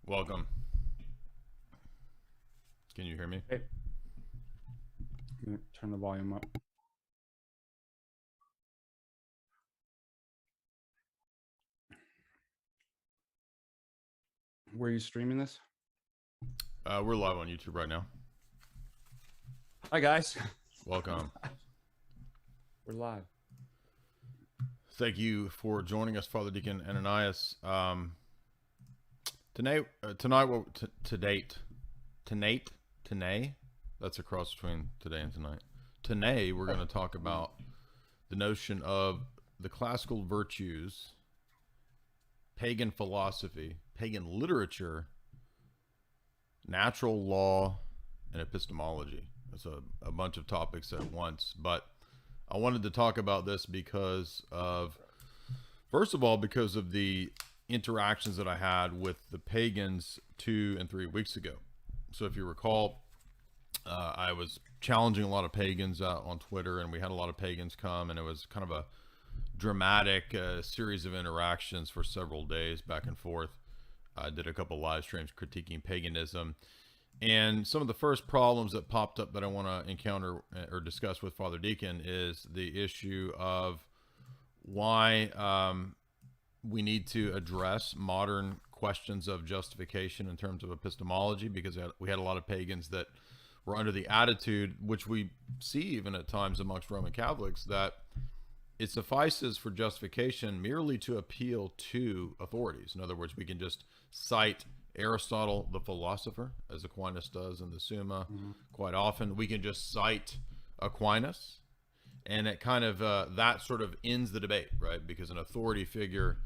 Welcome. Can you hear me? Hey. I'm gonna turn the volume up. Where are you streaming this? We're live on YouTube right now. Hi, guys. Welcome. We're live. Thank you for joining us, Father Deacon Ananias. Tonight, that's a cross between today and tonight. Tonight, we're going to talk about the notion of the classical virtues, pagan philosophy, pagan literature, natural law, and epistemology. It's a bunch of topics at once, but I wanted to talk about this because of, first of all, because of the interactions that I had with the pagans 2 and 3 weeks ago. So if you recall, I was challenging a lot of pagans on Twitter, and we had a lot of pagans come, and it was kind of a dramatic series of interactions for several days back and forth. I did a couple live streams critiquing paganism, and some of the first problems that popped up that I want to encounter or discuss with Father Deacon is the issue of why we need to address modern questions of justification in terms of epistemology, because we had a lot of pagans that were under the attitude, which we see even at times amongst Roman Catholics, that it suffices for justification merely to appeal to authorities. In other words, we can just cite Aristotle, the philosopher, as Aquinas does in the Summa quite often. We can just cite Aquinas, and it kind of, that sort of ends the debate, right? Because an authority figure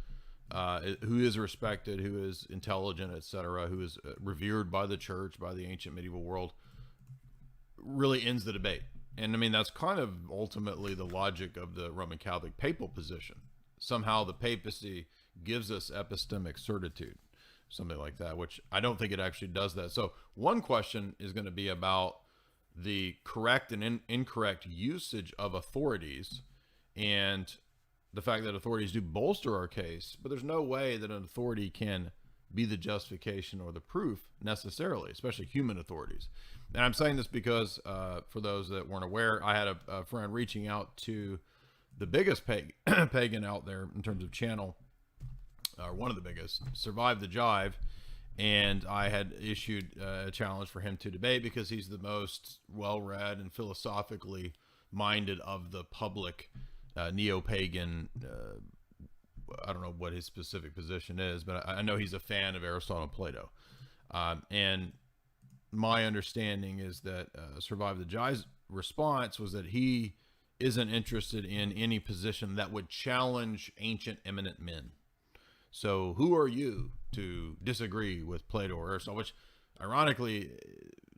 who is respected, who is intelligent, etc., who is revered by the church, by the ancient medieval world, really ends the debate. And I mean, that's kind of ultimately the logic of the Roman Catholic papal position. Somehow the papacy gives us epistemic certitude, something like that, which I don't think it actually does that. So one question is going to be about the correct and incorrect usage of authorities, and the fact that authorities do bolster our case, but there's no way that an authority can be the justification or the proof necessarily, especially human authorities. And I'm saying this because for those that weren't aware, I had a friend reaching out to the biggest pagan out there in terms of channel, or one of the biggest, Survive the Jive, and I had issued a challenge for him to debate because he's the most well-read and philosophically minded of the public neo-pagan. I don't know what his specific position is, but I know he's a fan of Aristotle and Plato. And my understanding is that Survive the Jive's response was that he isn't interested in any position that would challenge ancient eminent men. So who are you to disagree with Plato or Aristotle? Which ironically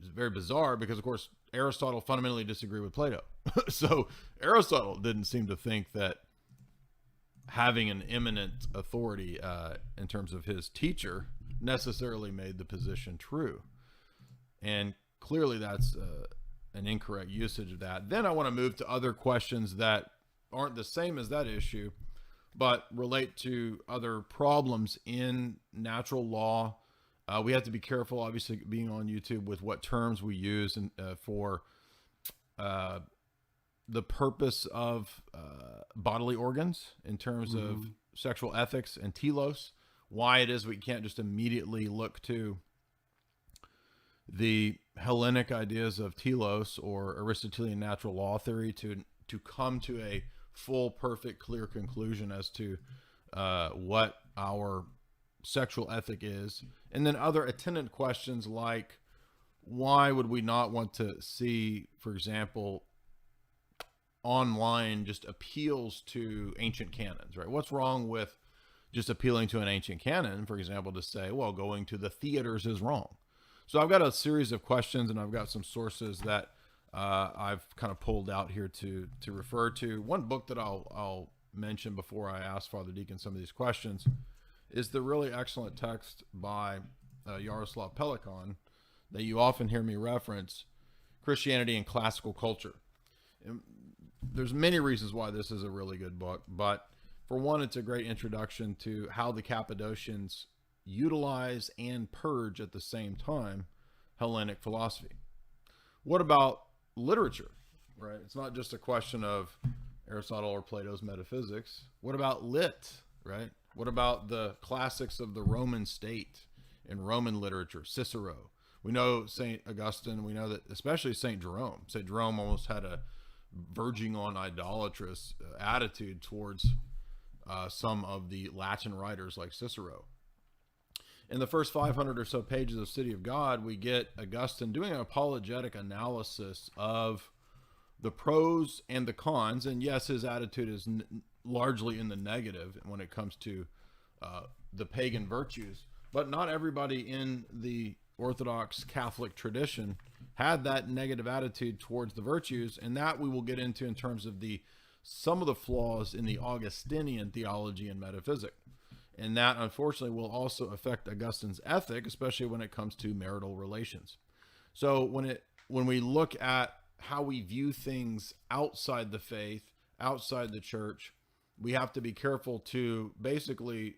is very bizarre because, of course, Aristotle fundamentally disagreed with Plato. So Aristotle didn't seem to think that having an eminent authority in terms of his teacher necessarily made the position true. And clearly that's an incorrect usage of that. Then I want to move to other questions that aren't the same as that issue, but relate to other problems in natural law. We have to be careful, obviously, being on YouTube, with what terms we use and for the purpose of bodily organs in terms of sexual ethics and telos, why it is we can't just immediately look to the Hellenic ideas of telos or Aristotelian natural law theory to come to a full, perfect, clear conclusion as to what our sexual ethic is. And then other attendant questions like, why would we not want to see, for example, online just appeals to ancient canons, right? What's wrong with just appealing to an ancient canon, for example, to say, well, going to the theaters is wrong? So I've got a series of questions, and I've got some sources that I've kind of pulled out here to refer to. One book that I'll mention before I ask Father Deacon some of these questions is the really excellent text by Jaroslav Pelikan that you often hear me reference, Christianity and Classical Culture. And there's many reasons why this is a really good book, but for one, it's a great introduction to how the Cappadocians utilize and purge at the same time Hellenic philosophy. What about literature, right? It's not just a question of Aristotle or Plato's metaphysics. What about lit, right? What about the classics of the Roman state and Roman literature, Cicero? We know St. Augustine, we know that especially St. Jerome. St. Jerome almost had a verging on idolatrous attitude towards some of the Latin writers like Cicero. In the first 500 or so pages of City of God, we get Augustine doing an apologetic analysis of the pros and the cons. And yes, his attitude is largely in the negative when it comes to the pagan virtues. But not everybody in the Orthodox Catholic tradition had that negative attitude towards the virtues. And that we will get into in terms of some of the flaws in the Augustinian theology and metaphysics. And that, unfortunately, will also affect Augustine's ethic, especially when it comes to marital relations. So when we look at how we view things outside the faith, outside the church, we have to be careful to basically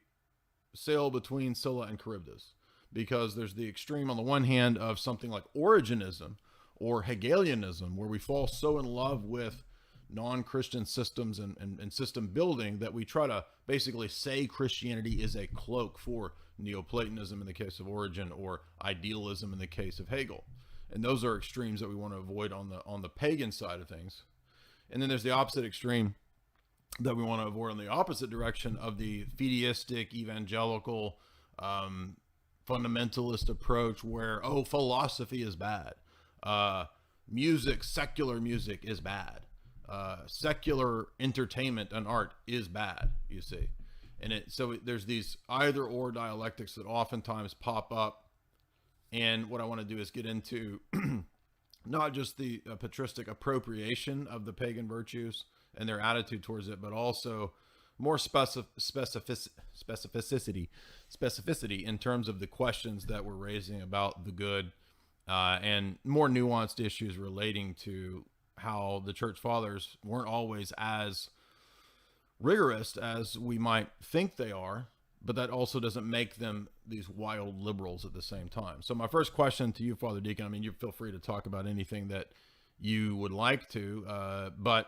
sail between Scylla and Charybdis, because there's the extreme on the one hand of something like Origenism or Hegelianism, where we fall so in love with non-Christian systems and system building that we try to basically say Christianity is a cloak for Neoplatonism in the case of Origen, or idealism in the case of Hegel. And those are extremes that we want to avoid on the pagan side of things. And then there's the opposite extreme that we want to avoid on the opposite direction of the fideistic, evangelical, fundamentalist approach where, philosophy is bad. Music, secular music is bad. Secular entertainment and art is bad, you see. And so there's these either or dialectics that oftentimes pop up. And what I want to do is get into not just the patristic appropriation of the pagan virtues and their attitude towards it, but also more specificity in terms of the questions that we're raising about the good, and more nuanced issues relating to how the church fathers weren't always as rigorous as we might think they are, but that also doesn't make them these wild liberals at the same time. So my first question to you, Father Deacon, I mean, you feel free to talk about anything that you would like to, but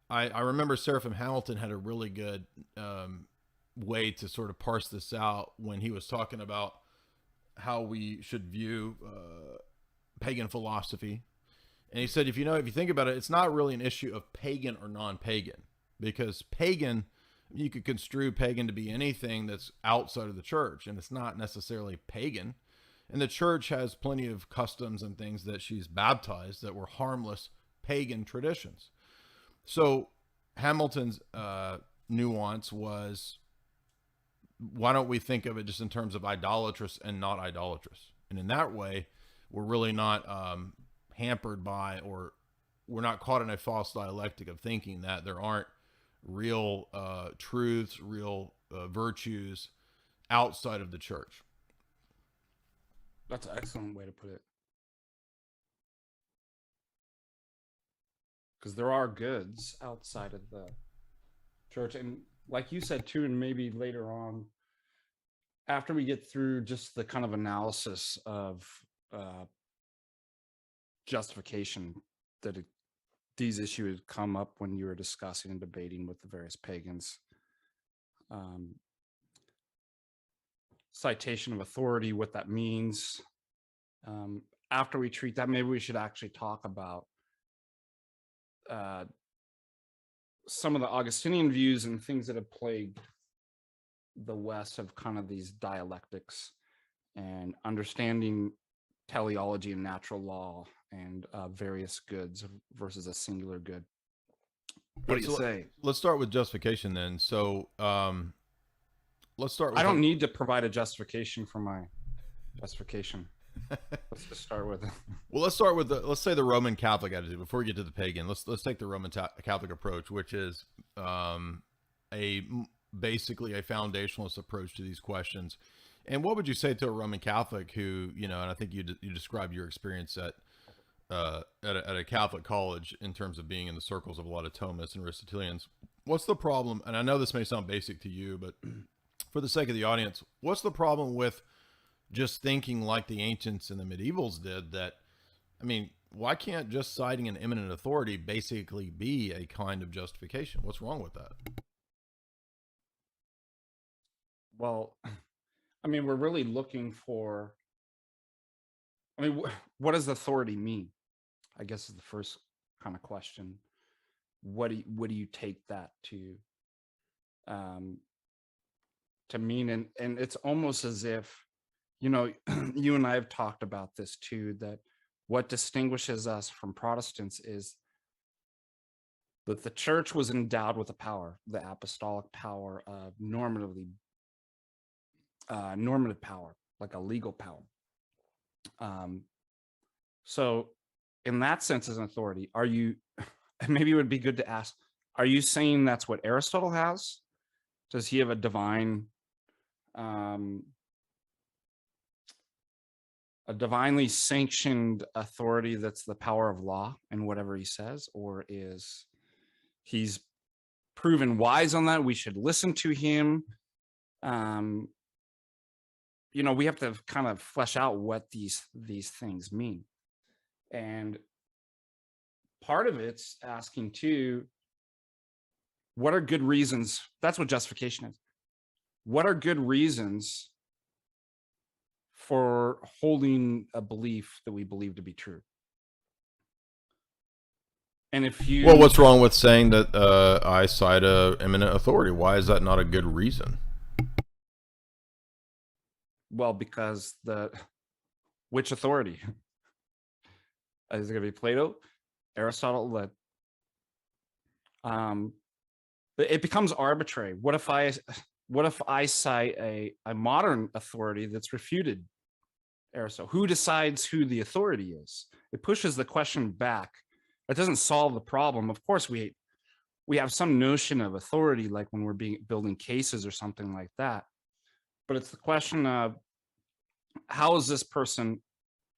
I remember Seraphim Hamilton had a really good way to sort of parse this out when he was talking about how we should view pagan philosophy. And he said, if you think about it, it's not really an issue of pagan or non-pagan, because pagan, you could construe pagan to be anything that's outside of the church, and it's not necessarily pagan. And the church has plenty of customs and things that she's baptized that were harmless pagan traditions. So Hamilton's nuance was, why don't we think of it just in terms of idolatrous and not idolatrous? And in that way, we're really not hampered by, or we're not caught in a false dialectic of thinking that there aren't real truths, real virtues outside of the church. That's an excellent way to put it. Because there are goods outside of the church. And like you said too, and maybe later on, after we get through just the kind of analysis of justification that these issues come up when you were discussing and debating with the various pagans. Citation of authority, what that means. After we treat that, maybe we should actually talk about some of the Augustinian views and things that have plagued the West of kind of these dialectics and understanding teleology and natural law and various goods versus a singular good. What do you say? Let's start with justification then. So let's start with, I don't need to provide a justification for my justification. Let's just start with it. Well, let's start with let's say the Roman Catholic attitude before we get to the pagan. Let's take the Roman Catholic approach, which is basically a foundationalist approach to these questions. And what would you say to a Roman Catholic who, and I think you described your experience at a Catholic college in terms of being in the circles of a lot of Thomists and Aristotelians. What's the problem? And I know this may sound basic to you, but for the sake of the audience, what's the problem with just thinking like the ancients and the medievals did? That, I mean, why can't just citing an eminent authority basically be a kind of justification? What's wrong with that? Well, I mean, we're really looking for, I mean, what does authority mean? I guess is the first kind of question. What do you take that to mean? And it's almost as if, you know, you and I have talked about this too, that what distinguishes us from Protestants is that the church was endowed with a power, the apostolic power of normative power, like a legal power. So in that sense, as an authority, are you, maybe it would be good to ask, are you saying that's what Aristotle has? Does he have a divinely sanctioned authority that's the power of law in whatever he says? Or is he's proven wise on that? We should listen to him. You know, we have to kind of flesh out what these things mean. And part of it's asking too, what are good reasons? That's what justification is. What are good reasons for holding a belief that we believe to be true? And if you, well, what's wrong with saying that I cite a eminent authority? Why is that not a good reason? well, because which authority? Is it going to be Plato, Aristotle? It becomes arbitrary. What if I cite a modern authority that's refuted Aristotle? Who decides who the authority is? It pushes the question back. It doesn't solve the problem. Of course, we have some notion of authority, like when we're building cases or something like that. But it's the question of, how is this person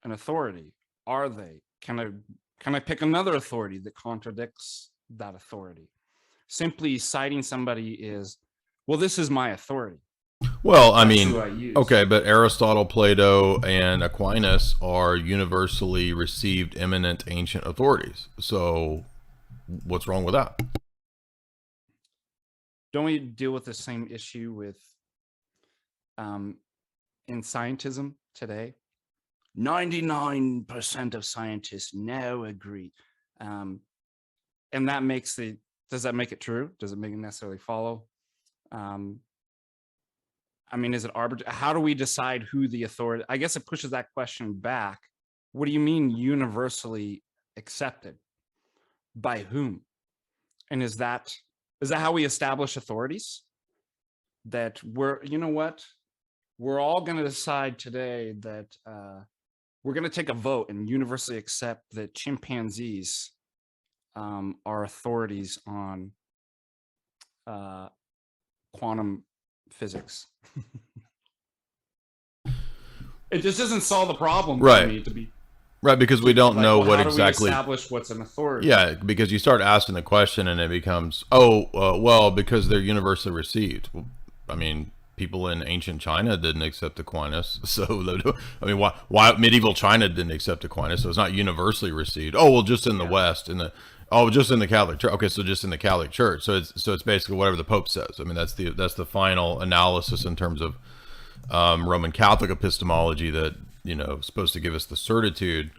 an authority? Are they? Can I pick another authority that contradicts that authority? Simply citing somebody is, well, this is my authority. Well, I That's mean, who I use. okay, but Aristotle, Plato, and Aquinas are universally received eminent ancient authorities. So what's wrong with that? Don't we deal with the same issue with in scientism today? 99% of scientists now agree. And that makes does that make it true? Does it make it necessarily follow? I mean, is it arbitrary? How do we decide who the authority? I guess it pushes that question back. What do you mean universally accepted? By whom? And is that how we establish authorities? That you know what? We're all going to decide today that we're going to take a vote and universally accept that chimpanzees are authorities on quantum physics. It just doesn't solve the problem, right? For me to be right, because we don't know what exactly. How do we establish what's an authority? Yeah, because you start asking the question and it becomes, well, because they're universally received. I mean, people in ancient China didn't accept Aquinas, so I mean, why medieval China didn't accept Aquinas? So it's not universally received. Oh, well, just in the West, just in the Catholic Church. Okay, so just in the Catholic Church. So it's basically whatever the Pope says. I mean, that's the final analysis in terms of Roman Catholic epistemology that is supposed to give us the certitude.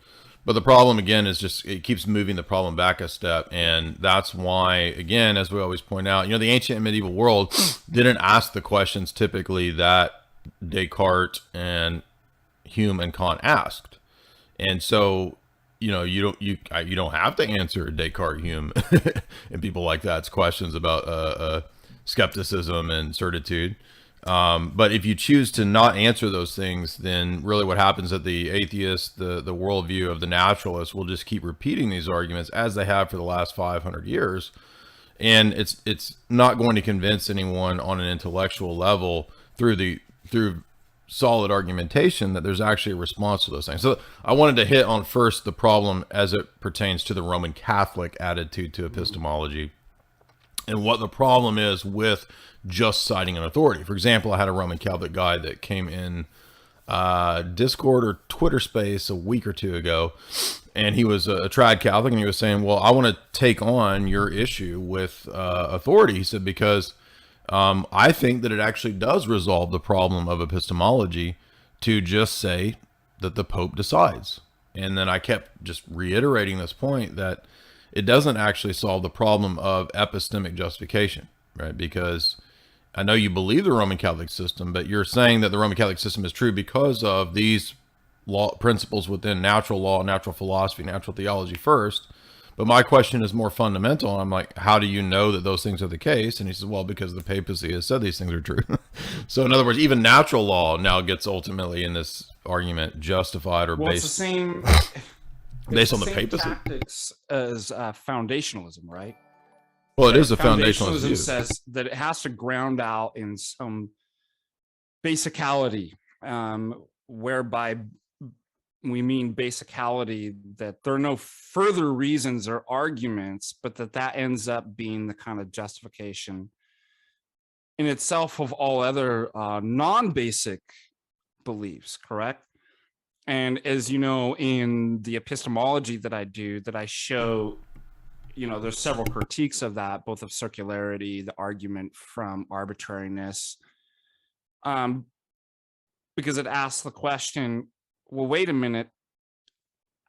But the problem again is just it keeps moving the problem back a step, and that's why, again, as we always point out, the ancient and medieval world didn't ask the questions typically that Descartes and Hume and Kant asked, and so you don't have to answer Descartes, Hume, and people like that's questions about skepticism and certitude. But if you choose to not answer those things, then really what happens is the atheist, the worldview of the naturalist will just keep repeating these arguments as they have for the last 500 years. And it's not going to convince anyone on an intellectual level through solid argumentation that there's actually a response to those things. So I wanted to hit on first the problem as it pertains to the Roman Catholic attitude to epistemology. and what the problem is with just citing an authority. For example, I had a Roman Catholic guy that came in Discord or Twitter space a week or two ago, and he was a trad Catholic, and he was saying, well, I want to take on your issue with authority. He said, because I think that it actually does resolve the problem of epistemology to just say that the Pope decides. And then I kept just reiterating this point that it doesn't actually solve the problem of epistemic justification, right? Because I know you believe the Roman Catholic system, but you're saying that the Roman Catholic system is true because of these law principles within natural law, natural philosophy, natural theology first. But my question is more fundamental. And I'm like, how do you know that those things are the case? And he says, well, because the papacy has said these things are true. So in other words, even natural law now gets ultimately in this argument justified or based. It's the same based on the papacy tactics as foundationalism, right? Well, it is a foundationalist view. Says that it has to ground out in some basicality, whereby we mean basicality that there are no further reasons or arguments, but that ends up being the kind of justification in itself of all other non-basic beliefs, correct? And as you know, in the epistemology that I do, that I show, there's several critiques of that, both of circularity, the argument from arbitrariness, because it asks the question, well, wait a minute,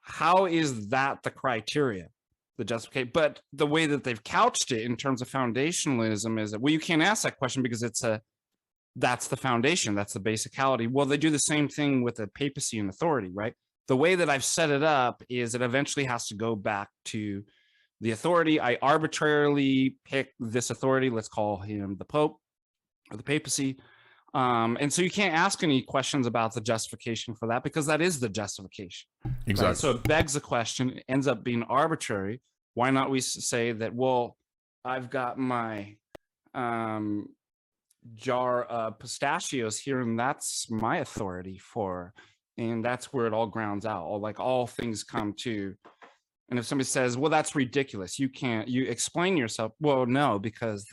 how is that the criteria, the justification? But the way that they've couched it in terms of foundationalism is that, well, you can't ask that question because that's the foundation, that's the basicality. Well, they do the same thing with the papacy and authority, right? The way that I've set it up is it eventually has to go back to the authority. I arbitrarily pick this authority, let's call him the Pope or the papacy. And so you can't ask any questions about the justification for that, because that is the justification. Exactly. Right? So it begs the question, it ends up being arbitrary. Why not we say that, well, I've got my jar of pistachios here, and that's my authority for, and that's where it all grounds out, or like all things come to. And if somebody says, well, that's ridiculous, you explain yourself. Well, no, because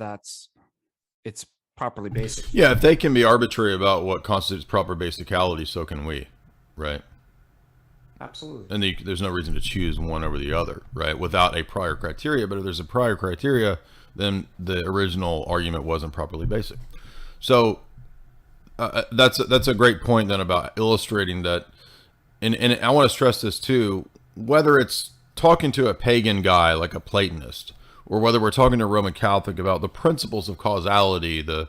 it's properly basic. Yeah, if they can be arbitrary about what constitutes proper basicality, so can we, right? Absolutely. And there's no reason to choose one over the other, right? Without a prior criteria. But if there's a prior criteria, then the original argument wasn't properly basic. So that's a great point then about illustrating that. And I want to stress this too, whether it's talking to a pagan guy like a Platonist, or whether we're talking to a Roman Catholic about the principles of causality, the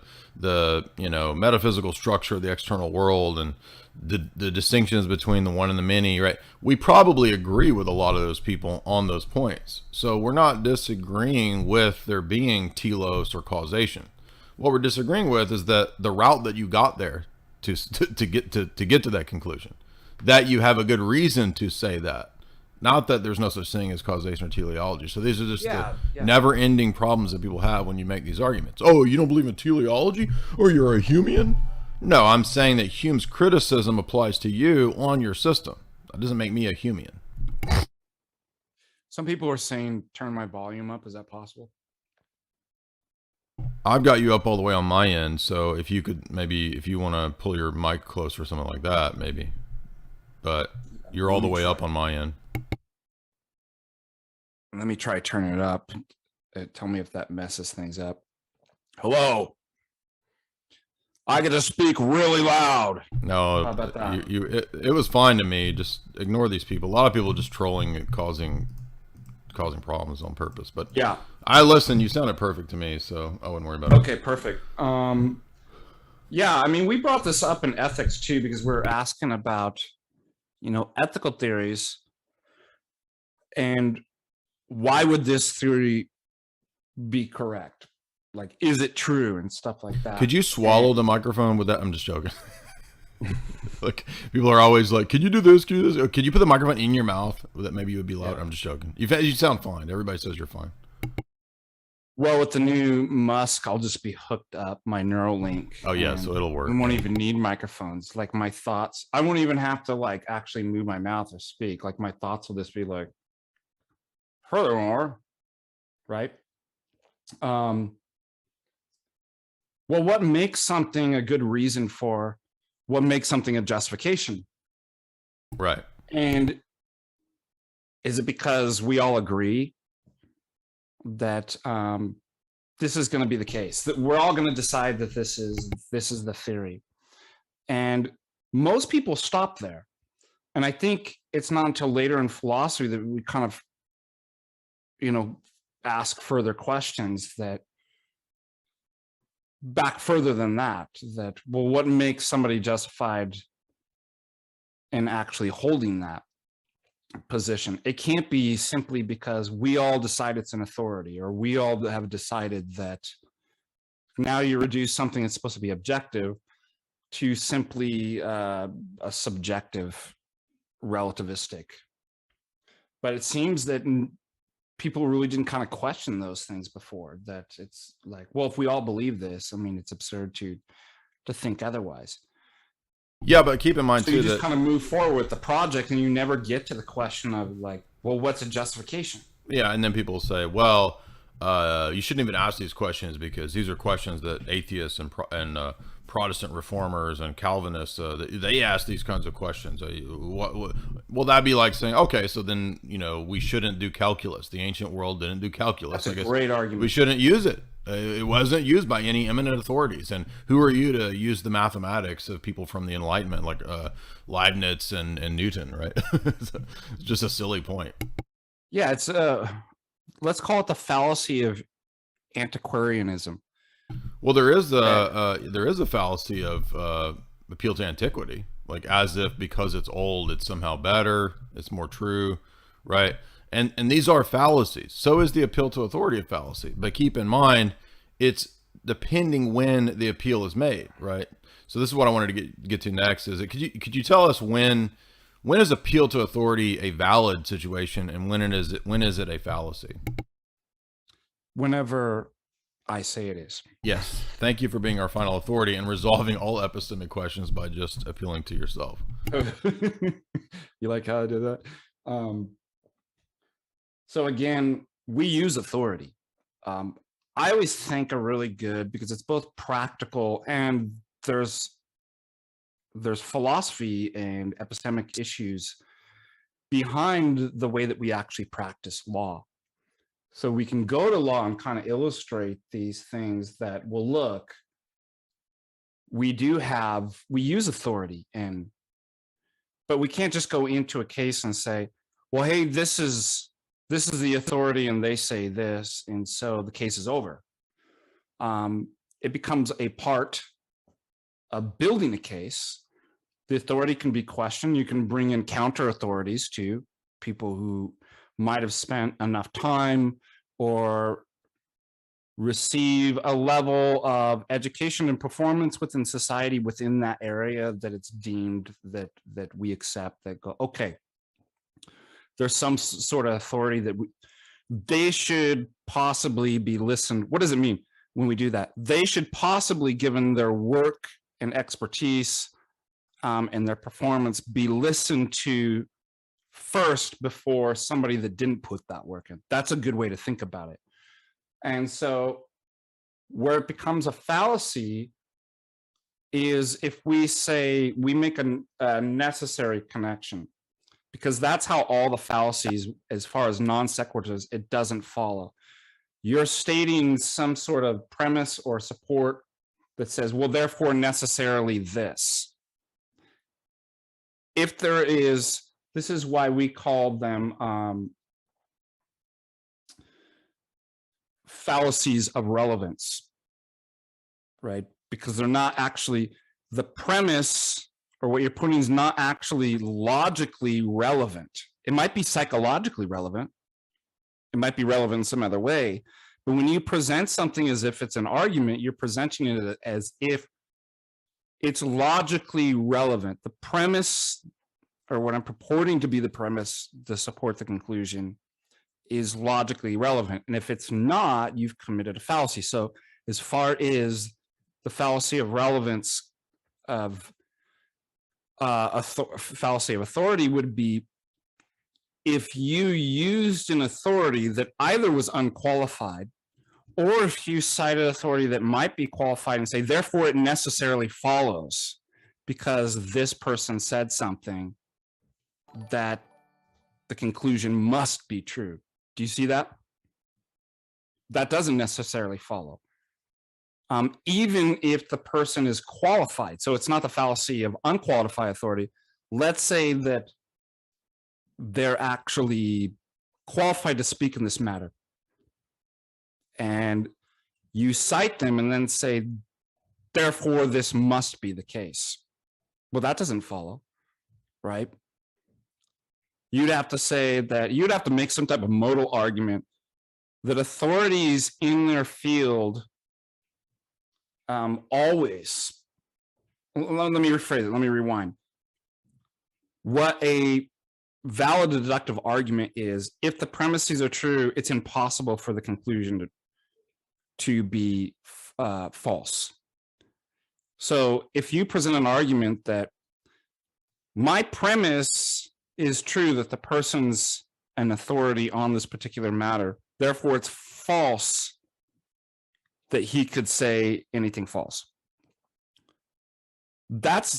metaphysical structure of the external world, and the distinctions between the one and the many, right? We probably agree with a lot of those people on those points. So we're not disagreeing with there being telos or causation. What we're disagreeing with is that the route that you got there to get to that conclusion, that you have a good reason to say that. Not that there's no such thing as causation or teleology. So these are just the never-ending problems that people have when you make these arguments. Oh, you don't believe in teleology? Or you're a Humean? No, I'm saying that Hume's criticism applies to you on your system. That doesn't make me a Humean. Some people are saying, turn my volume up. Is that possible? I've got you up all the way on my end. So if you could, maybe if you want to pull your mic closer or something like that, maybe. But you're all the way up on my end. Let me try turning it up. Tell me if that messes things up. Hello. I get to speak really loud. No, how about that? It was fine to me. Just ignore these people. A lot of people just trolling and causing problems on purpose. But yeah, I listened. You sounded perfect to me, so I wouldn't worry about it. Okay, perfect. Yeah, I mean, we brought this up in ethics too, because we're asking about, ethical theories, and why would this theory be correct? Like, is it true and stuff like that? Could you swallow the microphone with that? I'm just joking. Like, people are always like, "Can you do this? Can you do this? Could you put the microphone in your mouth? That maybe you would be loud." Yeah. I'm just joking. You sound fine. Everybody says you're fine. Well, with the new Musk, I'll just be hooked up my Neuralink. Oh yeah, so it'll work. I won't even need microphones. Like, my thoughts, I won't even have to like actually move my mouth or speak. Like, my thoughts will just be like, furthermore, right? Well, what makes something a good reason for what makes something a justification? Right. And is it because we all agree that this is going to be the case, that we're all going to decide that this is the theory? And most people stop there. And I think it's not until later in philosophy that we kind of, ask further questions that back further than that, well, what makes somebody justified in actually holding that position? It can't be simply because we all decide it's an authority, or we all have decided that now you reduce something that's supposed to be objective to simply a subjective, relativistic. But it seems that people really didn't kind of question those things before, that it's like, well, if we all believe this, I mean, it's absurd to think otherwise. Yeah, but keep in mind so too you just that kind of move forward with the project, and you never get to the question of like, well, what's a justification? yeah, and then people say, well, you shouldn't even ask these questions because these are questions that atheists and Protestant reformers and Calvinists they ask these kinds of questions. Will that be like saying, okay, so then we shouldn't do calculus? The ancient world didn't do calculus. That's a great argument. We shouldn't use it. It wasn't used by any eminent authorities. And who are you to use the mathematics of people from the Enlightenment, like Leibniz and Newton, right? It's just a silly point. Yeah, it's let's call it the fallacy of antiquarianism. Well, there is a fallacy of appeal to antiquity, like as if because it's old, it's somehow better, it's more true, right? And these are fallacies. So is the appeal to authority a fallacy. But keep in mind, it's depending when the appeal is made, right? So this is what I wanted to get to next. Is it could you tell us when is appeal to authority a valid situation, and when is it a fallacy? Whenever I say it is. Yes. Thank you for being our final authority and resolving all epistemic questions by just appealing to yourself. You like how I did that? So again, we use authority. I always think are really good because it's both practical and there's philosophy and epistemic issues behind the way that we actually practice law. So we can go to law and kind of illustrate these things that, well, look, we use authority, but we can't just go into a case and say, well, hey, this is the authority and they say this, and so the case is over. It becomes a part of building a case. The authority can be questioned. You can bring in counter authorities too, people who might have spent enough time or receive a level of education and performance within society within that area that it's deemed that we accept, that go, okay, there's some sort of authority that they should possibly be listened. What does it mean when we do that? They should possibly, given their work and expertise and their performance, be listened to first before somebody that didn't put that work in. That's a good way to think about it. And so where it becomes a fallacy is if we say we make a necessary connection, because that's how all the fallacies, as far as non sequiturs, it doesn't follow. You're stating some sort of premise or support that says, well, therefore necessarily this. If there is, this is why we call them fallacies of relevance, right? Because they're not actually, the premise or what you're putting is not actually logically relevant. It might be psychologically relevant. It might be relevant in some other way. But when you present something as if it's an argument, you're presenting it as if it's logically relevant. The premise, or what I'm purporting to be the premise to support the conclusion, is logically relevant. And if it's not, you've committed a fallacy. So as far as the fallacy of relevance of fallacy of authority would be, if you used an authority that either was unqualified Or if you cite an authority that might be qualified and say, therefore it necessarily follows because this person said something that the conclusion must be true. Do you see that? That doesn't necessarily follow. Even if the person is qualified, so it's not the fallacy of unqualified authority. Let's say that they're actually qualified to speak in this matter. And you cite them and then say, therefore, this must be the case. Well, that doesn't follow, right? You'd have to say that, you'd have to make some type of modal argument that authorities in their field always, let me rephrase it, let me rewind. What a valid deductive argument is, if the premises are true, it's impossible for the conclusion to be false. So if you present an argument that my premise is true, that the person's an authority on this particular matter, therefore it's false that he could say anything false. That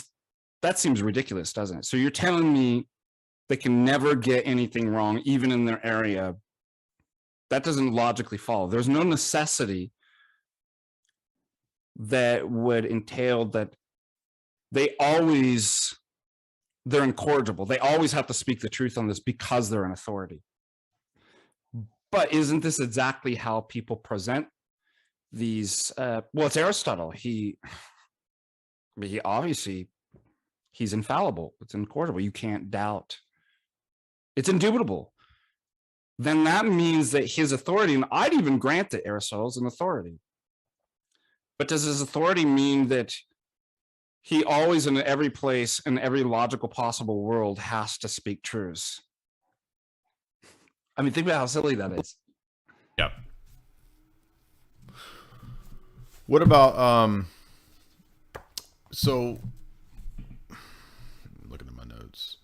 seems ridiculous, doesn't it? So you're telling me they can never get anything wrong, even in their area. That doesn't logically follow. There's no necessity that would entail that they're incorrigible. They always have to speak the truth on this because they're an authority. But isn't this exactly how people present these? Well, it's Aristotle. He obviously, he's infallible. It's incorrigible. You can't doubt. It's indubitable. Then that means that his authority, and I'd even grant that Aristotle's an authority. But does his authority mean that he always, in every place, in every logical possible world, has to speak truths? I mean, think about how silly that is. Yeah. What about, so, looking at my notes.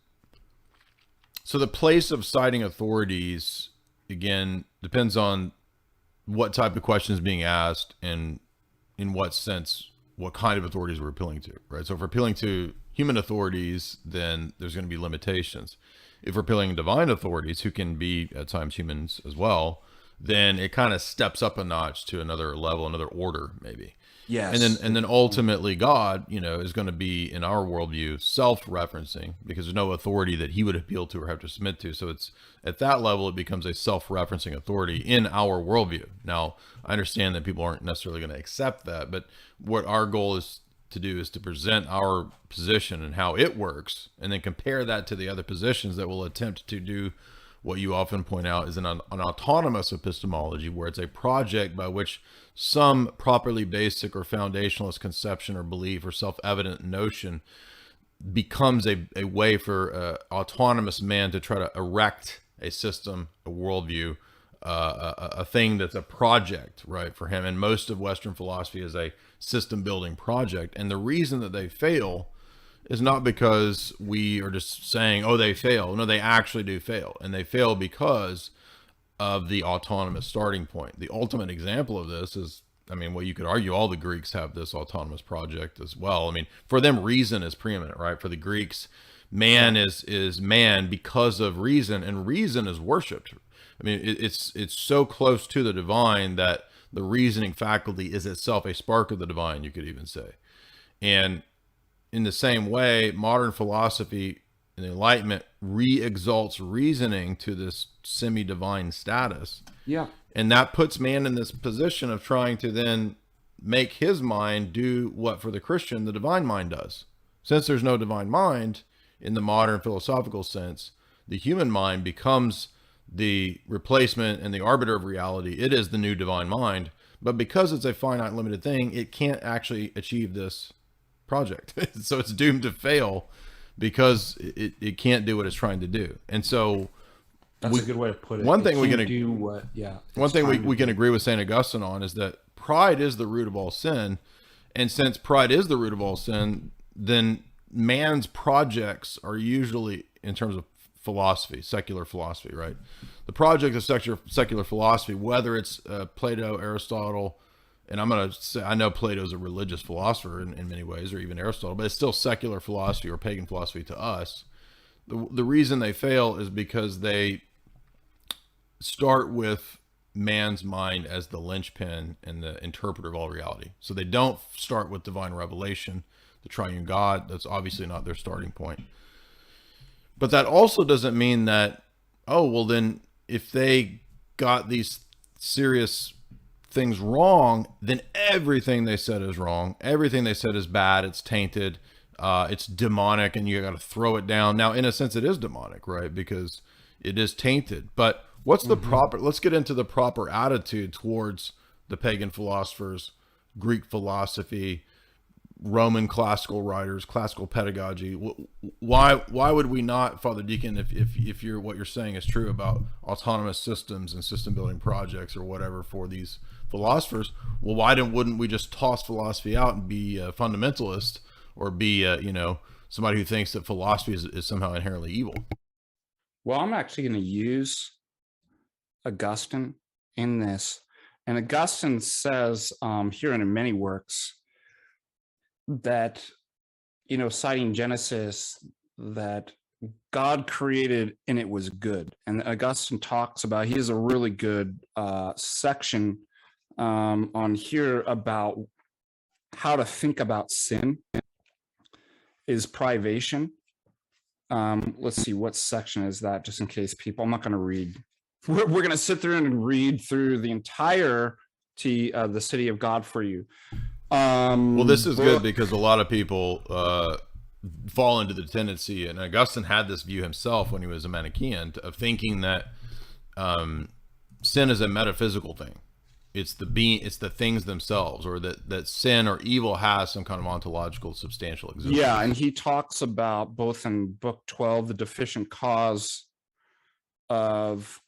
So the place of citing authorities, again, depends on what type of question is being asked and in what sense, what kind of authorities we're appealing to, right? So if we're appealing to human authorities, then there's going to be limitations. If we're appealing to divine authorities, who can be at times humans as well, then it kind of steps up a notch to another level, another order, maybe. Yes. And then ultimately God, is going to be, in our worldview, self-referencing, because there's no authority that he would appeal to or have to submit to. So it's at that level, it becomes a self-referencing authority in our worldview. Now, I understand that people aren't necessarily going to accept that, but what our goal is to do is to present our position and how it works, and then compare that to the other positions that will attempt to do what you often point out is an autonomous epistemology, where it's a project by which some properly basic or foundationalist conception or belief or self-evident notion becomes a way for autonomous man to try to erect a system, a worldview, a thing that's a project, right, for him. And most of Western philosophy is a system building project. And the reason that they fail is not because we are just saying, oh, they fail. No, they actually do fail. And they fail because of the autonomous starting point. The ultimate example of this is, well, you could argue all the Greeks have this autonomous project as well. For them, reason is preeminent, right? For the Greeks, man is man because of reason, and reason is worshipped. It's so close to the divine that the reasoning faculty is itself a spark of the divine, you could even say. And in the same way, modern philosophy and the Enlightenment re-exalts reasoning to this semi-divine status. Yeah. And that puts man in this position of trying to then make his mind do what, for the Christian, the divine mind does. Since there's no divine mind in the modern philosophical sense, the human mind becomes the replacement and the arbiter of reality. It is the new divine mind. But because it's a finite, limited thing, it can't actually achieve this project. So it's doomed to fail because it can't do what it's trying to do. And so that's a good way to put it. One thing we can agree with St. Augustine on is that pride is the root of all sin. And since pride is the root of all sin, then man's projects are usually, in terms of philosophy, secular philosophy, right? The project of secular philosophy, whether it's Plato, Aristotle, and I'm going to say, I know Plato's a religious philosopher in many ways, or even Aristotle, but it's still secular philosophy or pagan philosophy to us. The reason they fail is because they start with man's mind as the linchpin and the interpreter of all reality. So they don't start with divine revelation, the triune God. That's obviously not their starting point. But that also doesn't mean that, oh, well, then if they got these serious things wrong, then everything they said is wrong. Everything they said is bad. It's tainted. It's demonic, and you got to throw it down. Now, in a sense, it is demonic, right? Because it is tainted. But what's the proper, let's get into the proper attitude towards the pagan philosophers, Greek philosophy, Roman classical writers, classical pedagogy. Why would we not, Father Deacon, if you're, what you're saying is true about autonomous systems and system building projects or whatever for these philosophers, well, wouldn't we just toss philosophy out and be a fundamentalist, or be somebody who thinks that philosophy is somehow inherently evil? Well, I'm actually going to use Augustine in this. And Augustine says here in many works that, citing Genesis, that God created and it was good. And Augustine talks about, he has a really good section on here about how to think about sin is privation. Let's see, what section is that, just in case people, I'm not going to read. We're going to sit there and read through the entirety of the City of God for you. Well, this is good because a lot of people fall into the tendency, and Augustine had this view himself when he was a Manichaean, of thinking that sin is a metaphysical thing. It's the things themselves, or that sin or evil has some kind of ontological, substantial existence. Yeah, and he talks about, both in book 12, the deficient cause of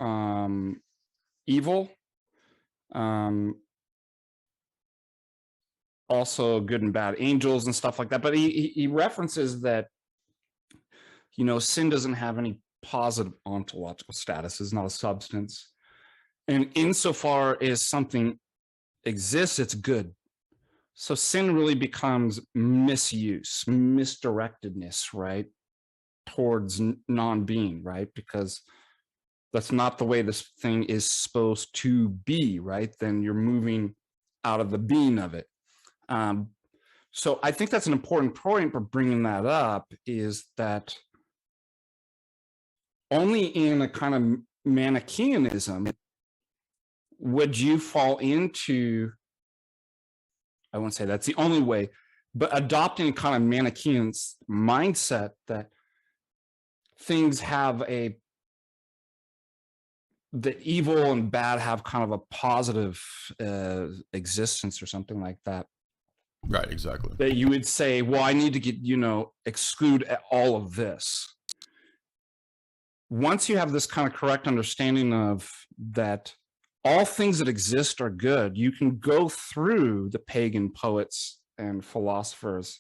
evil, also good and bad angels and stuff like that. But he references that, sin doesn't have any positive ontological status, is not a substance. And insofar as something exists, it's good. So sin really becomes misuse, misdirectedness, right, towards non-being, right? Because that's not the way this thing is supposed to be, right? Then you're moving out of the being of it. So I think that's an important point for bringing that up, is that only in a kind of Manichaeanism would you fall into, I won't say that's the only way, but adopting a kind of Manichaean mindset that things have the evil and bad have kind of a positive existence or something like that. Right, exactly. That you would say, well, I need to get, exclude all of this. Once you have this kind of correct understanding of that all things that exist are good, you can go through the pagan poets and philosophers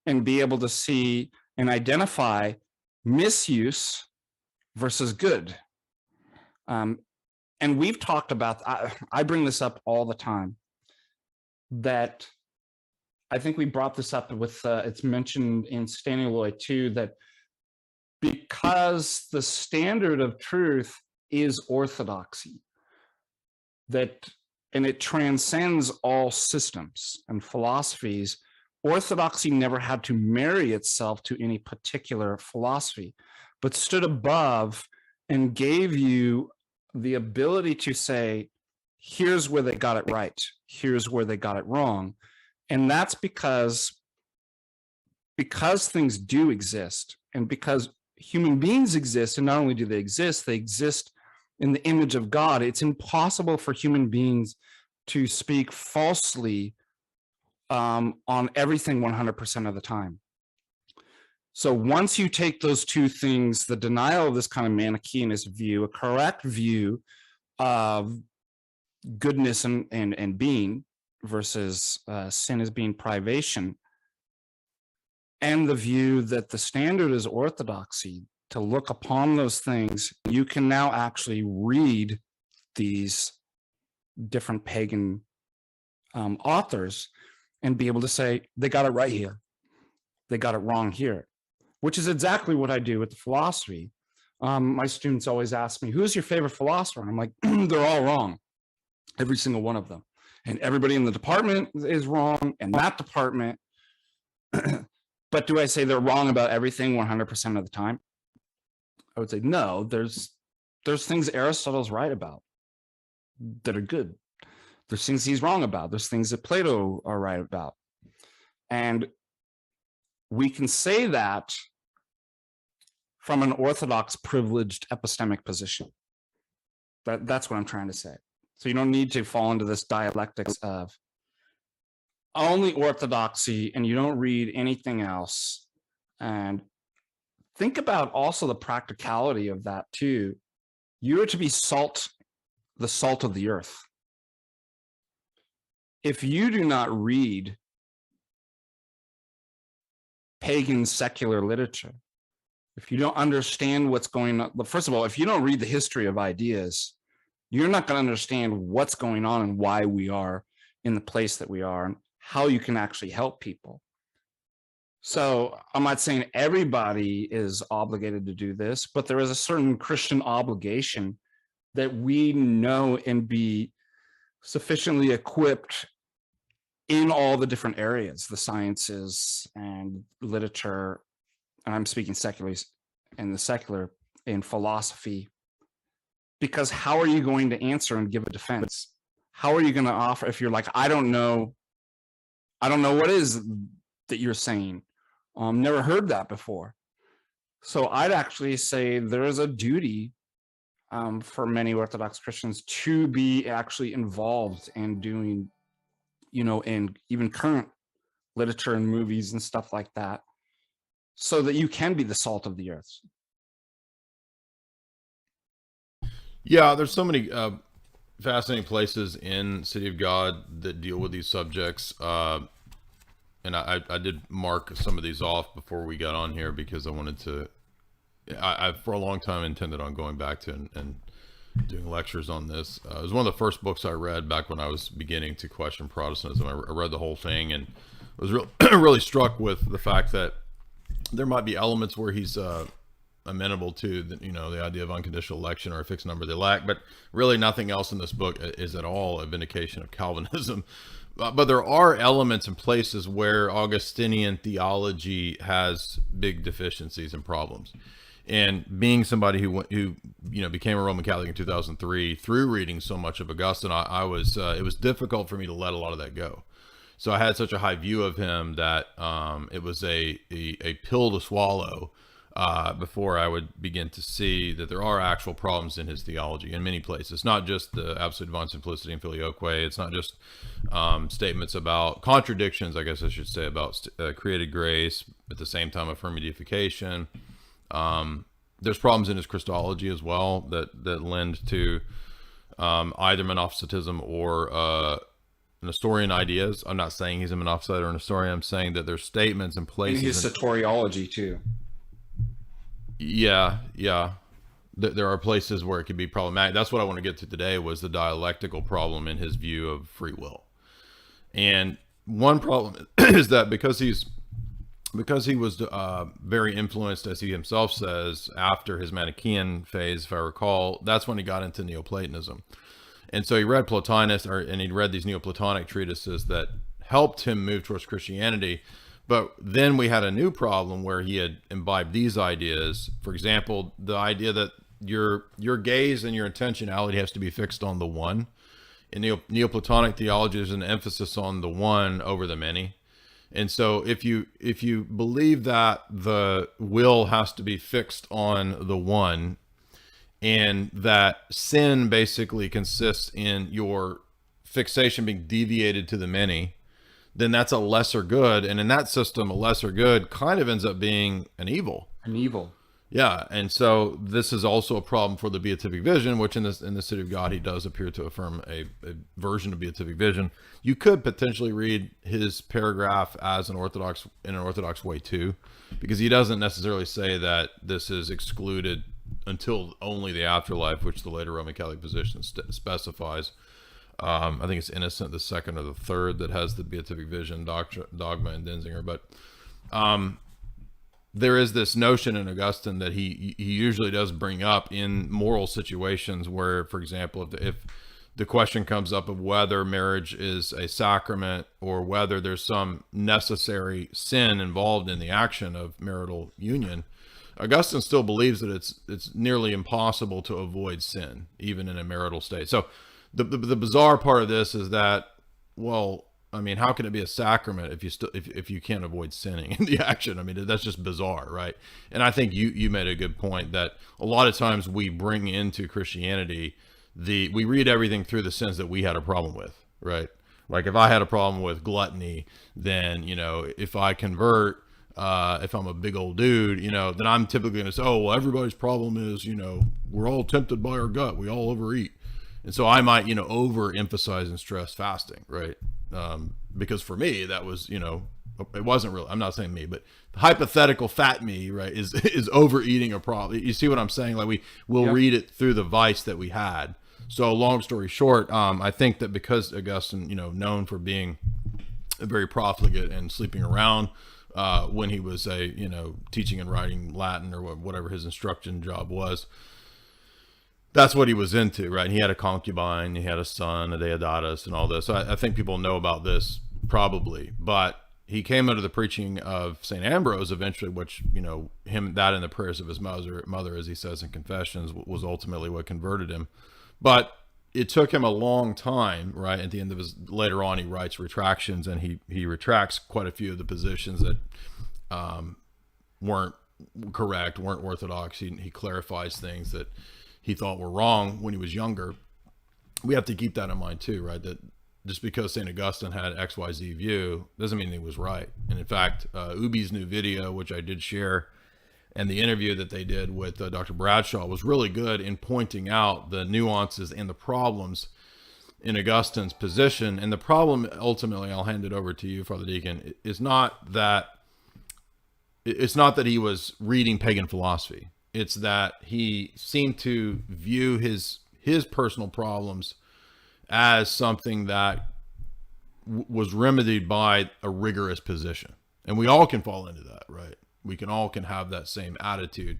and be able to see and identify misuse versus good. And we've talked about, I bring this up all the time, that I think we brought this up with, it's mentioned in Staniloy too, that because the standard of truth is orthodoxy, and it transcends all systems and philosophies, orthodoxy never had to marry itself to any particular philosophy, but stood above and gave you the ability to say, here's where they got it right, here's where they got it wrong. And that's because things do exist, and because human beings exist, and not only do they exist in the image of God. It's impossible for human beings to speak falsely on everything 100% of the time. So once you take those two things, the denial of this kind of Manichaeanist view, a correct view of goodness and being versus sin as being privation, and the view that the standard is orthodoxy, to look upon those things, you can now actually read these different pagan authors and be able to say, they got it right here, they got it wrong here, which is exactly what I do with the philosophy. My students always ask me, who's your favorite philosopher? And I'm like, they're all wrong, every single one of them. And everybody in the department is wrong, and that department. But do I say they're wrong about everything 100% of the time? I would say no. There's things Aristotle's right about that are good. There's things he's wrong about. There's things that Plato are right about. And we can say that from an orthodox privileged epistemic position. That's what I'm trying to say. So you don't need to fall into this dialectics of only orthodoxy and you don't read anything else. And think about also the practicality of that too. You are to be the salt of the earth. If you do not read pagan secular literature, if you don't understand what's going on, first of all, if you don't read the history of ideas, you're not going to understand what's going on and why we are in the place that we are and how you can actually help people. So I'm not saying everybody is obligated to do this, but there is a certain Christian obligation that we know and be sufficiently equipped in all the different areas, the sciences and literature, and I'm speaking secularly, and the secular in philosophy, because how are you going to answer and give a defense? How are you going to offer if you're like, I don't know what is that you're saying. Never heard that before. So I'd actually say there is a duty for many Orthodox Christians to be actually involved in doing, in even current literature and movies and stuff like that, so that you can be the salt of the earth. Yeah, there's so many fascinating places in City of God that deal with these subjects. And I did mark some of these off before we got on here because I wanted to, I for a long time intended on going back to and doing lectures on this. It was one of the first books I read back when I was beginning to question Protestantism. I read the whole thing and was really struck with the fact that there might be elements where he's amenable to the idea of unconditional election or a fixed number of the elect, but really nothing else in this book is at all a vindication of Calvinism. But there are elements and places where Augustinian theology has big deficiencies and problems. And being somebody who became a Roman Catholic in 2003 through reading so much of Augustine, it was difficult for me to let a lot of that go. So I had such a high view of him that it was a pill to swallow before I would begin to see that there are actual problems in his theology in many places. Not just the absolute divine simplicity and filioque. It's not just statements about contradictions, I guess I should say, about created grace, at the same time affirming deification. There's problems in his Christology as well that lend to either Monophysitism or Nestorian ideas. I'm not saying he's a Monophysite or a Nestorian. I'm saying that there's statements and places. And his soteriology too. Yeah. There are places where it can be problematic. That's what I want to get to today, was the dialectical problem in his view of free will. And one problem is that because he was very influenced, as he himself says, after his Manichaean phase, if I recall, that's when he got into Neoplatonism. And so he read Plotinus, and he'd read these Neoplatonic treatises that helped him move towards Christianity. But then we had a new problem where he had imbibed these ideas. For example, the idea that your gaze and your intentionality has to be fixed on the one. In Neoplatonic theology, there's an emphasis on the one over the many. And so if you believe that the will has to be fixed on the one, and that sin basically consists in your fixation being deviated to the many, then that's a lesser good. And in that system, a lesser good kind of ends up being an evil. An evil. Yeah, and so this is also a problem for the beatific vision, which in the City of God he does appear to affirm a version of beatific vision. You could potentially read his paragraph as in an Orthodox way too, because he doesn't necessarily say that this is excluded until only the afterlife, which the later Roman Catholic position specifies. I think it's Innocent the Second or the Third that has the beatific vision dogma in Denzinger, but there is this notion in Augustine that he usually does bring up in moral situations where, for example, if the question comes up of whether marriage is a sacrament or whether there's some necessary sin involved in the action of marital union, Augustine still believes that it's nearly impossible to avoid sin, even in a marital state. So the bizarre part of this is that, well, I mean, how can it be a sacrament if you can't avoid sinning in the action? I mean, that's just bizarre, right? And I think you made a good point that a lot of times we bring into Christianity we read everything through the sins that we had a problem with, right? Like if I had a problem with gluttony, then if I convert, if I'm a big old dude, then I'm typically going to say, oh, well, everybody's problem is we're all tempted by our gut, we all overeat. And so I might, overemphasize and stress fasting, right? Because for me, that was, it wasn't real. I'm not saying me, but the hypothetical fat me, right, is overeating a problem. You see what I'm saying? Like we'll read it through the vice that we had. So long story short, I think that because Augustine, known for being very profligate and sleeping around when he was teaching and writing Latin or whatever his instruction job was, that's what he was into, right? And he had a concubine, he had a son, a Deodatus, and all this. So I think people know about this probably, but he came under the preaching of St. Ambrose eventually, which, that and the prayers of his mother, as he says in Confessions, was ultimately what converted him. But it took him a long time, right? At the end of later on, he writes retractions, and he retracts quite a few of the positions that weren't correct, weren't orthodox. He clarifies things that he thought were wrong when he was younger. We have to keep that in mind too, right? That just because St. Augustine had XYZ view doesn't mean he was right. And in fact, Ubi's new video, which I did share, and the interview that they did with Dr. Bradshaw was really good in pointing out the nuances and the problems in Augustine's position. And the problem, ultimately, I'll hand it over to you, Father Deacon, is not that he was reading pagan philosophy. It's that he seemed to view his personal problems as something that was remedied by a rigorous position. And we all can fall into that, right? We can have that same attitude.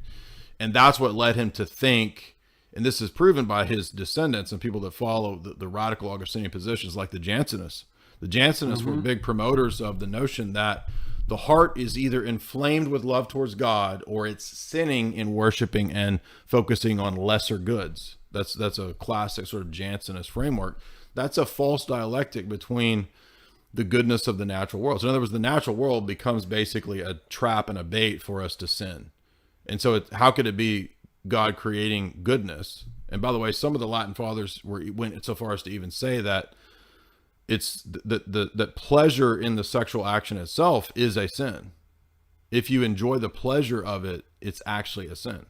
And that's what led him to think, and this is proven by his descendants and people that follow the radical Augustinian positions like the Jansenists. The Jansenists were big promoters of the notion that the heart is either inflamed with love towards God or it's sinning in worshiping and focusing on lesser goods. That's a classic sort of Jansenist framework. That's a false dialectic between the goodness of the natural world. So in other words, the natural world becomes basically a trap and a bait for us to sin. And so how could it be God creating goodness? And by the way, some of the Latin fathers went so far as to even say that it's that pleasure in the sexual action itself is a sin. If you enjoy the pleasure of it, it's actually a sin.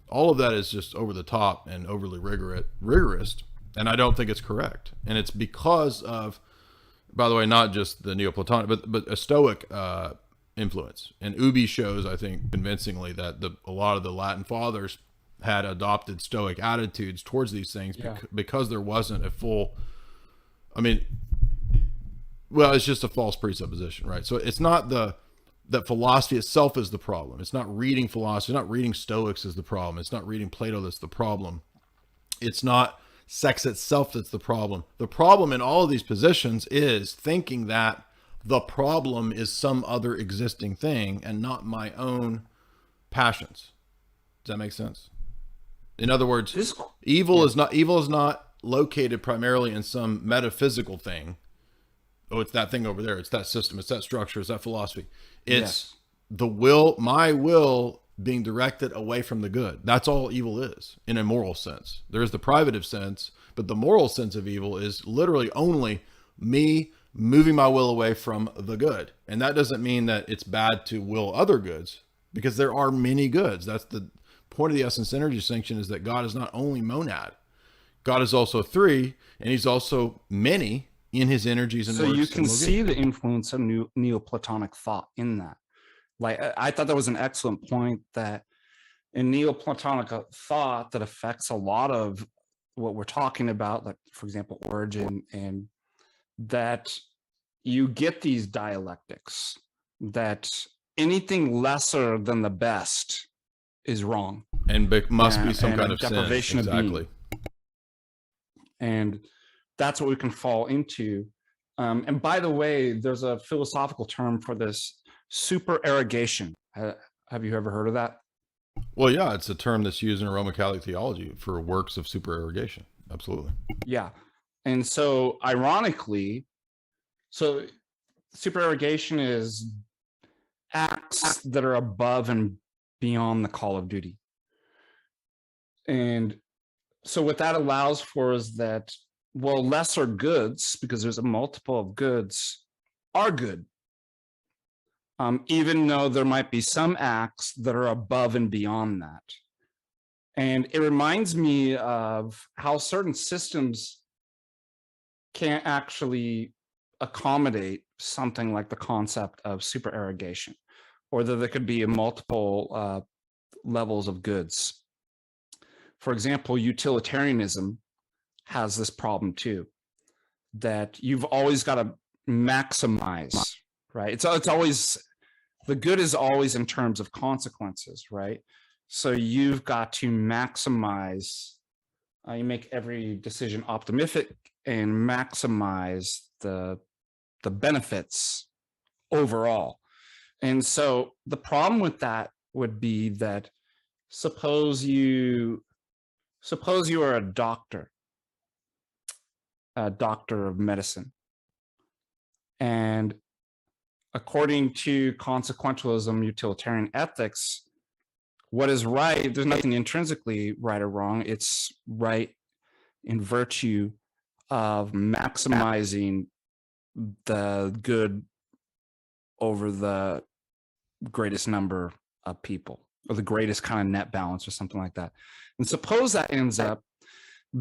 All of that is just over the top and overly rigorous, and I don't think it's correct. And it's because of, by the way, not just the Neoplatonic, but a Stoic influence. And Ubi shows, I think, convincingly that a lot of the Latin fathers had adopted Stoic attitudes towards these things because there wasn't a full, it's just a false presupposition, right? So it's not that philosophy itself is the problem. It's not reading philosophy, not reading Stoics is the problem. It's not reading Plato that's the problem. It's not sex itself that's the problem. The problem in all of these positions is thinking that the problem is some other existing thing and not my own passions. Does that make sense? In other words, evil is not located primarily in some metaphysical thing. Oh, it's that thing over there. It's that system. It's that structure. It's that philosophy. It's my will being directed away from the good. That's all evil is in a moral sense. There is the privative sense, but the moral sense of evil is literally only me moving my will away from the good. And that doesn't mean that it's bad to will other goods, because there are many goods. That's point of the essence energy distinction is that God is not only monad. God is also three, and he's also many in his energies and works. So you can see the influence of Neoplatonic thought in that. Like, I thought that was an excellent point, that in Neoplatonic thought that affects a lot of what we're talking about, like, for example, Origin, and that you get these dialectics, that anything lesser than the best is wrong. And must be some kind of deprivation sin. Of exactly. being. And that's what we can fall into. And by the way, there's a philosophical term for this, supererogation. Have you ever heard of that? Well, yeah, it's a term that's used in Roman Catholic theology for works of supererogation. Absolutely. Yeah. And so ironically, so supererogation is acts that are above and beyond the call of duty. And so what that allows for is that, well, lesser goods, because there's a multiple of goods, are good. Even though there might be some acts that are above and beyond that. And it reminds me of how certain systems can't actually accommodate something like the concept of supererogation, or that there could be multiple levels of goods. For example, utilitarianism has this problem too, that you've always got to maximize, right? It's always, the good is always in terms of consequences, right? So you've got to maximize, you make every decision optimistic and maximize the benefits overall. And so the problem with that would be that suppose you are a doctor of medicine, and according to consequentialism, utilitarian ethics, what is right, there's nothing intrinsically right or wrong. It's right in virtue of maximizing the good over the greatest number of people, or the greatest kind of net balance, or something like that. And suppose that ends up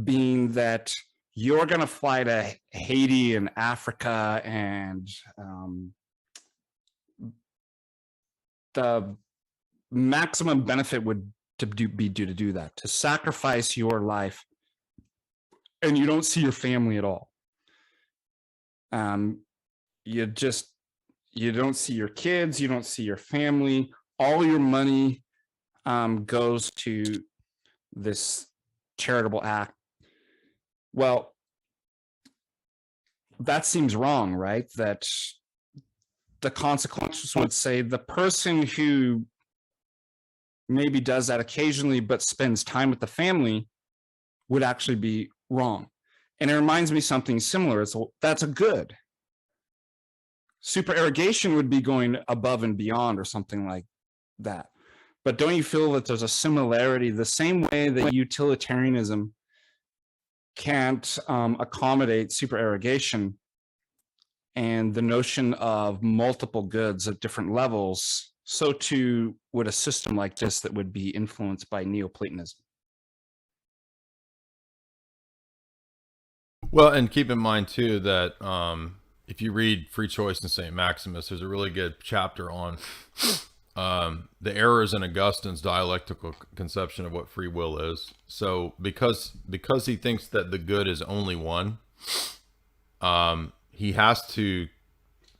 being that you're going to fly to Haiti and Africa, and the maximum benefit would be to do that, to sacrifice your life, and you don't see your family at all. You don't see your kids, you don't see your family. All your money goes to this charitable act. Well, that seems wrong, right? That the consequences would say the person who maybe does that occasionally but spends time with the family would actually be wrong. And it reminds me something similar. That's a good. Supererogation would be going above and beyond, or something like that. But don't you feel that there's a similarity, the same way that utilitarianism can't accommodate supererogation, and the notion of multiple goods at different levels, so too would a system like this that would be influenced by Neoplatonism. Well, and keep in mind too that if you read Free Choice and St. Maximus, there's a really good chapter on the errors in Augustine's dialectical conception of what free will is. So because he thinks that the good is only one, he has to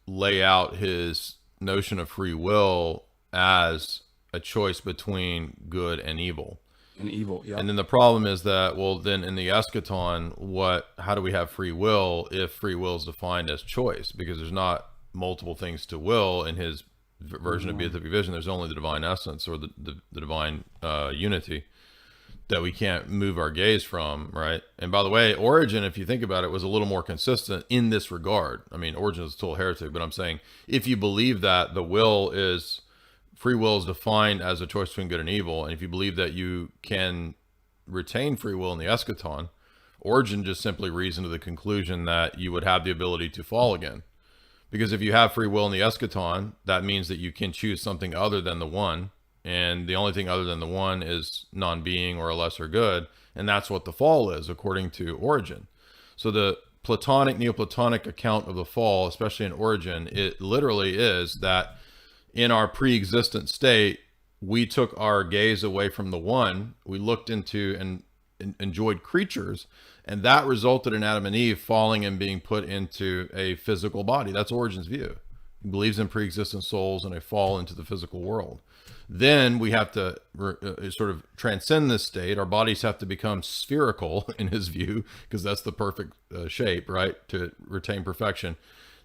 lay out his notion of free will as a choice between good and evil. And evil, yeah. And then the problem is that, well, then in the eschaton, how do we have free will if free will is defined as choice? Because there's not multiple things to will in his version of beatific vision. There's only the divine essence, or the divine unity that we can't move our gaze from, right? And by the way, Origin, if you think about it, was a little more consistent in this regard. I mean, Origin is a total heretic, but I'm saying if you believe that free will is defined as a choice between good and evil, and if you believe that you can retain free will in the eschaton, Origin just simply reasoned to the conclusion that you would have the ability to fall again. Because if you have free will in the eschaton, that means that you can choose something other than the one, and the only thing other than the one is non-being or a lesser good, and that's what the fall is according to Origen. So the Platonic, Neoplatonic account of the fall, especially in Origen, it literally is that in our pre-existent state, we took our gaze away from the one, we looked into and enjoyed creatures, and that resulted in Adam and Eve falling and being put into a physical body. That's Origen's view. He believes in pre-existent souls and a fall into the physical world. Then we have to sort of transcend this state. Our bodies have to become spherical in his view, because that's the perfect shape, right, to retain perfection.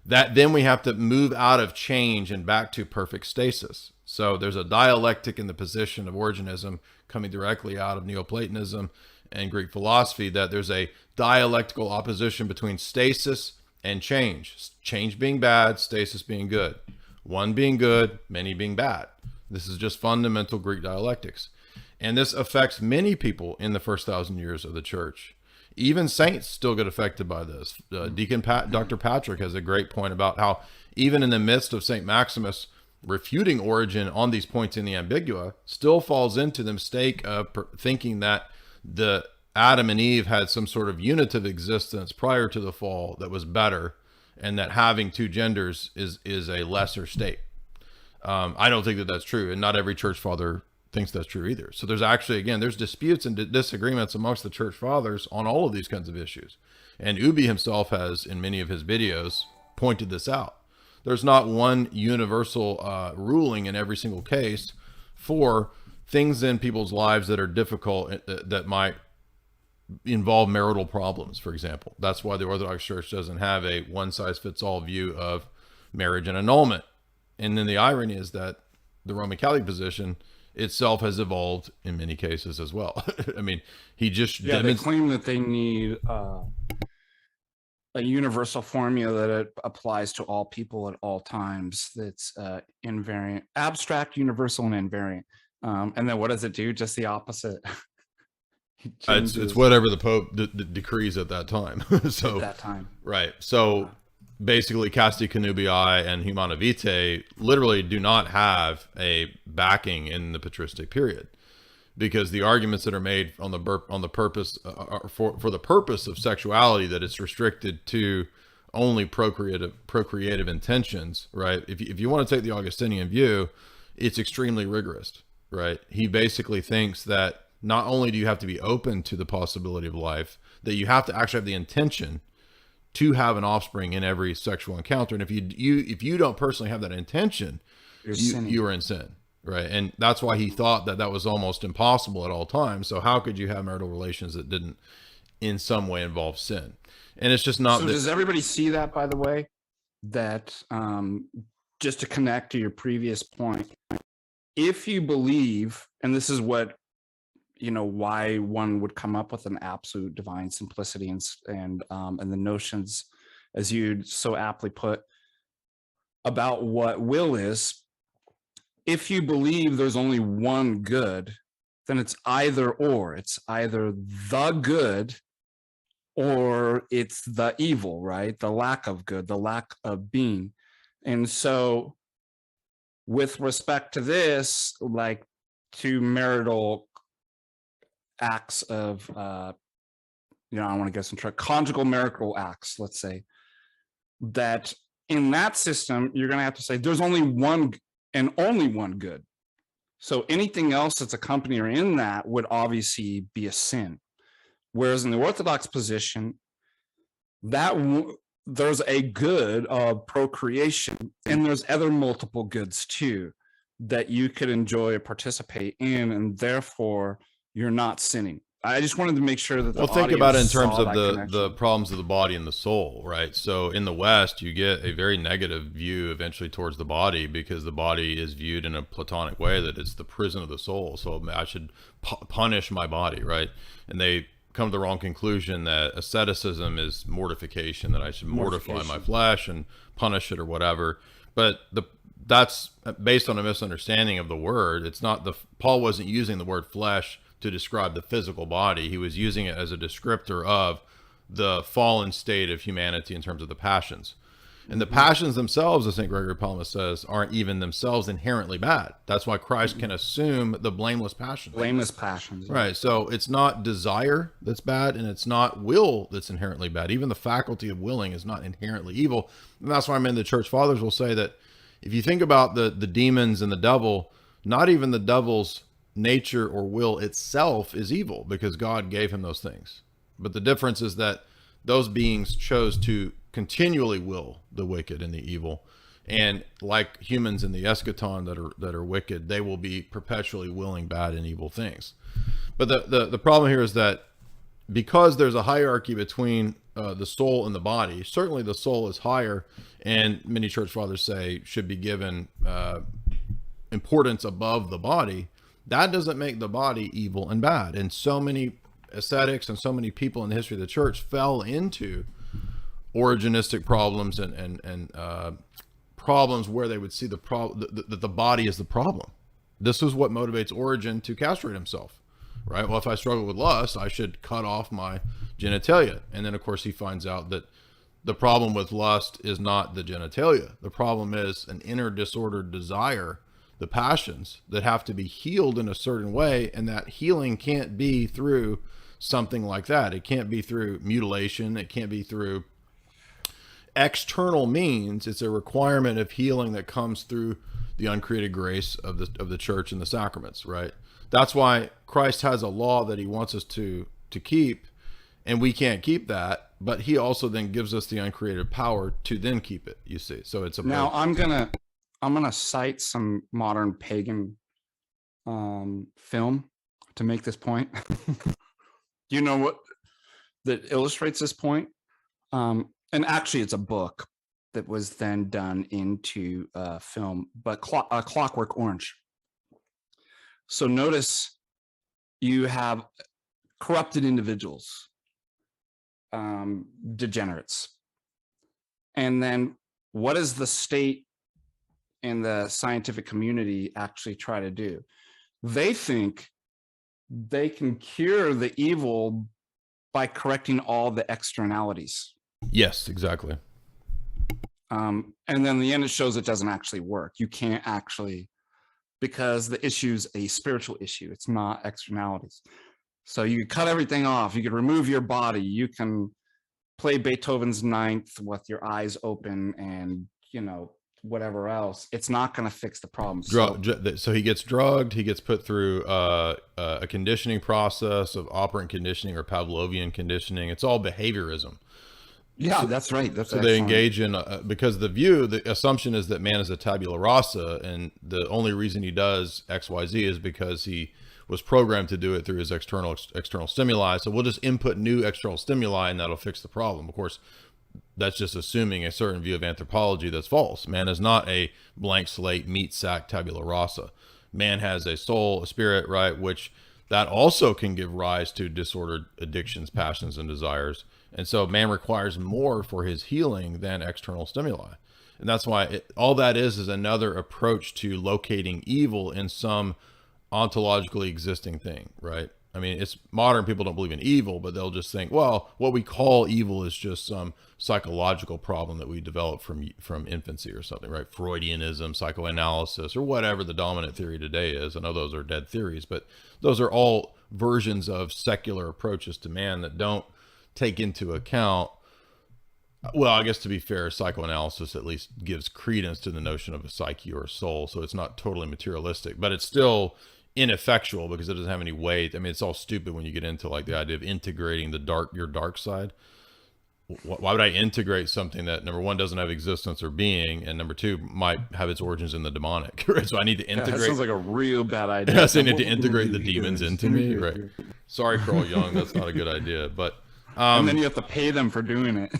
That then we have to move out of change and back to perfect stasis. So there's a dialectic in the position of Origenism coming directly out of Neoplatonism and Greek philosophy, that there's a dialectical opposition between stasis and change. Change being bad, stasis being good. One being good, many being bad. This is just fundamental Greek dialectics. And this affects many people in the first 1,000 years of the church. Even saints still get affected by this. Dr. Patrick has a great point about how even in the midst of St. Maximus refuting Origen on these points in the Ambigua, still falls into the mistake of thinking that the Adam and Eve had some sort of unitive existence prior to the fall that was better, and that having two genders is a lesser state. I don't think that that's true, and not every church father thinks that's true either. So there's actually, again, there's disputes and disagreements amongst the church fathers on all of these kinds of issues. And Ubi himself has, in many of his videos, pointed this out. There's not one universal ruling in every single case for things in people's lives that are difficult, that might involve marital problems, for example. That's why the Orthodox Church doesn't have a one-size-fits-all view of marriage and annulment. And then the irony is that the Roman Catholic position itself has evolved in many cases as well. I mean, he just they claim that they need a universal formula that it applies to all people at all times. That's invariant, abstract, universal, and invariant. And then what does it do? Just the opposite. It's whatever the Pope decrees at that time. So at that time, right. So basically, Casti Connubii and Humana Vitae literally do not have a backing in the patristic period, because the arguments that are made on the purpose for the purpose of sexuality, that it's restricted to only procreative intentions, right? If you want to take the Augustinian view, it's extremely rigorous, right? He basically thinks that not only do you have to be open to the possibility of life, that you have to actually have the intention to have an offspring in every sexual encounter. And if you don't personally have that intention, you are in sin, right? And that's why he thought that was almost impossible at all times. So how could you have marital relations that didn't in some way involve sin? And it's just not. So does everybody see that, by the way, that just to connect to your previous point, if you believe, and this is what, why one would come up with an absolute divine simplicity and the notions, as you so aptly put, about what will is. If you believe there's only one good, then it's either or. It's either the good or it's the evil, right? The lack of good, the lack of being. And so with respect to this, like to marital acts of, I want to get some conjugal marital acts, let's say, that in that system, you're going to have to say there's only one and only one good. So anything else that's accompanying or in that would obviously be a sin. Whereas in the Orthodox position, that there's a good of procreation, and there's other multiple goods too that you could enjoy or participate in, and therefore you're not sinning. I just wanted to make sure that well, think about it in terms of the problems of the body and the soul, right? So in the West, you get a very negative view eventually towards the body, because the body is viewed in a Platonic way, that it's the prison of the soul. So I should punish my body, right? And they come to the wrong conclusion that asceticism is mortification, that I should mortify my flesh and punish it or whatever. But that's based on a misunderstanding of the word. It's not Paul wasn't using the word flesh to describe the physical body. He was using it as a descriptor of the fallen state of humanity in terms of the passions. And the passions themselves, as St. Gregory Palamas says, aren't even themselves inherently bad. That's why Christ can assume the blameless passions. Blameless passions. Right. So it's not desire that's bad, and it's not will that's inherently bad. Even the faculty of willing is not inherently evil. And that's why the church fathers will say that if you think about the demons and the devil, not even the devil's nature or will itself is evil, because God gave him those things. But the difference is that those beings chose to continually will the wicked and the evil. And like humans in the eschaton that are wicked, they will be perpetually willing bad and evil things. But the problem here is that because there's a hierarchy between the soul and the body, certainly the soul is higher, and many church fathers say should be given importance above the body. That doesn't make the body evil and bad. And so many ascetics and so many people in the history of the church fell into originistic problems and problems where they would see that the body is the problem. This is what motivates Origen to castrate himself, right? Well, if I struggle with lust, I should cut off my genitalia. And then, of course, he finds out that the problem with lust is not the genitalia. The problem is an inner disordered desire, the passions that have to be healed in a certain way. And that healing can't be through something like that. It can't be through mutilation. It can't be through external means. It's a requirement of healing that comes through the uncreated grace of the church and the sacraments, right? That's why Christ has a law that he wants us to keep, and we can't keep that, but he also then gives us the uncreated power to then keep it, you see. So it's a Now I'm gonna cite some modern pagan film to make this point. You know what that illustrates this point? And actually it's a book that was then done into film, but Clockwork Orange. So notice you have corrupted individuals, degenerates. And then what does the state and the scientific community actually try to do? They think they can cure the evil by correcting all the externalities. Yes, exactly. And then in the end, it shows it doesn't actually work. You can't actually, because the issue's a spiritual issue. It's not externalities. So you cut everything off. You could remove your body. You can play Beethoven's Ninth with your eyes open and, whatever else. It's not going to fix the problem. So he gets drugged. He gets put through a conditioning process of operant conditioning or Pavlovian conditioning. It's all behaviorism. Yeah, that's right. So they engage in, because the assumption is that man is a tabula rasa, and the only reason he does X, Y, Z is because he was programmed to do it through his external stimuli. So we'll just input new external stimuli and that'll fix the problem. Of course, that's just assuming a certain view of anthropology that's false. Man is not a blank slate, meat sack, tabula rasa. Man has a soul, a spirit, right? Which that also can give rise to disordered addictions, passions, and desires. And so man requires more for his healing than external stimuli. And that's why all that is another approach to locating evil in some ontologically existing thing, right? I mean, it's modern people don't believe in evil, but they'll just think, well, what we call evil is just some psychological problem that we developed from infancy or something, right? Freudianism, psychoanalysis, or whatever the dominant theory today is. I know those are dead theories, but those are all versions of secular approaches to man that don't take into account, well, I guess to be fair, psychoanalysis at least gives credence to the notion of a psyche or a soul. So it's not totally materialistic, but it's still ineffectual because it doesn't have any weight. I mean, it's all stupid when you get into like the idea of integrating your dark side. Why would I integrate something that, number one, doesn't have existence or being, and number two, might have its origins in the demonic, right? So I need to integrate. That sounds like a real bad idea. Yes, I need to integrate the demons into me, right? Sorry, Carl Jung, that's not a good idea, but and then you have to pay them for doing it.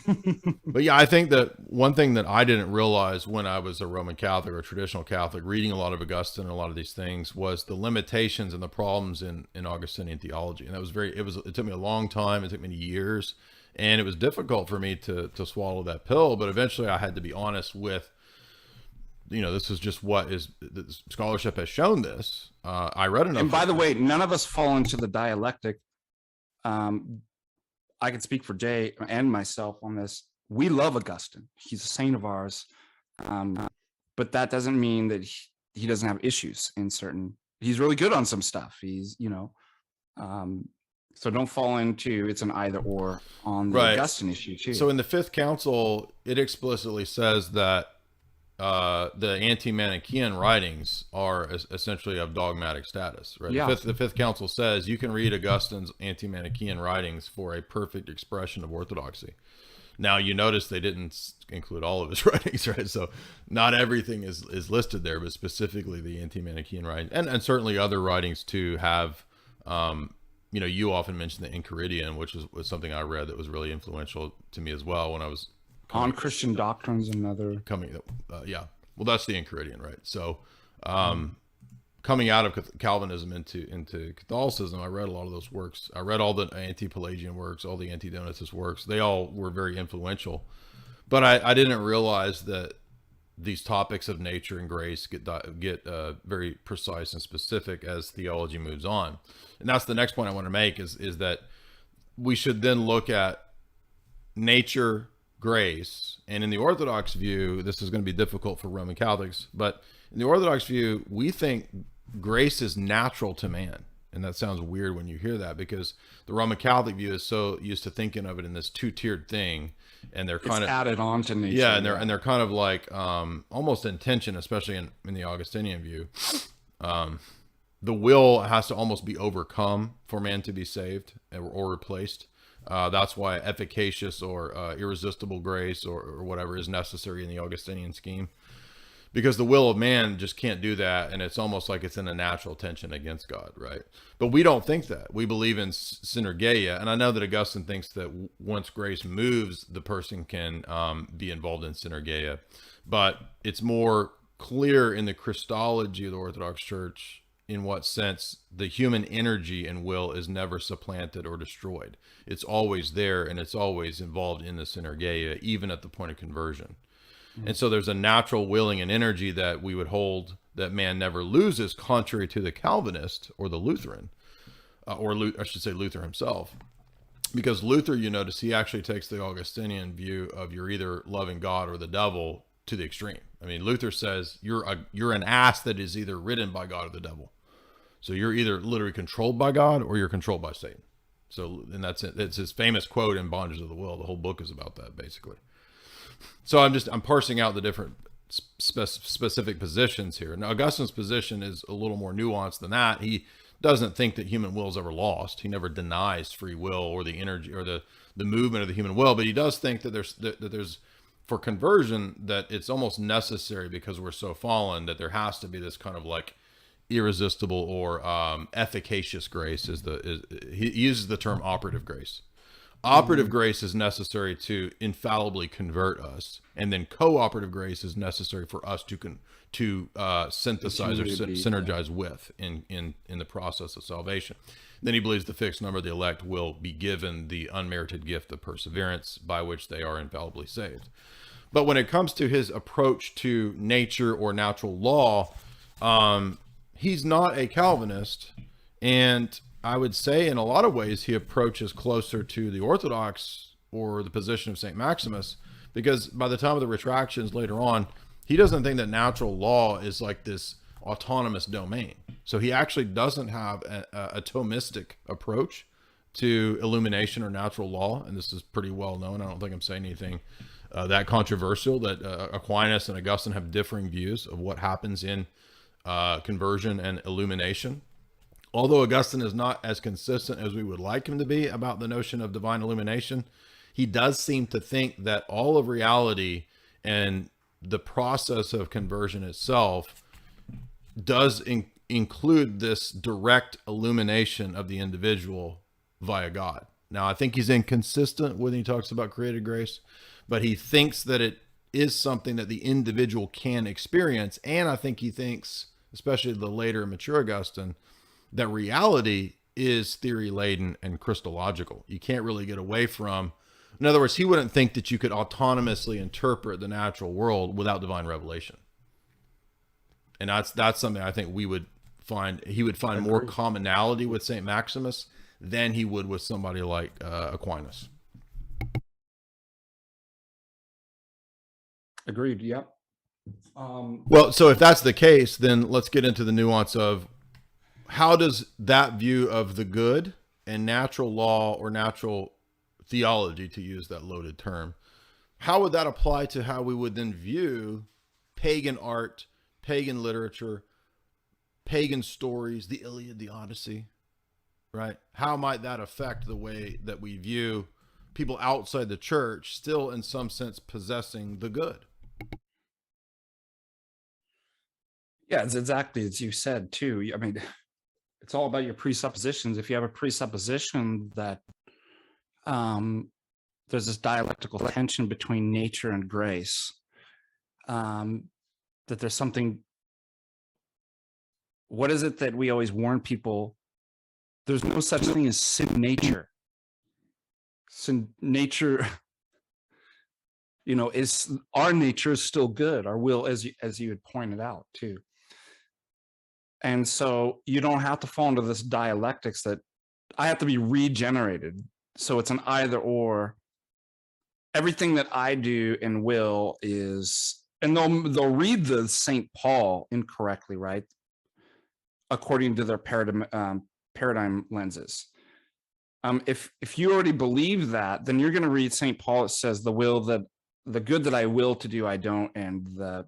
But yeah, I think that one thing that I didn't realize when I was a Roman Catholic or traditional Catholic, reading a lot of Augustine and a lot of these things, was the limitations and the problems in Augustinian theology. And that was it took me a long time. It took many years, and it was difficult for me to swallow that pill. But eventually I had to be honest with, this is just what is the scholarship has shown this. I read enough. And by the way, none of us fall into the dialectic. I can speak for Jay and myself on this. we love Augustine. He's a saint of ours. But that doesn't mean that he doesn't have issues in certain, he's really good on some stuff. He's, so don't fall into it's an either or on the Augustine issue too. So in the Fifth Council, it explicitly says that the anti-Manichaean writings are essentially of dogmatic status, right? Yeah. The Fifth Council says you can read Augustine's anti-Manichaean writings for a perfect expression of orthodoxy. Now, you notice they didn't include all of his writings, right? So not everything is listed there, but specifically the anti-Manichaean writings, and certainly other writings too have, you often mention the Enchiridion, which was something I read that was really influential to me as well when I was on Christian doctrines. Another yeah. Well, that's the Enchiridion, right? So, coming out of Calvinism into Catholicism, I read a lot of those works. I read all the anti-Pelagian works, all the anti-Donatist works. They all were very influential, but I didn't realize that these topics of nature and grace get very precise and specific as theology moves on. And that's the next point I want to make is that we should then look at nature, grace, and in the Orthodox view, this is going to be difficult for Roman Catholics, but in the Orthodox view, we think grace is natural to man. And that sounds weird when you hear that, because the Roman Catholic view is so used to thinking of it in this two-tiered thing, and they're kind of added on to nature. Yeah, and they're kind of like almost in tension, especially in the Augustinian view. The will has to almost be overcome for man to be saved or replaced. That's why efficacious or irresistible grace or whatever is necessary in the Augustinian scheme, because the will of man just can't do that, and it's almost like it's in a natural tension against God, right? But we don't think that. We believe in synergeia, and I know that Augustine thinks that once grace moves, the person can be involved in synergeia, but it's more clear in the Christology of the Orthodox Church in what sense the human energy and will is never supplanted or destroyed. It's always there, and it's always involved in the synergeia, even at the point of conversion. And so there's a natural willing and energy that we would hold that man never loses, contrary to the Calvinist or the Lutheran, I should say Luther himself. Because Luther, you notice, he actually takes the Augustinian view of you're either loving God or the devil to the extreme. I mean, Luther says you're an ass that is either ridden by God or the devil. So you're either literally controlled by God or you're controlled by Satan. So, and that's it. It's his famous quote in Bondage of the Will. The whole book is about that, basically. So I'm parsing out the different specific positions here. Now, Augustine's position is a little more nuanced than that. He doesn't think that human will is ever lost. He never denies free will or the energy or the movement of the human will, but he does think that there's for conversion, that it's almost necessary, because we're so fallen, that there has to be this kind of like irresistible or efficacious grace. He uses the term operative grace. Operative grace is necessary to infallibly convert us, and then cooperative grace is necessary for us to synthesize or synergize with in the process of salvation. Then he believes the fixed number of the elect will be given the unmerited gift of perseverance by which they are infallibly saved. But when it comes to his approach to nature or natural law, he's not a Calvinist, and I would say in a lot of ways he approaches closer to the Orthodox or the position of St. Maximus, because by the time of the retractions later on, he doesn't think that natural law is like this autonomous domain. So he actually doesn't have a Thomistic approach to illumination or natural law, and this is pretty well known. I don't think I'm saying anything that controversial, that Aquinas and Augustine have differing views of what happens in conversion and illumination. Although Augustine is not as consistent as we would like him to be about the notion of divine illumination, he does seem to think that all of reality and the process of conversion itself does include this direct illumination of the individual via God. Now, I think he's inconsistent when he talks about created grace, but he thinks that it is something that the individual can experience. And I think he thinks, especially the later mature Augustine, that reality is theory laden and Christological. You can't really get away from, in other words, he wouldn't think that you could autonomously interpret the natural world without divine revelation. And that's something I think he would find more commonality with St. Maximus than he would with somebody like Aquinas. Agreed. Yep. Well, so if that's the case, then let's get into the nuance of how does that view of the good and natural law or natural theology, to use that loaded term, how would that apply to how we would then view pagan art, pagan literature, pagan stories, the Iliad, the Odyssey, right? How might that affect the way that we view people outside the church still in some sense possessing the good? Yeah, it's exactly as you said too. I mean, it's all about your presuppositions. If you have a presupposition that there's this dialectical tension between nature and grace, that there's something. What is it that we always warn people? There's no such thing as sin nature. Sin nature, is our nature is still good. Our will, as you had pointed out too. And so you don't have to fall into this dialectics that I have to be regenerated. So it's an either or. Everything that I do and will is, and they'll read the St. Paul incorrectly, right? According to their paradigm lenses. If you already believe that, then you're going to read St. Paul. It says the good that I will to do, I don't, and the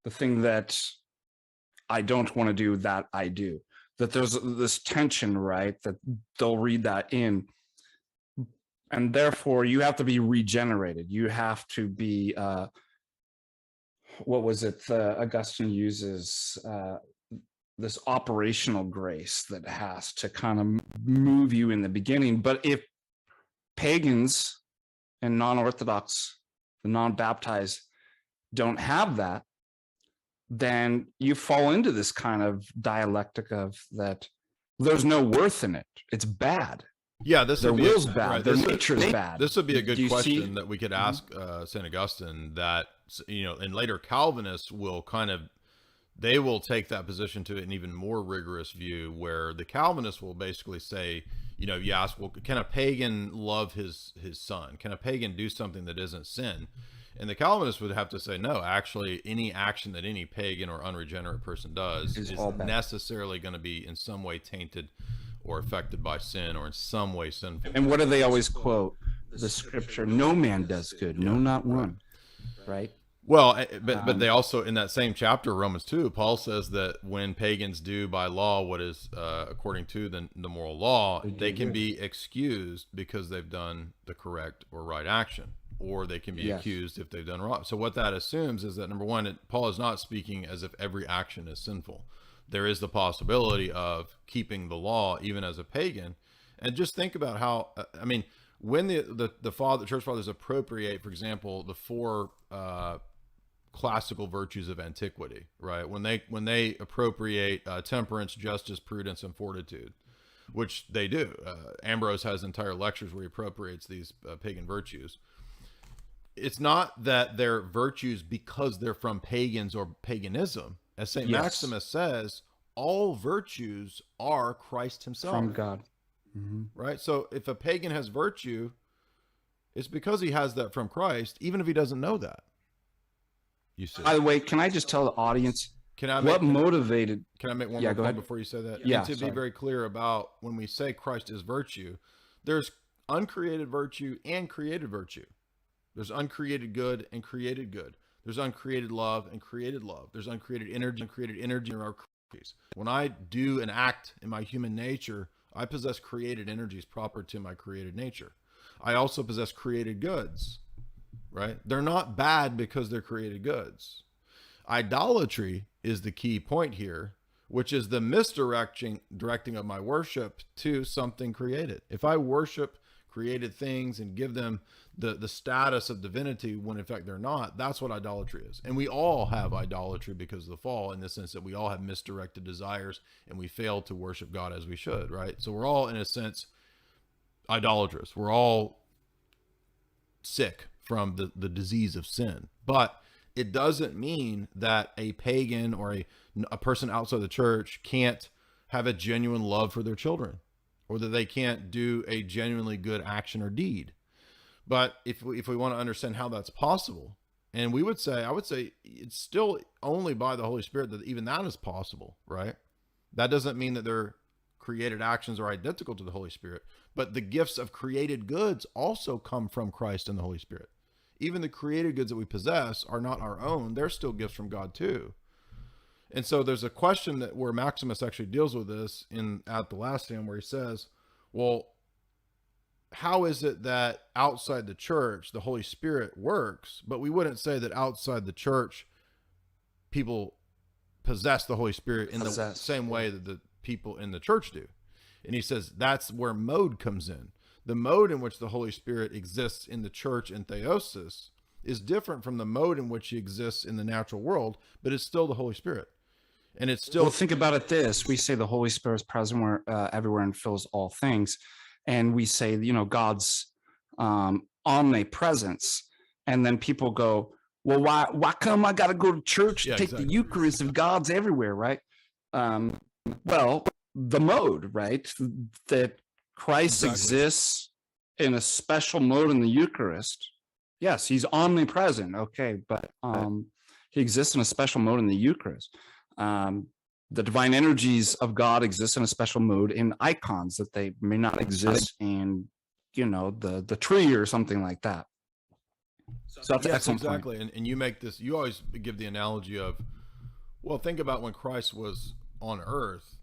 thing that I don't want to do, that I do. That there's this tension, right? That they'll read that in. And therefore, you have to be regenerated. You have to be, what was it? Augustine uses this operational grace that has to kind of move you in the beginning. But if pagans and non-Orthodox, the non-baptized, don't have that, then you fall into this kind of dialectic of that there's no worth in it. It's bad. Yeah, their will's bad. Right. Their nature's bad. This would be a good question that we could ask St. Augustine, that, and later Calvinists will they will take that position to an even more rigorous view, where the Calvinists will basically say, you ask, well, can a pagan love his son? Can a pagan do something that isn't sin? And the Calvinists would have to say, no, actually, any action that any pagan or unregenerate person does is necessarily going to be in some way tainted or affected by sin, or in some way sinful. And what do they always quote? The scripture, no man does good, no, not one. Right? Well, but they also, in that same chapter, Romans 2, Paul says that when pagans do by law what is according to the moral law, they can be excused because they've done the correct or right action, or they can be accused if they've done wrong. So what that assumes is that, number one, Paul is not speaking as if every action is sinful. There is the possibility of keeping the law even as a pagan. And just think about how, when the church fathers appropriate, for example, the four classical virtues of antiquity, right? When they appropriate temperance, justice, prudence, and fortitude, which they do. Ambrose has entire lectures where he appropriates these pagan virtues. It's not that they're virtues because they're from pagans or paganism. As St. Maximus says, all virtues are Christ himself. From God. Mm-hmm. Right? So if a pagan has virtue, it's because he has that from Christ, even if he doesn't know that. You see. By the way, can I just tell the audience motivated? Can I make one more point before you say that? Yeah. And to be very clear about when we say Christ is virtue, there's uncreated virtue and created virtue. There's uncreated good and created good. There's uncreated love and created love. There's uncreated energy and created energy in our creatures. When I do an act in my human nature, I possess created energies proper to my created nature. I also possess created goods, right? They're not bad because they're created goods. Idolatry is the key point here, which is the misdirecting of my worship to something created. If I worship created things and give them the status of divinity when in fact they're not, that's what idolatry is. And we all have idolatry because of the fall, in the sense that we all have misdirected desires and we fail to worship God as we should, right? So we're all, in a sense, idolatrous. We're all sick from the disease of sin. But it doesn't mean that a pagan or a person outside the church can't have a genuine love for their children, or that they can't do a genuinely good action or deed. But if we want to understand how that's possible, and I would say it's still only by the Holy Spirit that even that is possible, right? That doesn't mean that their created actions are identical to the Holy Spirit, but the gifts of created goods also come from Christ and the Holy Spirit. Even the created goods that we possess are not our own. They're still gifts from God too. And so there's a question that where Maximus actually deals with this at the last stand, where he says, well, how is it that outside the church, the Holy Spirit works, but we wouldn't say that outside the church, people possess the Holy Spirit in the same way that the people in the church do? And he says that's where mode comes in. The mode in which the Holy Spirit exists in the church and theosis is different from the mode in which he exists in the natural world, but it's still the Holy Spirit. And it's still... Well, think about it this. We say the Holy Spirit is present everywhere and fills all things. And we say, God's omnipresence. And then people go, well, why come I got to go to church to take the Eucharist if God's everywhere, right? Well, the mode, right? That Christ exists in a special mode in the Eucharist. Yes, he's omnipresent. Okay, but he exists in a special mode in the Eucharist. The divine energies of God exist in a special mode in icons that they may not exist in, the tree or something like that. So that's excellent exactly. And you make this, you always give the analogy of, well, think about when Christ was on earth.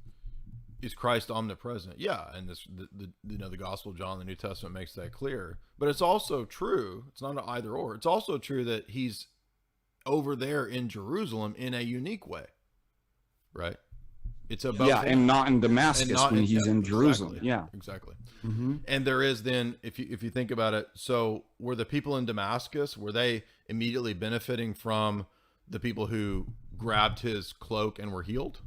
Is Christ omnipresent? Yeah, and the Gospel of John, the New Testament makes that clear. But it's also true, it's not an either or, it's also true that he's over there in Jerusalem in a unique way. Right? It's about and not in Damascus when he's in Jerusalem. Exactly. Mm-hmm. And there is then, if you think about it, so were the people in Damascus, were they immediately benefiting from the people who grabbed his cloak and were healed?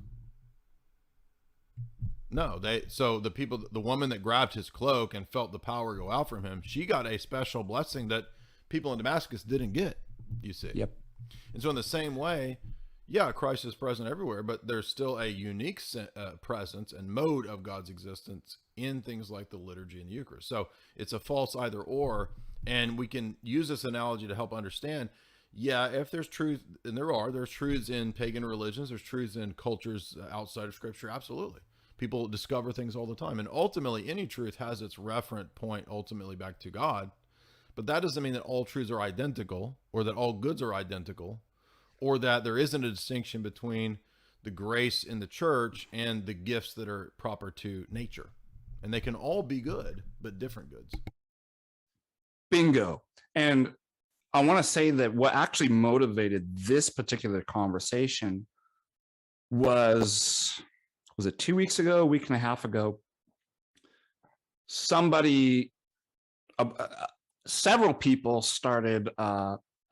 No, the woman that grabbed his cloak and felt the power go out from him, she got a special blessing that people in Damascus didn't get, you see. Yep. And so in the same way, Christ is present everywhere, but there's still a unique presence and mode of God's existence in things like the liturgy and the Eucharist. So it's a false either or, and we can use this analogy to help understand, if there's truth, and there's truths in pagan religions, there's truths in cultures outside of Scripture, absolutely. People discover things all the time, and ultimately any truth has its referent point ultimately back to God, but that doesn't mean that all truths are identical or that all goods are identical, or that there isn't a distinction between the grace in the church and the gifts that are proper to nature. And they can all be good, but different goods. Bingo. And I want to say that what actually motivated this particular conversation was it 2 weeks ago, a week and a half ago? Several people started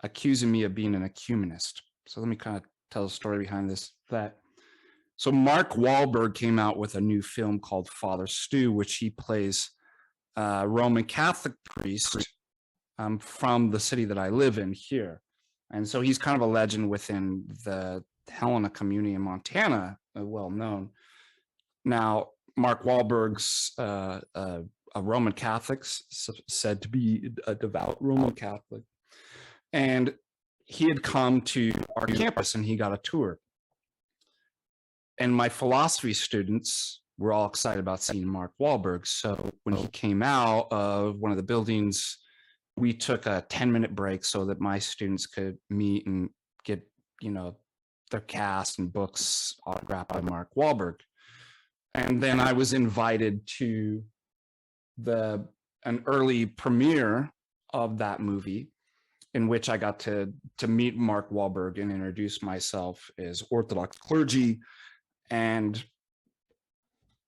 accusing me of being an ecumenist. So let me kind of tell the story behind this. So Mark Wahlberg came out with a new film called Father Stu, which he plays a Roman Catholic priest from the city that I live in here. And so he's kind of a legend within the Helena community in Montana, well known. Now, Mark Wahlberg's a Roman Catholic, said to be a devout Roman Catholic. And he had come to our campus and he got a tour. And my philosophy students were all excited about seeing Mark Wahlberg. So when he came out of one of the buildings, we took a 10-minute break so that my students could meet and get, their cast and books autographed by Mark Wahlberg. And then I was invited to an early premiere of that movie, in which I got to meet Mark Wahlberg and introduce myself as Orthodox clergy. And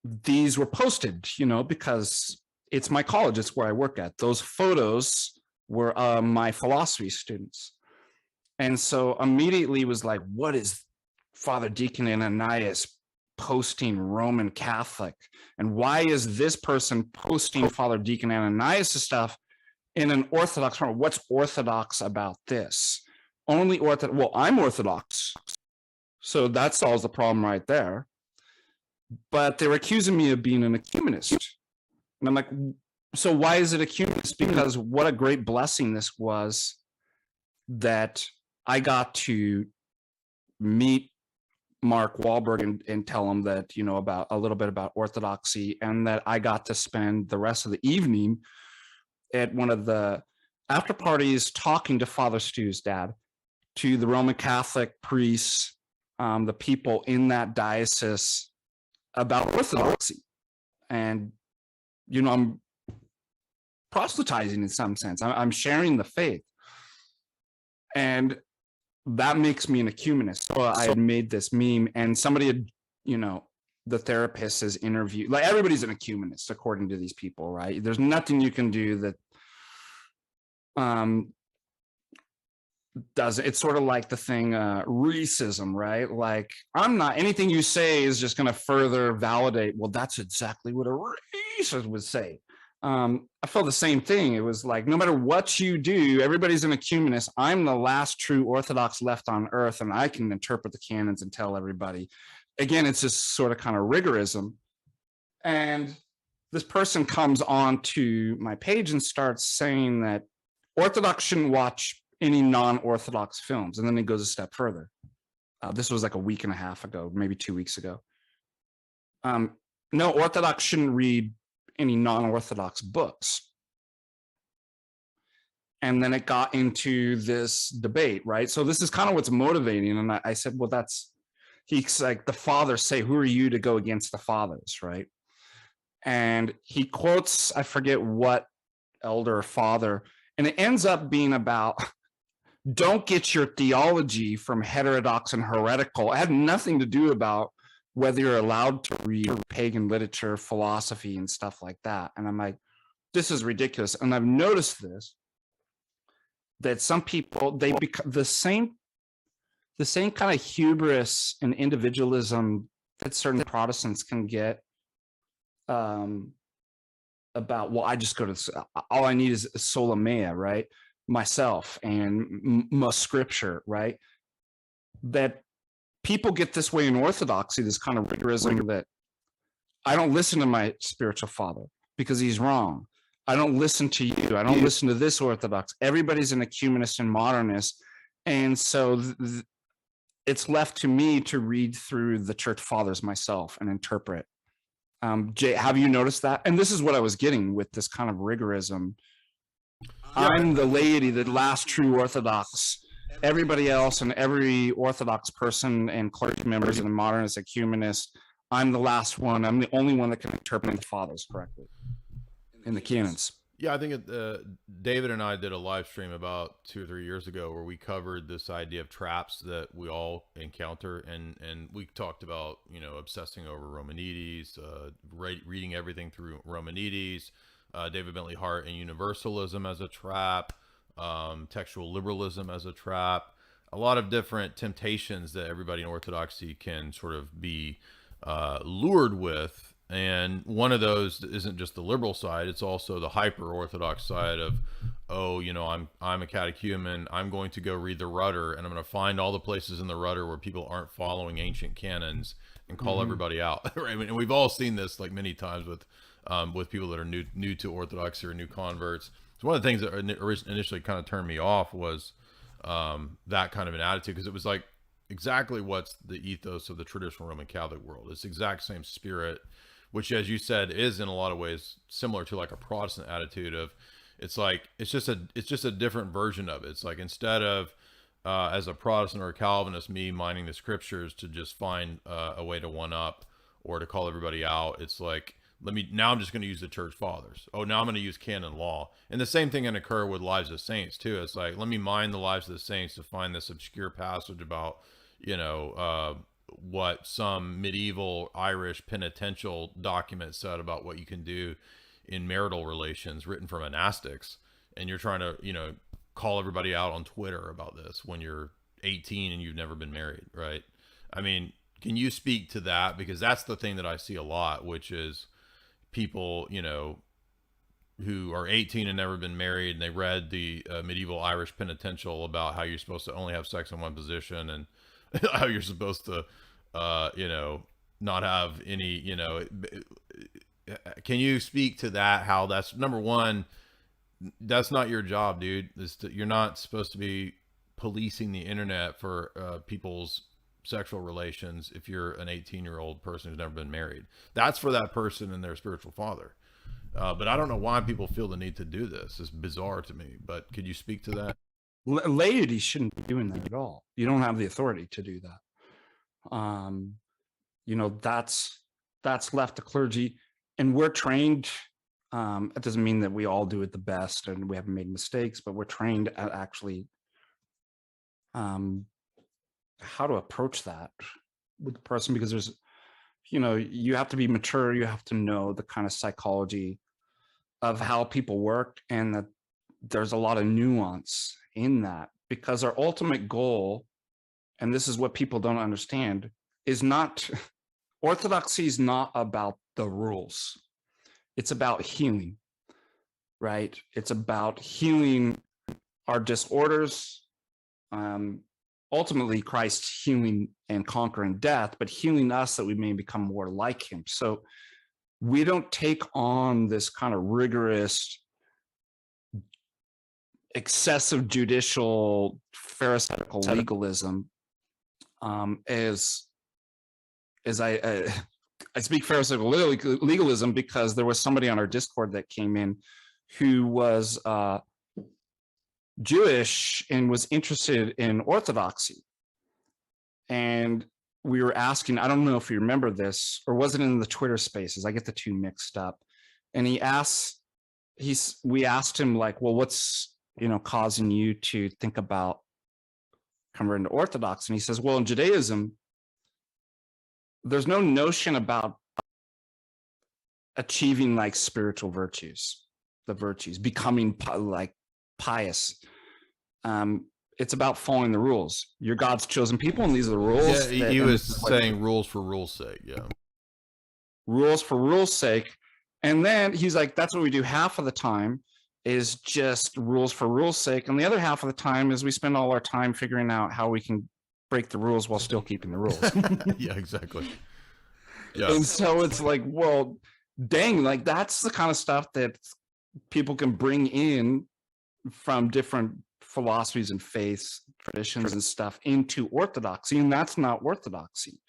these were posted, because it's my college, it's where I work at. Those photos were my philosophy students. And so immediately was like, what is Father Deacon Ananias posting Roman Catholic? And why is this person posting Father Deacon Ananias stuff in an Orthodox form? What's Orthodox about this? Only Orthodox. Well, I'm Orthodox, so that solves the problem right there. But they were accusing me of being an ecumenist. And I'm like, So why is it ecumenist? Because what a great blessing this was that I got to meet Mark Wahlberg and tell him that, you know, about a little bit about Orthodoxy, and that I got to spend the rest of the evening at one of the after parties talking to Father Stu's dad, to the Roman Catholic priests, the people in that diocese about Orthodoxy. And, you know, I'm proselytizing in some sense. I'm sharing the faith. And that makes me an ecumenist. So I had made this meme, and somebody had, you know, the therapist has interviewed, like, everybody's an ecumenist according to these people, right? There's nothing you can do that does it's sort of like the thing racism, right? Like, I'm not, anything you say is just going to further validate, well, that's exactly what a racist would say. I felt the same thing. It was like, no matter what you do, everybody's an ecumenist. I'm the last true Orthodox left on earth, and I can interpret the canons and tell everybody. Again, it's just sort of kind of rigorism. And this person comes on to my page and starts saying that Orthodox shouldn't watch any non-Orthodox films. And then he goes a step further. This was like a week and a half ago, maybe 2 weeks ago. No, Orthodox shouldn't read any non-Orthodox books. And then it got into this debate, right? So this is kind of what's motivating. And I said, well, he's like, the fathers say, who are you to go against the fathers, right? And he quotes, I forget what elder or father, and it ends up being about, don't get your theology from heterodox and heretical. It had nothing to do about whether you're allowed to read pagan literature, philosophy, and stuff like that. And I'm like, this is ridiculous. And I've noticed this, that some people, they become the same kind of hubris and individualism that certain Protestants can get about, well, I just go to, all I need is sola mea, right? Myself and scripture, right? That people get this way in Orthodoxy, this kind of rigorism that I don't listen to my spiritual father because he's wrong. I don't listen to you. I don't listen to this Orthodox. Everybody's an ecumenist and modernist. And so it's left to me to read through the church fathers myself and interpret. Jay, have you noticed that? And this is what I was getting with this kind of rigorism. Yeah. I'm the laity, the last true Orthodox. Everybody else and every Orthodox person and clergy members and modernist, ecumenist, I'm the last one. I'm the only one that can interpret the fathers correctly in the canons. Yeah, I think David and I did a live stream about 2 or 3 years ago where we covered this idea of traps that we all encounter, and we talked about, you know, obsessing over Romanides, reading everything through Romanides, David Bentley Hart and universalism as a trap, textual liberalism as a trap, a lot of different temptations that everybody in Orthodoxy can sort of be lured with. And one of those isn't just the liberal side, it's also the hyper Orthodox side of, oh, you know, I'm a catechumen, I'm going to go read the Rudder, and I'm going to find all the places in the Rudder where people aren't following ancient canons and call everybody out. Right? I mean, and we've all seen this like many times with people that are new to Orthodoxy or new converts. So one of the things that initially kind of turned me off was that kind of an attitude, because it was like exactly what's the ethos of the traditional Roman Catholic world. It's the exact same spirit, which, as you said, is in a lot of ways similar to like a Protestant attitude of, it's like, it's just a different version of it. It's like, instead of as a Protestant or a Calvinist, me mining the scriptures to just find a way to one up or to call everybody out, it's like, now I'm just going to use the church fathers. Oh, now I'm going to use canon law. And the same thing can occur with lives of saints too. It's like, let me mine the lives of the saints to find this obscure passage about, you know, what some medieval Irish penitential document said about what you can do in marital relations, written for monastics. And you're trying to, you know, call everybody out on Twitter about this when you're 18 and you've never been married, right? I mean, can you speak to that? Because that's the thing that I see a lot, which is people, you know, who are 18 and never been married, and they read the medieval Irish penitential about how you're supposed to only have sex in one position, and how you're supposed to, you know, not have any, you know, can you speak to that? How that's number one, that's not your job, dude. You're not supposed to be policing the internet for people's sexual relations if you're an 18-year-old person who's never been married. That's for that person and their spiritual father. But I don't know why people feel the need to do this. It's bizarre to me. But could you speak to that? Laity shouldn't be doing that at all. You don't have the authority to do that. You know, that's left to clergy, and we're trained. It doesn't mean that we all do it the best and we haven't made mistakes, but we're trained at actually how to approach that with the person, because there's, you know, you have to be mature. You have to know the kind of psychology of how people work, and that there's a lot of nuance in that, because our ultimate goal, and this is what people don't understand, is not, Orthodoxy is not about the rules. It's about healing, right? It's about healing our disorders. Ultimately, Christ healing and conquering death, but healing us that we may become more like him. So we don't take on this kind of rigorous, excessive judicial, pharisaical legalism. As I speak pharisaical legalism because there was somebody on our Discord that came in who was Jewish and was interested in Orthodoxy. And we were asking, I don't know if you remember this, or was it in the Twitter spaces? I get the two mixed up. And we asked him, like, well, what's, you know, causing you to think about converting to Orthodox? And he says, well, in Judaism, there's no notion about achieving like spiritual virtues, the virtues, becoming like pious. It's about following the rules. You're God's chosen people, and these are the rules. Yeah, he was saying rules for rules' sake. Yeah, rules for rules' sake. And then he's like, that's what we do half of the time, is just rules for rules' sake, and the other half of the time is we spend all our time figuring out how we can break the rules while still keeping the rules. Yeah, exactly. Yeah. And so it's like, well, dang, like that's the kind of stuff that people can bring in from different philosophies and faiths, traditions and stuff into Orthodoxy, and that's not Orthodoxy.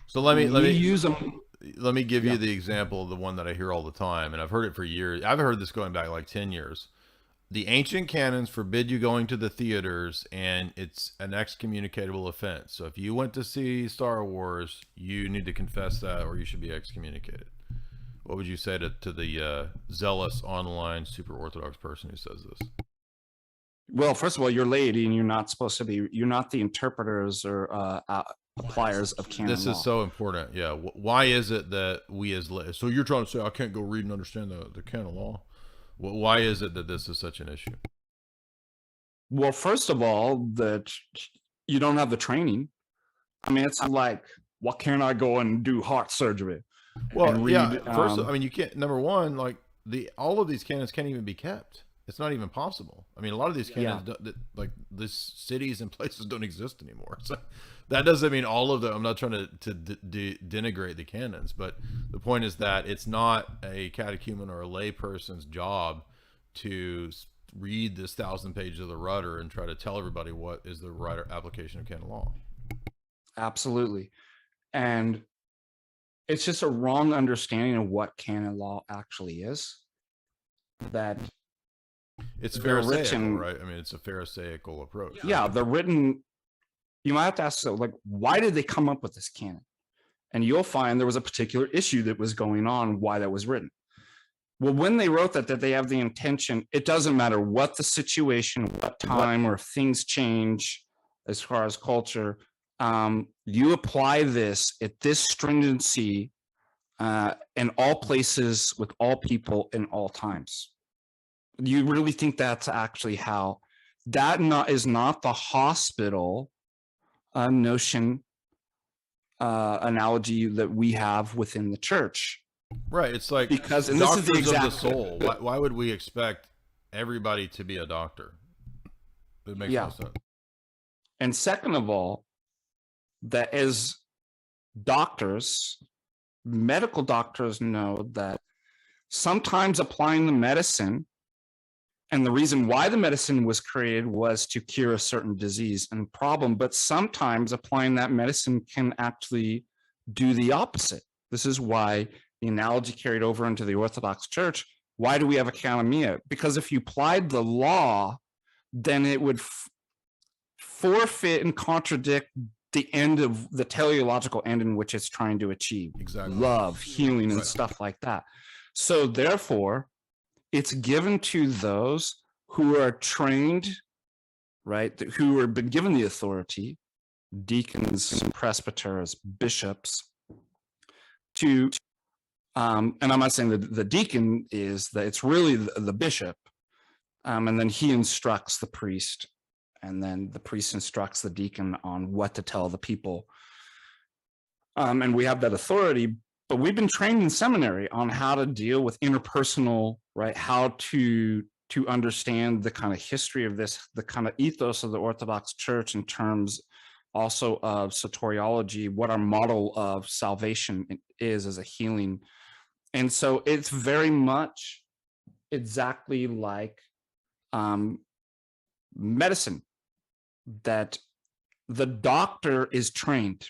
So let me use them. Let me give you the example of the one that I hear all the time, and I've heard it for years. I've heard this going back like 10 years. The ancient canons forbid you going to the theaters, and it's an excommunicatable offense. So if you went to see Star Wars, you need to confess that, or you should be excommunicated. What would you say to the zealous online super Orthodox person who says this? Well, first of all, you're laity, and you're not supposed to be. You're not the interpreters or appliers of canon law. This is so important. Yeah. Why is it that we as so you're trying to say I can't go read and understand the canon law? Why is it that this is such an issue? Well, first of all, that you don't have the training. I mean, it's like, what can I go and do heart surgery? Well, read, yeah. First, I mean, you can't. Number one, like all of these canons can't even be kept. It's not even possible. I mean, a lot of these canons, like these cities and places don't exist anymore. So that doesn't mean all of them. I'm not trying to denigrate the canons, but the point is that it's not a catechumen or a lay person's job to read this 1,000 pages of the rudder and try to tell everybody what is the right application of canon law. Absolutely. And it's just a wrong understanding of what canon law actually is. That it's pharisaical, right? I mean, it's a pharisaical approach. Yeah, they're written. You might have to ask, like, why did they come up with this canon? And you'll find there was a particular issue that was going on, why that was written. Well, when they wrote that they have the intention, it doesn't matter what the situation, what time, or if things change as far as culture, you apply this at this stringency in all places, with all people, in all times. Do you really think that's actually how? That is not the hospital notion, analogy that we have within the church. Right. It's like, because and this is the exact of the soul. Why would we expect everybody to be a doctor? It makes no sense. And second of all, that as doctors, medical doctors know that sometimes applying the medicine. And the reason why the medicine was created was to cure a certain disease and problem, but sometimes applying that medicine can actually do the opposite. This is why the analogy carried over into the Orthodox Church. Why do we have a kalamia? Because if you applied the law, then it would forfeit and contradict the end of the teleological end in which it's trying to achieve. Exactly. Love, healing, and stuff like that. So therefore, it's given to those who are trained, right, who have been given the authority, deacons, presbyters, bishops, to, and I'm not saying that the deacon is that, it's really the bishop, and then he instructs the priest, and then the priest instructs the deacon on what to tell the people. And we have that authority, but we've been trained in seminary on how to deal with interpersonal, right? How to understand the kind of history of this, the kind of ethos of the Orthodox Church in terms also of soteriology, what our model of salvation is as a healing. And so it's very much exactly like medicine, that the doctor is trained,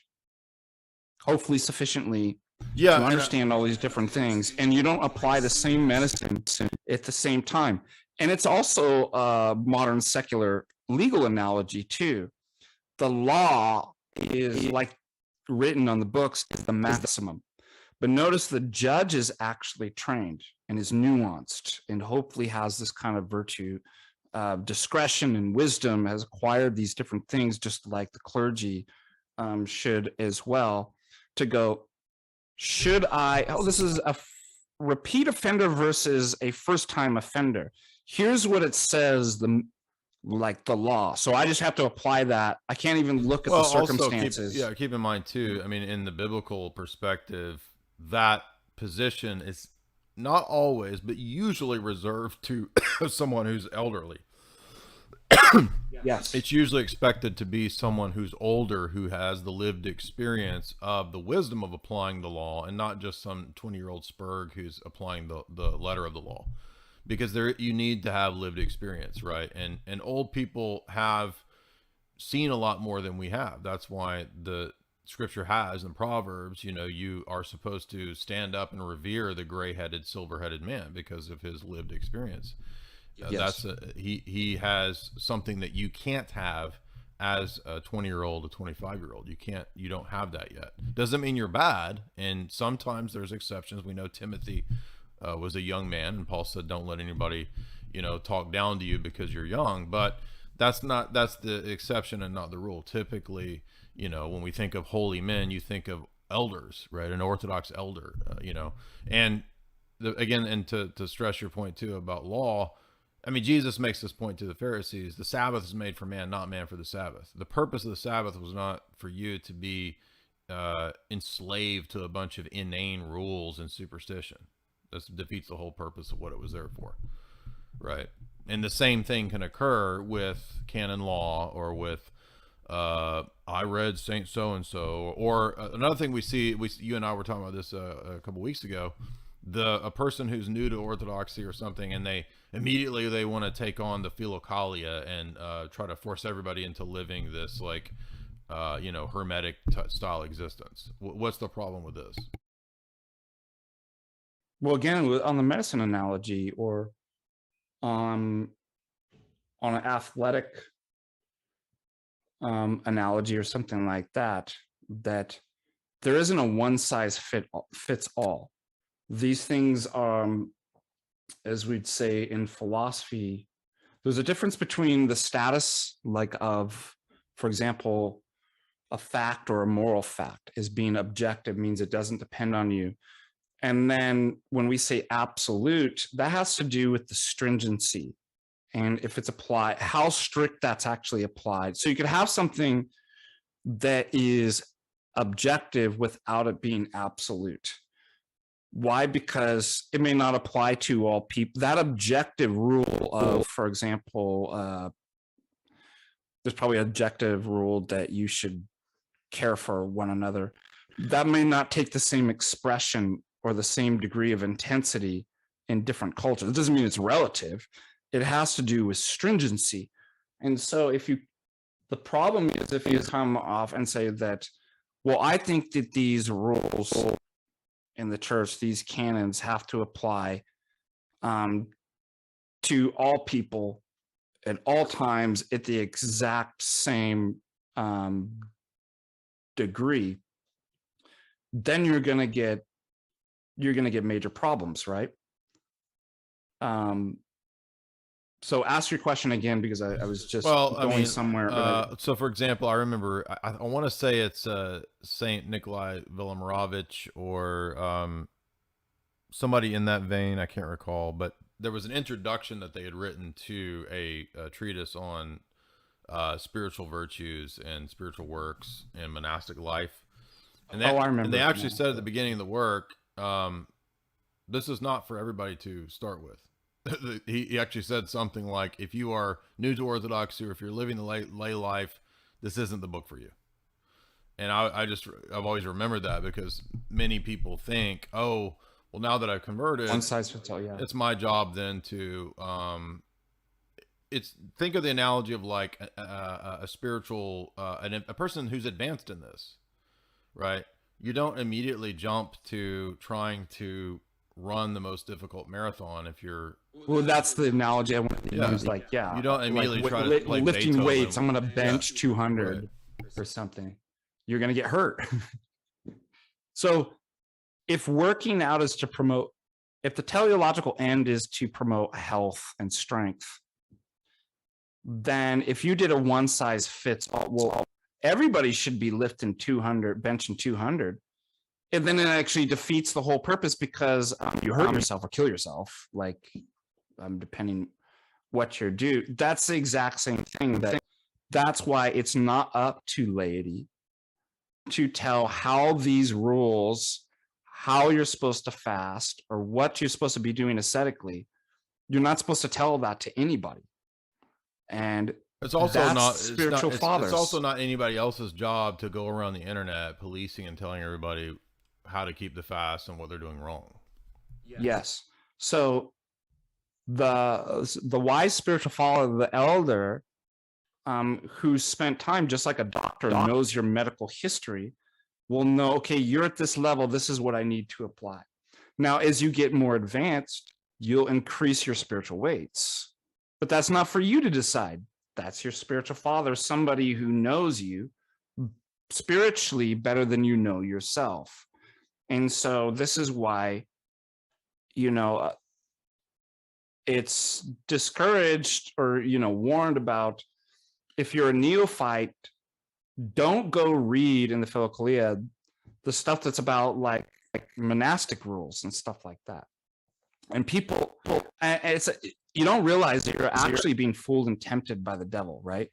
hopefully sufficiently, to understand all these different things, and you don't apply the same medicine at the same time. And it's also a modern secular legal analogy too. The law is like written on the books is the maximum, but notice the judge is actually trained and is nuanced and hopefully has this kind of virtue, discretion and wisdom, has acquired these different things, just like the clergy should as well, to go, should I, this is a repeat offender versus a first-time offender. Here's what it says, the law. So I just have to apply that. I can't even look at the circumstances. Also keep in mind too, I mean, in the biblical perspective, that position is not always, but usually reserved to someone who's elderly. Yes. It's usually expected to be someone who's older, who has the lived experience of the wisdom of applying the law, and not just some 20-year-old spurg who's applying the letter of the law. Because you need to have lived experience, right? And old people have seen a lot more than we have. That's why the scripture has in Proverbs, you are supposed to stand up and revere the gray-headed, silver-headed man because of his lived experience. Yes. He has something that you can't have as a 20-year-old, a 25-year-old. You don't have that yet. Doesn't mean you're bad. And sometimes there's exceptions. We know Timothy was a young man, and Paul said, don't let anybody, talk down to you because you're young. But that's the exception and not the rule. Typically, when we think of holy men, you think of elders, right? An Orthodox elder, and and to stress your point too about law, I mean, Jesus makes this point to the Pharisees: the Sabbath is made for man, not man for the Sabbath. The purpose of the Sabbath was not for you to be enslaved to a bunch of inane rules and superstition. This defeats the whole purpose of what it was there for, right? And the same thing can occur with canon law, or with I read Saint so-and-so, or another thing we see, you and I were talking about this a couple weeks ago, a person who's new to Orthodoxy or something, and they immediately want to take on the Philokalia and try to force everybody into living this hermetic style existence. What's the problem with this? Well, again, on the medicine analogy, or on an athletic analogy or something like that, that there isn't a one size fits all. These things are, as we'd say in philosophy, there's a difference between the status, of, for example, a fact or a moral fact as being objective, means it doesn't depend on you. And then when we say absolute, that has to do with the stringency, and if it's applied, how strict that's actually applied. So you could have something that is objective without it being absolute. Why? Because it may not apply to all people. That objective rule of, for example, there's probably an objective rule that you should care for one another. That may not take the same expression or the same degree of intensity in different cultures. It doesn't mean it's relative. It has to do with stringency. And so the problem is if you come off and say that, well, I think that these rules in the church, these canons have to apply to all people at all times at the exact same degree, then you're going to get major problems, right? So ask your question again, because I was just going somewhere. So for example, I remember, I want to say it's Saint Nikolai Velimirovich or somebody in that vein. I can't recall, but there was an introduction that they had written to a treatise on spiritual virtues and spiritual works and monastic life. And I remember. And they actually said at the beginning of the work, this is not for everybody to start with. He actually said something like, if you are new to Orthodoxy or if you're living the lay life, this isn't the book for you. And I've always remembered that, because many people think, oh, well, now that I've converted, one size fits all, yeah, it's my job then to, think of the analogy of like a spiritual, a person who's advanced in this, right? You don't immediately jump to trying to run the most difficult marathon if you're, well, that's the analogy I want to use. Like, you don't immediately try to play lifting Beethoven. weights. I'm going to bench 200 or something. You're going to get hurt. So if working out is to promote, if the teleological end is to promote health and strength, then if you did a one size fits all, well, everybody should be lifting 200, benching 200. And then it actually defeats the whole purpose, because you hurt yourself or kill yourself, like depending what you're due. That's the exact same thing. That's why it's not up to laity to tell how these rules, how you're supposed to fast, or what you're supposed to be doing ascetically. You're not supposed to tell that to anybody. And it's also not spiritual fathers. It's also not anybody else's job to go around the internet policing and telling everybody how to keep the fast and what they're doing wrong. Yes. So the wise spiritual follower, the elder, who spent time, just like a doctor knows your medical history, will know, okay, you're at this level, this is what I need to apply. Now, as you get more advanced, you'll increase your spiritual weights, but that's not for you to decide. That's your spiritual father, somebody who knows you spiritually better than you know yourself. And so this is why, it's discouraged or, warned about, if you're a neophyte, don't go read in the Philokalia the stuff that's about like monastic rules and stuff like that. And people, you don't realize you're actually being fooled and tempted by the devil, right?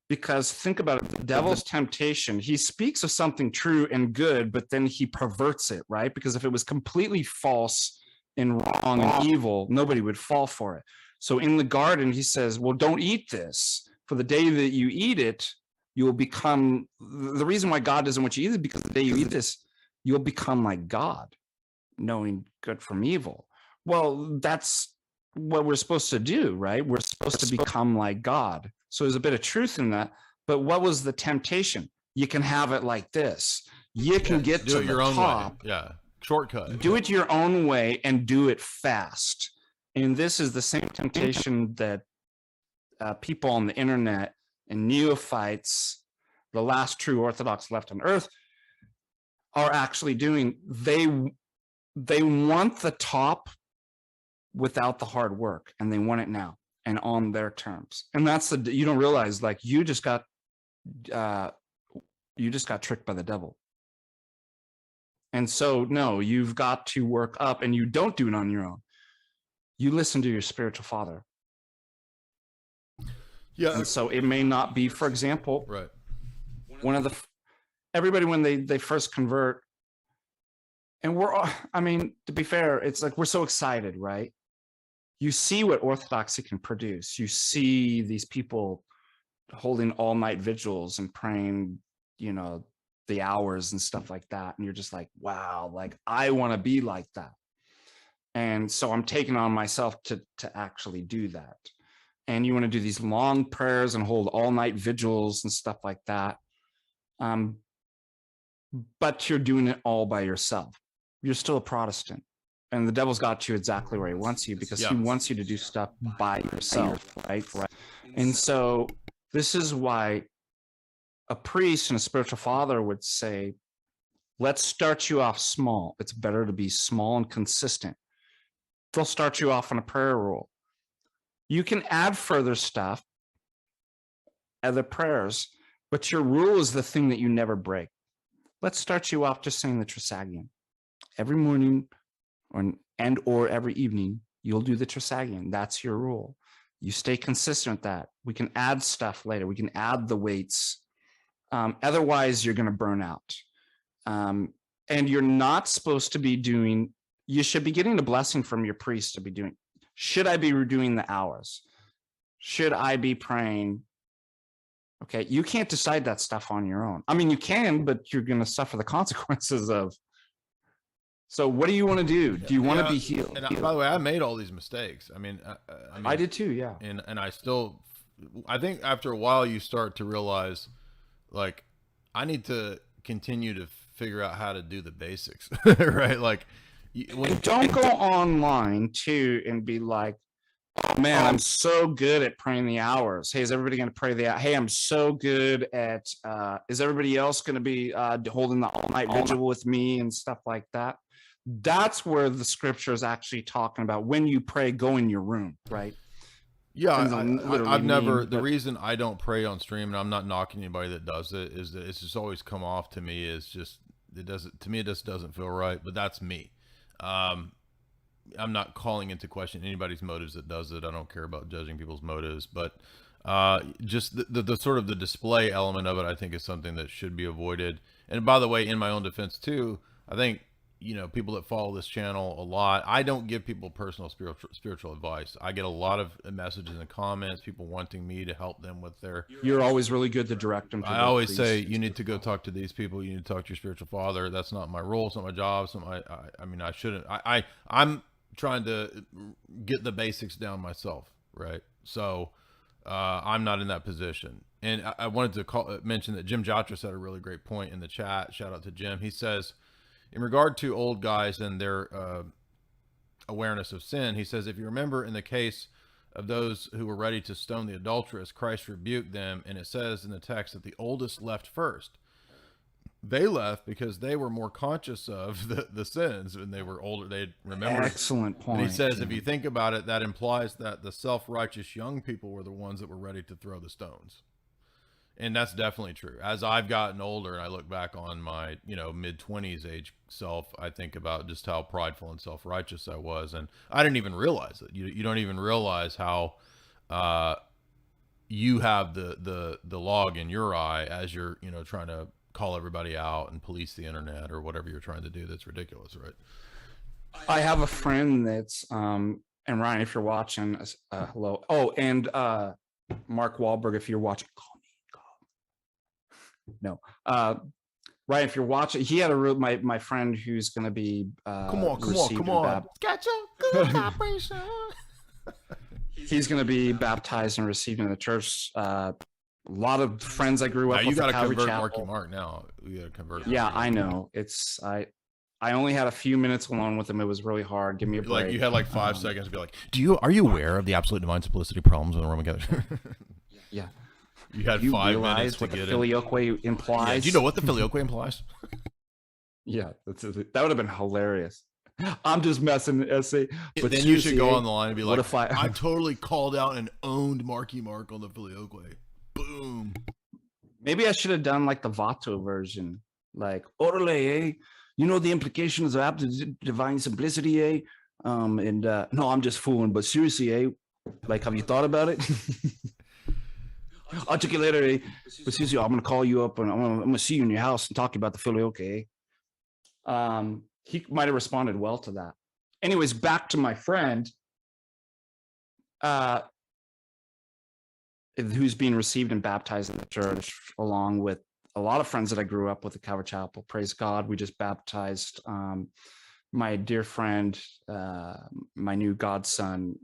Because think about it, the devil's temptation, he speaks of something true and good, but then he perverts it, right? Because if it was completely false and wrong and evil, nobody would fall for it. So in the garden, he says, well, don't eat this. For the day that you eat it, you will become, the reason why God doesn't want you to eat it is because the day you eat this, you'll become like God, knowing good from evil. Well, that's what we're supposed to do, right? We're supposed to become like God. So there's a bit of truth in that. But what was the temptation? You can have it like this. You can get to the top. Yeah, shortcut. Do it your own way and do it fast. And this is the same temptation that people on the internet and neophytes, the last true Orthodox left on earth, are actually doing. They want the top without the hard work, and they want it now and on their terms. And that's you don't realize, like, you just got tricked by the devil. And so, no, you've got to work up, and you don't do it on your own. You listen to your spiritual father. Yeah. And so it may not be, for example, right. One of everybody, when they first convert, and to be fair, it's like, we're so excited, right? You see what Orthodoxy can produce. You see these people holding all night vigils and praying, the hours and stuff like that. And you're just like, wow, like, I want to be like that. And so I'm taking on myself to actually do that. And you want to do these long prayers and hold all night vigils and stuff like that. But you're doing it all by yourself. You're still a Protestant. And the devil's got you exactly where he wants you, because he wants you to do stuff by yourself, right? And so this is why a priest and a spiritual father would say, let's start you off small. It's better to be small and consistent. They'll start you off on a prayer rule. You can add further stuff, other prayers, but your rule is the thing that you never break. Let's start you off just saying the Trisagion. Every morning or every evening, you'll do the Trisagion. That's your rule. You stay consistent with that. We can add stuff later. We can add the weights. Otherwise, you're going to burn out. And you're not supposed to be doing, you should be getting a blessing from your priest to be doing. Should I be doing the hours? Should I be praying? Okay, you can't decide that stuff on your own. I mean, you can, but you're going to suffer the consequences of. So what do you want to do? Do you want to be healed? And by the way, I made all these mistakes. I mean, I did too, yeah. And I still, I think after a while you start to realize, like, I need to continue to figure out how to do the basics, right? Like, don't go online too and be like, oh man, I'm so good at praying the hours. Hey, is everybody going to pray the hours? Hey, I'm so good at, is everybody else going to be holding the all night vigil with me and stuff like that? That's where the scripture is actually talking about when you pray, go in your room, right? Yeah, I've never, the reason I don't pray on stream, and I'm not knocking anybody that does it, is that it's just always come off to me as just, it doesn't, to me, it just doesn't feel right, but that's me. I'm not calling into question anybody's motives that does it. I don't care about judging people's motives, but just the sort of the display element of it, I think, is something that should be avoided. And by the way, in my own defense too, I think, you know, people that follow this channel a lot, I don't give people personal spiritual advice. I get a lot of messages and comments, people wanting me to help them with their. You're always really good to direct them to. I always say, you need to go talk to these people. You need to talk to your spiritual father. That's not my role. It's not my job. It's not my, I mean, I shouldn't. I'm trying to get the basics down myself, right? So I'm not in that position. And I wanted to mention that Jim Jatras had a really great point in the chat. Shout out to Jim. He says, in regard to old guys and their awareness of sin, he says, if you remember in the case of those who were ready to stone the adulteress, Christ rebuked them. And it says in the text that the oldest left first. They left because they were more conscious of the sins when they were older. They remember. Excellent point. And he says, if you think about it, that implies that the self-righteous young people were the ones that were ready to throw the stones. And that's definitely true. As I've gotten older and I look back on my, you know, mid-20s age self, I think about just how prideful and self-righteous I was. And I didn't even realize it. You don't even realize how you have the log in your eye as you're, you know, trying to call everybody out and police the internet or whatever you're trying to do. That's ridiculous, right? I have a friend that's, and Ryan, if you're watching, hello. Oh, and Mark Wahlberg, if you're watching, call me. No, Ryan, if you're watching, he had my friend who's going to be come on, got your good vibration. He's going to be baptized and received in the church. A lot of friends I grew up with. You got to convert Marky Mark now. You got to convert. Yeah, I know. It's I only had a few minutes alone with him. It was really hard. Give me a break. Like you had like 5 seconds to be like, are you aware of the absolute divine simplicity problems in the Roman Catholic? Yeah. You had 5 minutes to get it. Filioque implies. Yeah, do you know what the filioque implies? Yeah, that would have been hilarious. I'm just messing, essay. But then you should go on the line and be like, I totally called out and owned Marky Mark on the filioque. Boom. Maybe I should have done like the Vato version. Like, orale, eh? You know the implications of absolute divine simplicity, eh? No, I'm just fooling. But seriously, eh? Like, have you thought about it? I'll check you later, eh? But seriously, I'm gonna call you up and I'm gonna see you in your house and talk about the filioque. He might have responded well to that. Anyways, back to my friend, who's being received and baptized in the church, along with a lot of friends that I grew up with at Calvary Chapel. Praise God, we just baptized my dear friend, my new godson,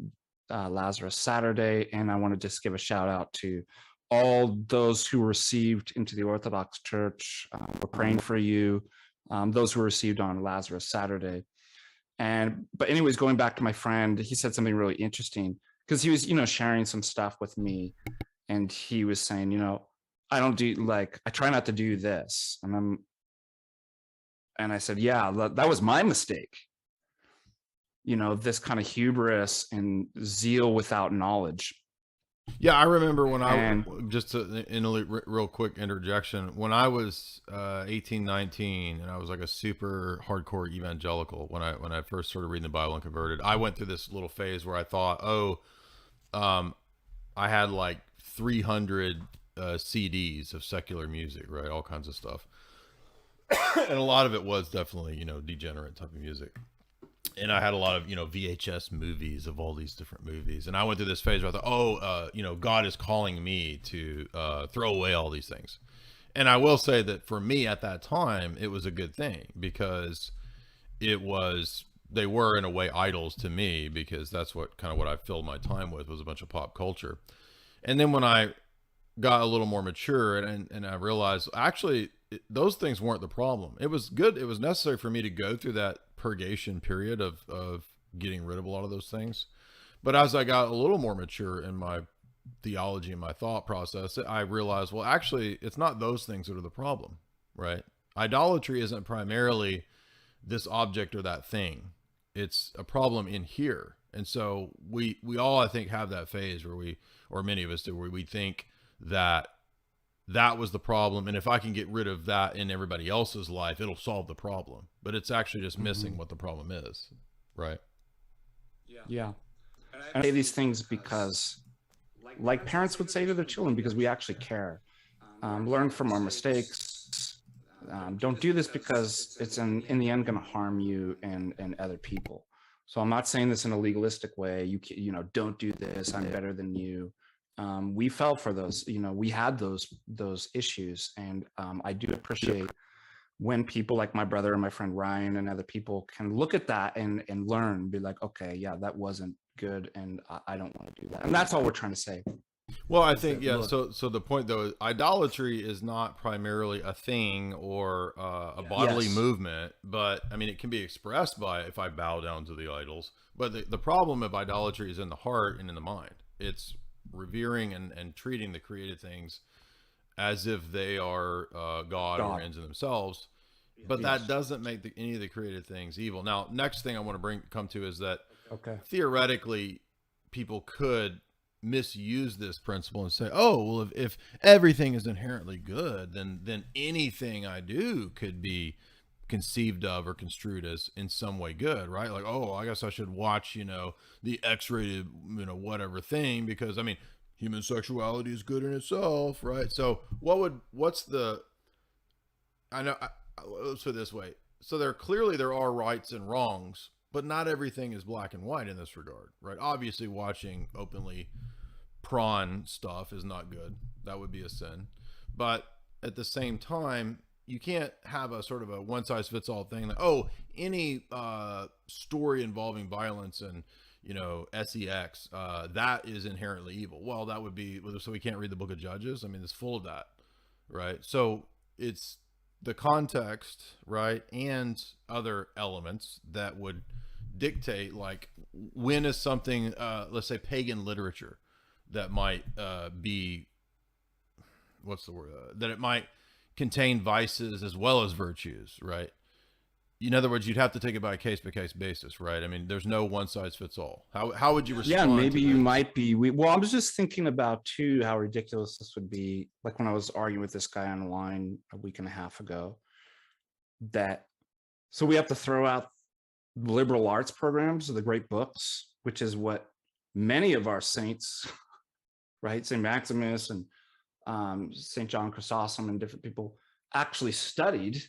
Lazarus Saturday. And I want to just give a shout out to all those who received into the Orthodox Church. We're praying for you. Those who received on Lazarus Saturday. But anyways, going back to my friend, he said something really interesting because he was, sharing some stuff with me, and he was saying, I don't do I try not to do this. And I said, yeah, that was my mistake. This kind of hubris and zeal without knowledge. Yeah, I remember when in a real quick interjection, when I was 18, 19, and I was like a super hardcore evangelical when I first started reading the Bible and converted, I went through this little phase where I thought, I had like 300 CDs of secular music, right? All kinds of stuff. And a lot of it was definitely, degenerate type of music. And I had a lot of, VHS movies of all these different movies. And I went through this phase where I thought, God is calling me to throw away all these things. And I will say that for me at that time, it was a good thing because they were in a way idols to me, because that's what I filled my time with, was a bunch of pop culture. And then when I got a little more mature and I realized actually those things weren't the problem. It was good. It was necessary for me to go through that purgation period of getting rid of a lot of those things. But as I got a little more mature in my theology and my thought process, I realized, well, actually, it's not those things that are the problem, right? Idolatry isn't primarily this object or that thing. It's a problem in here. And so we all, I think, have that phase where or many of us do, where we think that was the problem, and if I can get rid of that in everybody else's life, it'll solve the problem. But it's actually just missing what the problem is, right? Yeah. And I say these things because, like parents would say to their children, because we actually care. Learn from our mistakes. Don't do this because it's in the end going to harm you and other people. So I'm not saying this in a legalistic way. You don't do this. I'm better than you. We fell for those, we had those issues. And I do appreciate when people like my brother and my friend Ryan and other people can look at that and learn, be like, okay, yeah, that wasn't good. And I don't want to do that. And that's all we're trying to say. Well, I think, yeah. So the point though, is idolatry is not primarily a thing or a bodily movement, but I mean, it can be expressed by, if I bow down to the idols, but the problem of idolatry is in the heart and in the mind. It's revering and treating the created things as if they are God or ends in themselves, but that doesn't make any of the created things evil. Now, next thing I want to come to is that theoretically people could misuse this principle and say, oh, well, if everything is inherently good, then anything I do could be conceived of or construed as in some way good, right? Like, oh, I guess I should watch, the X-rated, whatever thing, because I mean, human sexuality is good in itself, right? So let's put it this way. So there are rights and wrongs, but not everything is black and white in this regard, right? Obviously watching openly prawn stuff is not good. That would be a sin. But at the same time, you can't have a sort of a one-size-fits-all thing that, any story involving violence and, sex, that is inherently evil. Well, that would be, so we can't read the book of Judges. I mean, it's full of that, right? So it's the context, right, and other elements that would dictate, like, when is something, let's say pagan literature, that might be, what's the word, that it might contain vices as well as virtues, right? In other words, you'd have to take it by case basis, right? I mean, there's no one size fits all. How would you respond? Yeah, maybe you might be. Well, I was just thinking about too how ridiculous this would be. Like when I was arguing with this guy online a week and a half ago, so we have to throw out liberal arts programs, the great books, which is what many of our saints, right, St. Maximus and St. John Chrysostom and different people actually studied,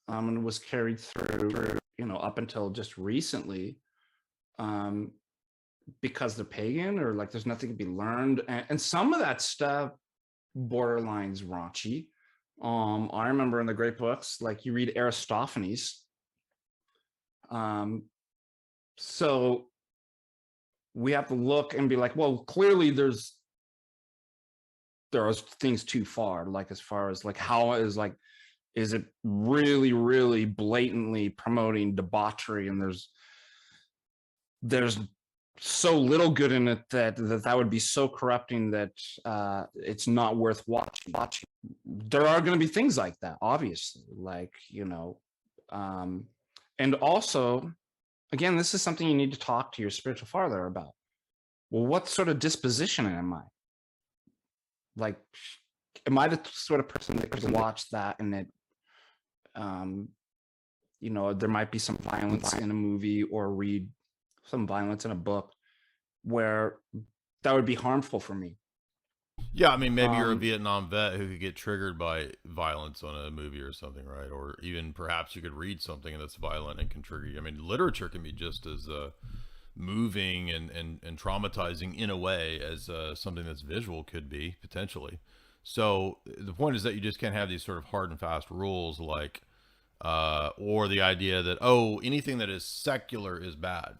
and was carried through, up until just recently, because they're pagan or like there's nothing to be learned. And some of that stuff borderlines raunchy. I remember in the great books, like you read Aristophanes, So we have to look and be like, well, clearly there are things too far, like as far as like how is it really, really blatantly promoting debauchery, and there's so little good in it that would be so corrupting that it's not worth watching. There are going to be things like that, obviously, like, and also, again, this is something you need to talk to your spiritual father about. Well, what sort of disposition am I? Like, am I the sort of person that could watch that and that, there might be some violence in a movie or read some violence in a book where that would be harmful for me? Yeah, I mean, maybe you're a Vietnam vet who could get triggered by violence on a movie or something, right? Or even perhaps you could read something that's violent and can trigger you. I mean, literature can be just as moving and traumatizing in a way as something that's visual could be, potentially. So the point is that you just can't have these sort of hard and fast rules, like, or the idea that, oh, anything that is secular is bad.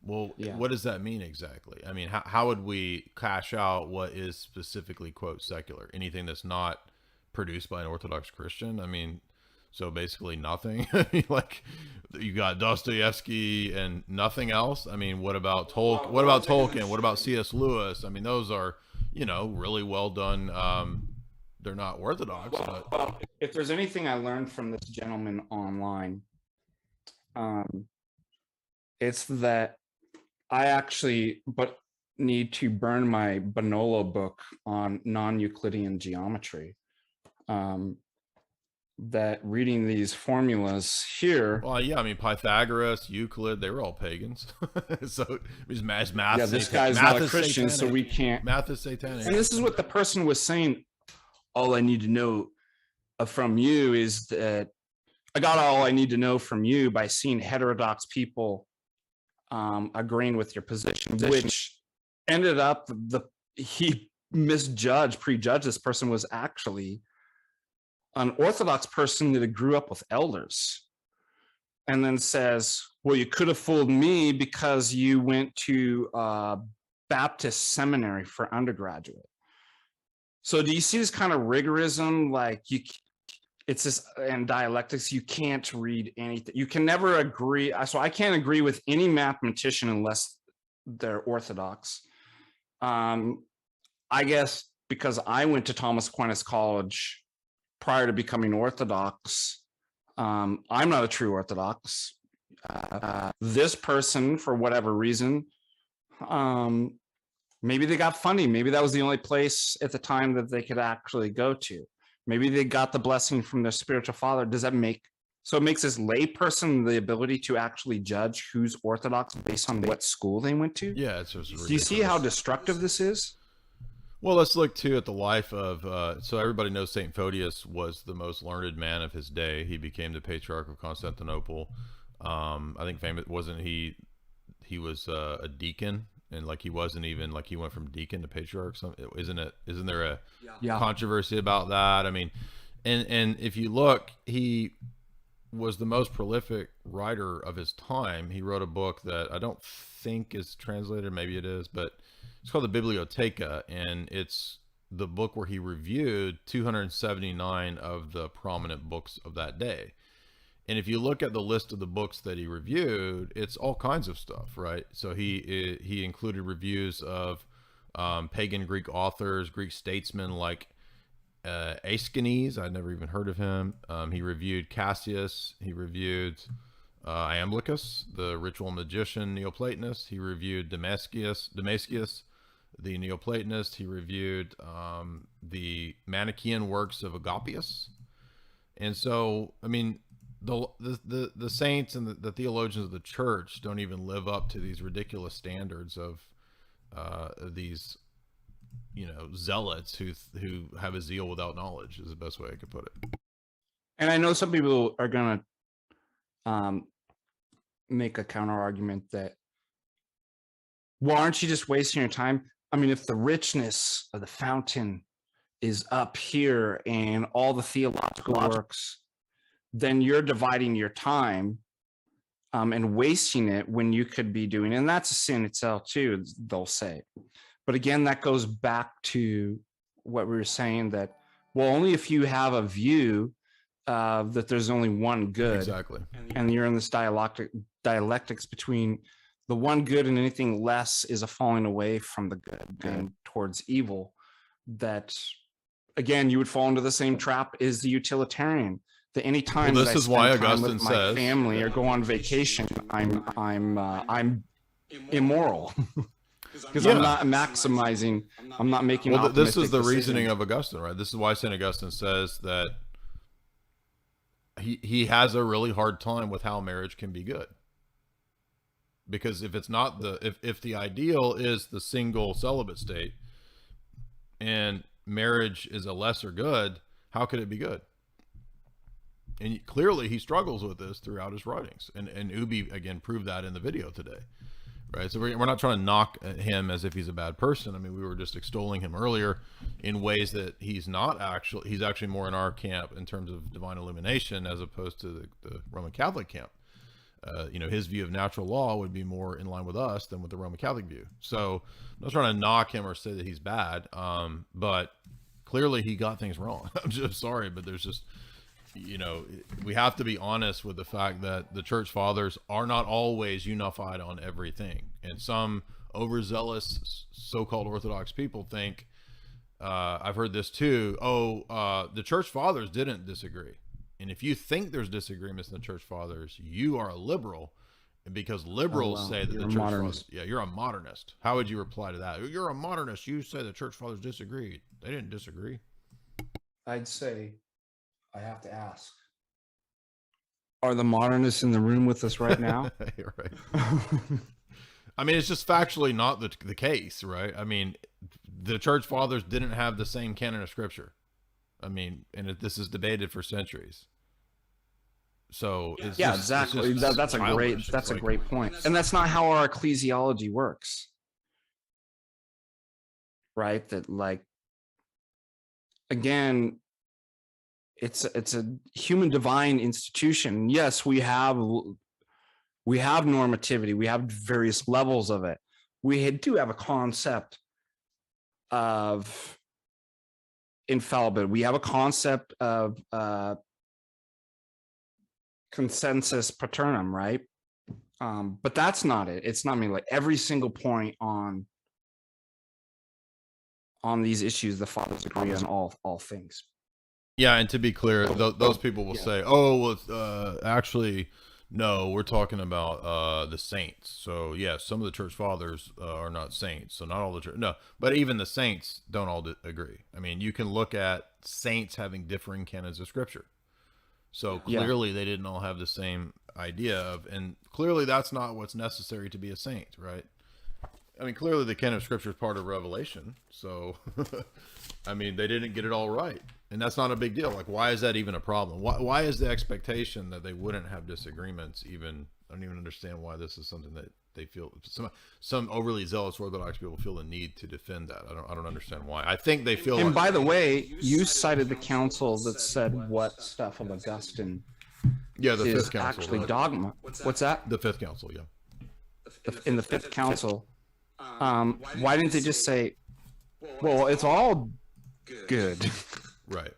Well, Yeah. what does that mean exactly? I mean, how would we cash out what is specifically, quote, secular? Anything that's not produced by an Orthodox Christian? I mean, so basically nothing. I mean, like, you got Dostoevsky and nothing else. I mean, what about Tolkien? What about Tolkien? What about C.S. Lewis? I mean, those are, really well done. They're not Orthodox, but if there's anything I learned from this gentleman online, it's that I actually need to burn my Bonolo book on non-Euclidean geometry. That reading these formulas here. Well, yeah, I mean, Pythagoras, Euclid, they were all pagans. So it's math. Yeah, this guy's not a Christian, so we can't. Math is satanic. And this is what the person was saying. All I need to know from you is that I got all I need to know from you by seeing heterodox people agreeing with your position, which ended up he prejudged this person was actually an Orthodox person that grew up with elders, and then says, well, you could have fooled me because you went to Baptist seminary for undergraduate. So do you see this kind of rigorism? Like, it's this, and dialectics, you can't read anything. You can never agree. So I can't agree with any mathematician unless they're Orthodox. I guess because I went to Thomas Aquinas College prior to becoming Orthodox, I'm not a true Orthodox. This person, for whatever reason, maybe they got funding. Maybe that was the only place at the time that they could actually go to. Maybe they got the blessing from their spiritual father. Does that make, so it makes this lay person the ability to actually judge who's Orthodox based on what school they went to? Yeah, it's just ridiculous. Do you see how destructive this is? Well, let's look too at the life of, so everybody knows St. Photius was the most learned man of his day. He became the Patriarch of Constantinople. I think famous, wasn't he was a deacon, and like he wasn't even, like he went from deacon to patriarch. Isn't there a controversy about that? I mean, and if you look, he was the most prolific writer of his time. He wrote a book that I don't think is translated, maybe it is, but it's called the Bibliotheca, and it's the book where he reviewed 279 of the prominent books of that day. And if you look at the list of the books that he reviewed, it's all kinds of stuff, right? So he included reviews of pagan Greek authors, Greek statesmen like Aeschines. I'd never even heard of him. He reviewed Cassius. He reviewed Iamblichus, the ritual magician Neoplatonist. He reviewed Damascius, the Neoplatonist. He reviewed the Manichaean works of Agapius. And so, I mean, the saints and the theologians of the church don't even live up to these ridiculous standards of these, zealots who have a zeal without knowledge, is the best way I could put it. And I know some people are going to make a counter argument that, well, aren't you just wasting your time? I mean, if the richness of the fountain is up here and all the theological works, then you're dividing your time and wasting it when you could be doing, and that's a sin itself too, they'll say. But again, that goes back to what we were saying, that, well, only if you have a view that there's only one good. Exactly. And you're in this dialectics between the one good, and anything less is a falling away from the good and towards evil. That, again, you would fall into the same trap as the utilitarian. That any time Well, that this is I spend why time Augustine with my says, family or go on vacation, I'm immoral. Because I'm not maximizing, I'm not making. Well, this is the decisions. reasoning of Augustine, right? This is why St. Augustine says that he has a really hard time with how marriage can be good. Because if it's not if the ideal is the single celibate state and marriage is a lesser good, how could it be good? And clearly he struggles with this throughout his writings. And Ubi, again, proved that in the video today. Right. So we're not trying to knock him as if he's a bad person. I mean, we were just extolling him earlier in ways that he's actually more in our camp in terms of divine illumination, as opposed to the Roman Catholic camp. His view of natural law would be more in line with us than with the Roman Catholic view. So I'm not trying to knock him or say that he's bad. But clearly he got things wrong. I'm just sorry, but there's just, we have to be honest with the fact that the church fathers are not always unified on everything. And some overzealous so-called Orthodox people think, I've heard this too, the church fathers didn't disagree. And if you think there's disagreements in the church fathers, you are a liberal, because liberals say that the church fathers, you're a modernist. How would you reply to that? You're a modernist. You say the church fathers disagreed. They didn't disagree. I'd say, I have to ask, are the modernists in the room with us right now? You're right. I mean, it's just factually not the case, right? I mean, the church fathers didn't have the same canon of scripture. I mean, and this is debated for centuries. So it's exactly. That's a great point. And that's not how our ecclesiology works, right? That, like, again, it's a human divine institution. Yes, we have normativity. We have various levels of it. We do have a concept of infallibility. We have a concept of consensus paternum, right? But that's not it. It's not like every single point on these issues, the fathers agree on all things. Yeah, and to be clear, those people will say, actually, no, we're talking about the saints. So, yes, some of the church fathers are not saints. So not all the church. No, but even the saints don't all agree. I mean, you can look at saints having differing canons of scripture. So clearly they didn't all have the same idea of, and clearly that's not what's necessary to be a saint, right? I mean, clearly the canon of scripture is part of Revelation. So, I mean, they didn't get it all right. And that's not a big deal. Like, why is that even a problem? Why is the expectation that they wouldn't have disagreements even? I don't even understand why this is something that they feel, some overly zealous Orthodox people feel the need to defend that. I don't understand why. I think they feel. And by the way, you cited the council that said what stuff of Augustine. Yeah, the is Fifth Council. Actually, dogma. What's that? The Fifth Council. Yeah. In the Fifth Council, why didn't they just say, "Well, it's all good"? Right.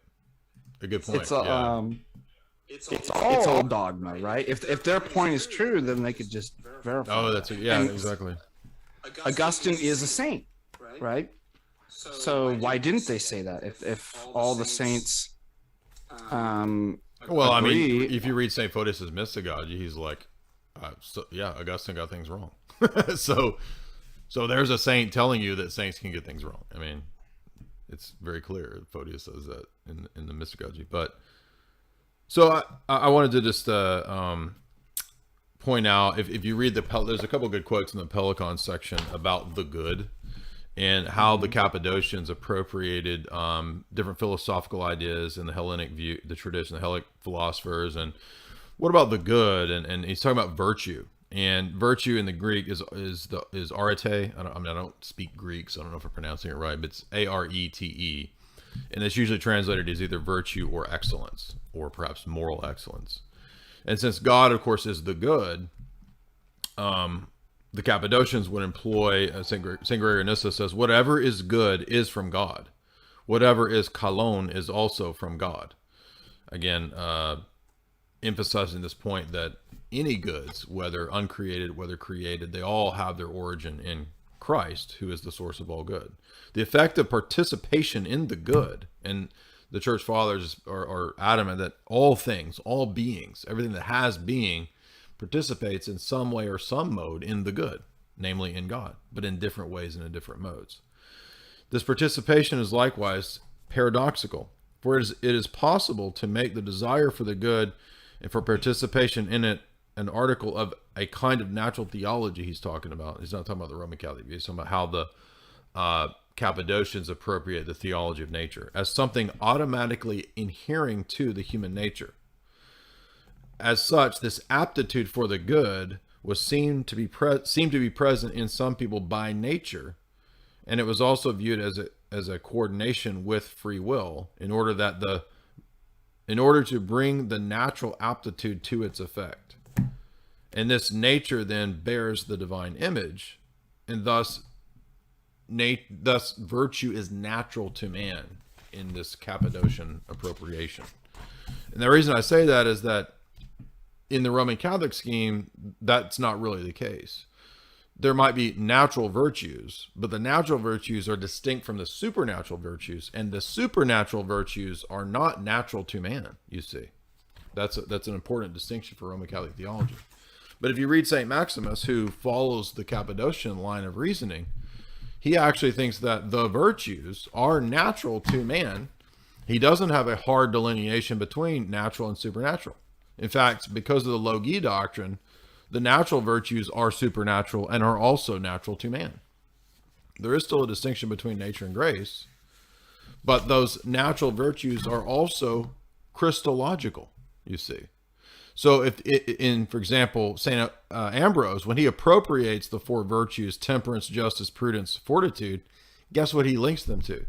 A good point. It's all dogma, right? If their point is true, then they could just verify. Oh, that's exactly. Augustine is a saint, right? So why didn't they say that? If all the saints, well, I mean, if you read Saint Photius's Mystagogy, he's like, Augustine got things wrong. so there's a saint telling you that saints can get things wrong. I mean, it's very clear. Photius says that in the Mystagogy. But so I wanted to just point out, if you read there's a couple good quotes in the Pelicon section about the good and how the Cappadocians appropriated different philosophical ideas in the Hellenic view, the tradition, the Hellenic philosophers, and what about the good? And he's talking about virtue. And virtue in the Greek is arete. I don't speak Greek, so I don't know if I'm pronouncing it right, but it's arete. And it's usually translated as either virtue or excellence, or perhaps moral excellence. And since God, of course, is the good, the Cappadocians would employ, St. Gregory of Nyssa says, whatever is good is from God. Whatever is kalon is also from God. Again, emphasizing this point that any goods, whether uncreated, whether created, they all have their origin in Christ, who is the source of all good. The effect of participation in the good, and the church fathers are adamant that all things, all beings, everything that has being, participates in some way or some mode in the good, namely in God, but in different ways and in different modes. This participation is likewise paradoxical, for it is possible to make the desire for the good and for participation in it an article of a kind of natural theology he's talking about. He's not talking about the Roman Catholic view. He's talking about how the Cappadocians appropriate the theology of nature as something automatically inhering to the human nature. As such, this aptitude for the good was seemed to be present in some people by nature, and it was also viewed as a coordination with free will in order to bring the natural aptitude to its effect. And this nature then bears the divine image, and thus virtue is natural to man in this Cappadocian appropriation. And the reason I say that is that in the Roman Catholic scheme, that's not really the case. There might be natural virtues, but the natural virtues are distinct from the supernatural virtues, and the supernatural virtues are not natural to man, you see. That's an important distinction for Roman Catholic theology. But if you read St. Maximus, who follows the Cappadocian line of reasoning, he actually thinks that the virtues are natural to man. He doesn't have a hard delineation between natural and supernatural. In fact, because of the Logi doctrine, the natural virtues are supernatural and are also natural to man. There is still a distinction between nature and grace, but those natural virtues are also Christological, you see. So for example, St. Ambrose, when he appropriates the four virtues, temperance, justice, prudence, fortitude, guess what he links them to?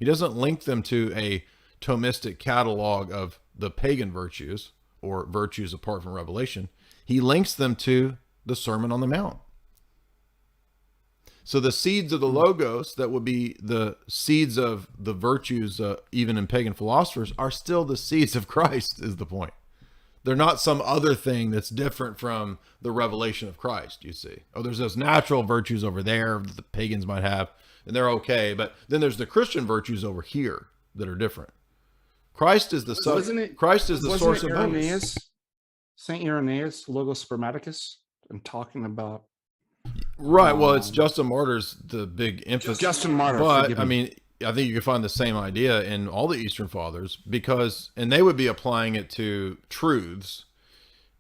He doesn't link them to a Thomistic catalog of the pagan virtues or virtues apart from revelation. He links them to the Sermon on the Mount. So the seeds of the Logos, that would be the seeds of the virtues, even in pagan philosophers, are still the seeds of Christ, is the point. They're not some other thing that's different from the revelation of Christ, you see. Oh, there's those natural virtues over there that the pagans might have, and they're okay. But then there's the Christian virtues over here that are different. Christ is the Christ is the source of both. Saint Irenaeus, Logos Spermaticus, and talking about. Right. Well, it's Justin Martyr's the big emphasis. Justin Martyr. But I mean, I think you can find the same idea in all the Eastern Fathers, and they would be applying it to truths.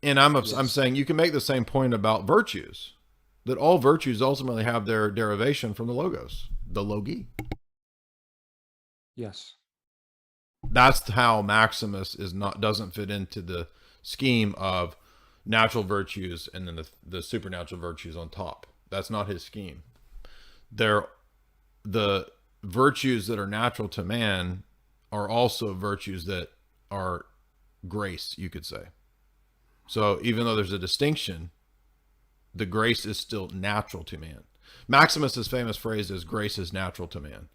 And I'm saying you can make the same point about virtues, that all virtues ultimately have their derivation from the Logos, the Logi. Yes. That's how Maximus doesn't fit into the scheme of natural virtues and then the supernatural virtues on top. That's not his scheme. The virtues that are natural to man are also virtues that are grace, you could say. So even though there's a distinction, the grace is still natural to man. Maximus's famous phrase is grace is natural to man.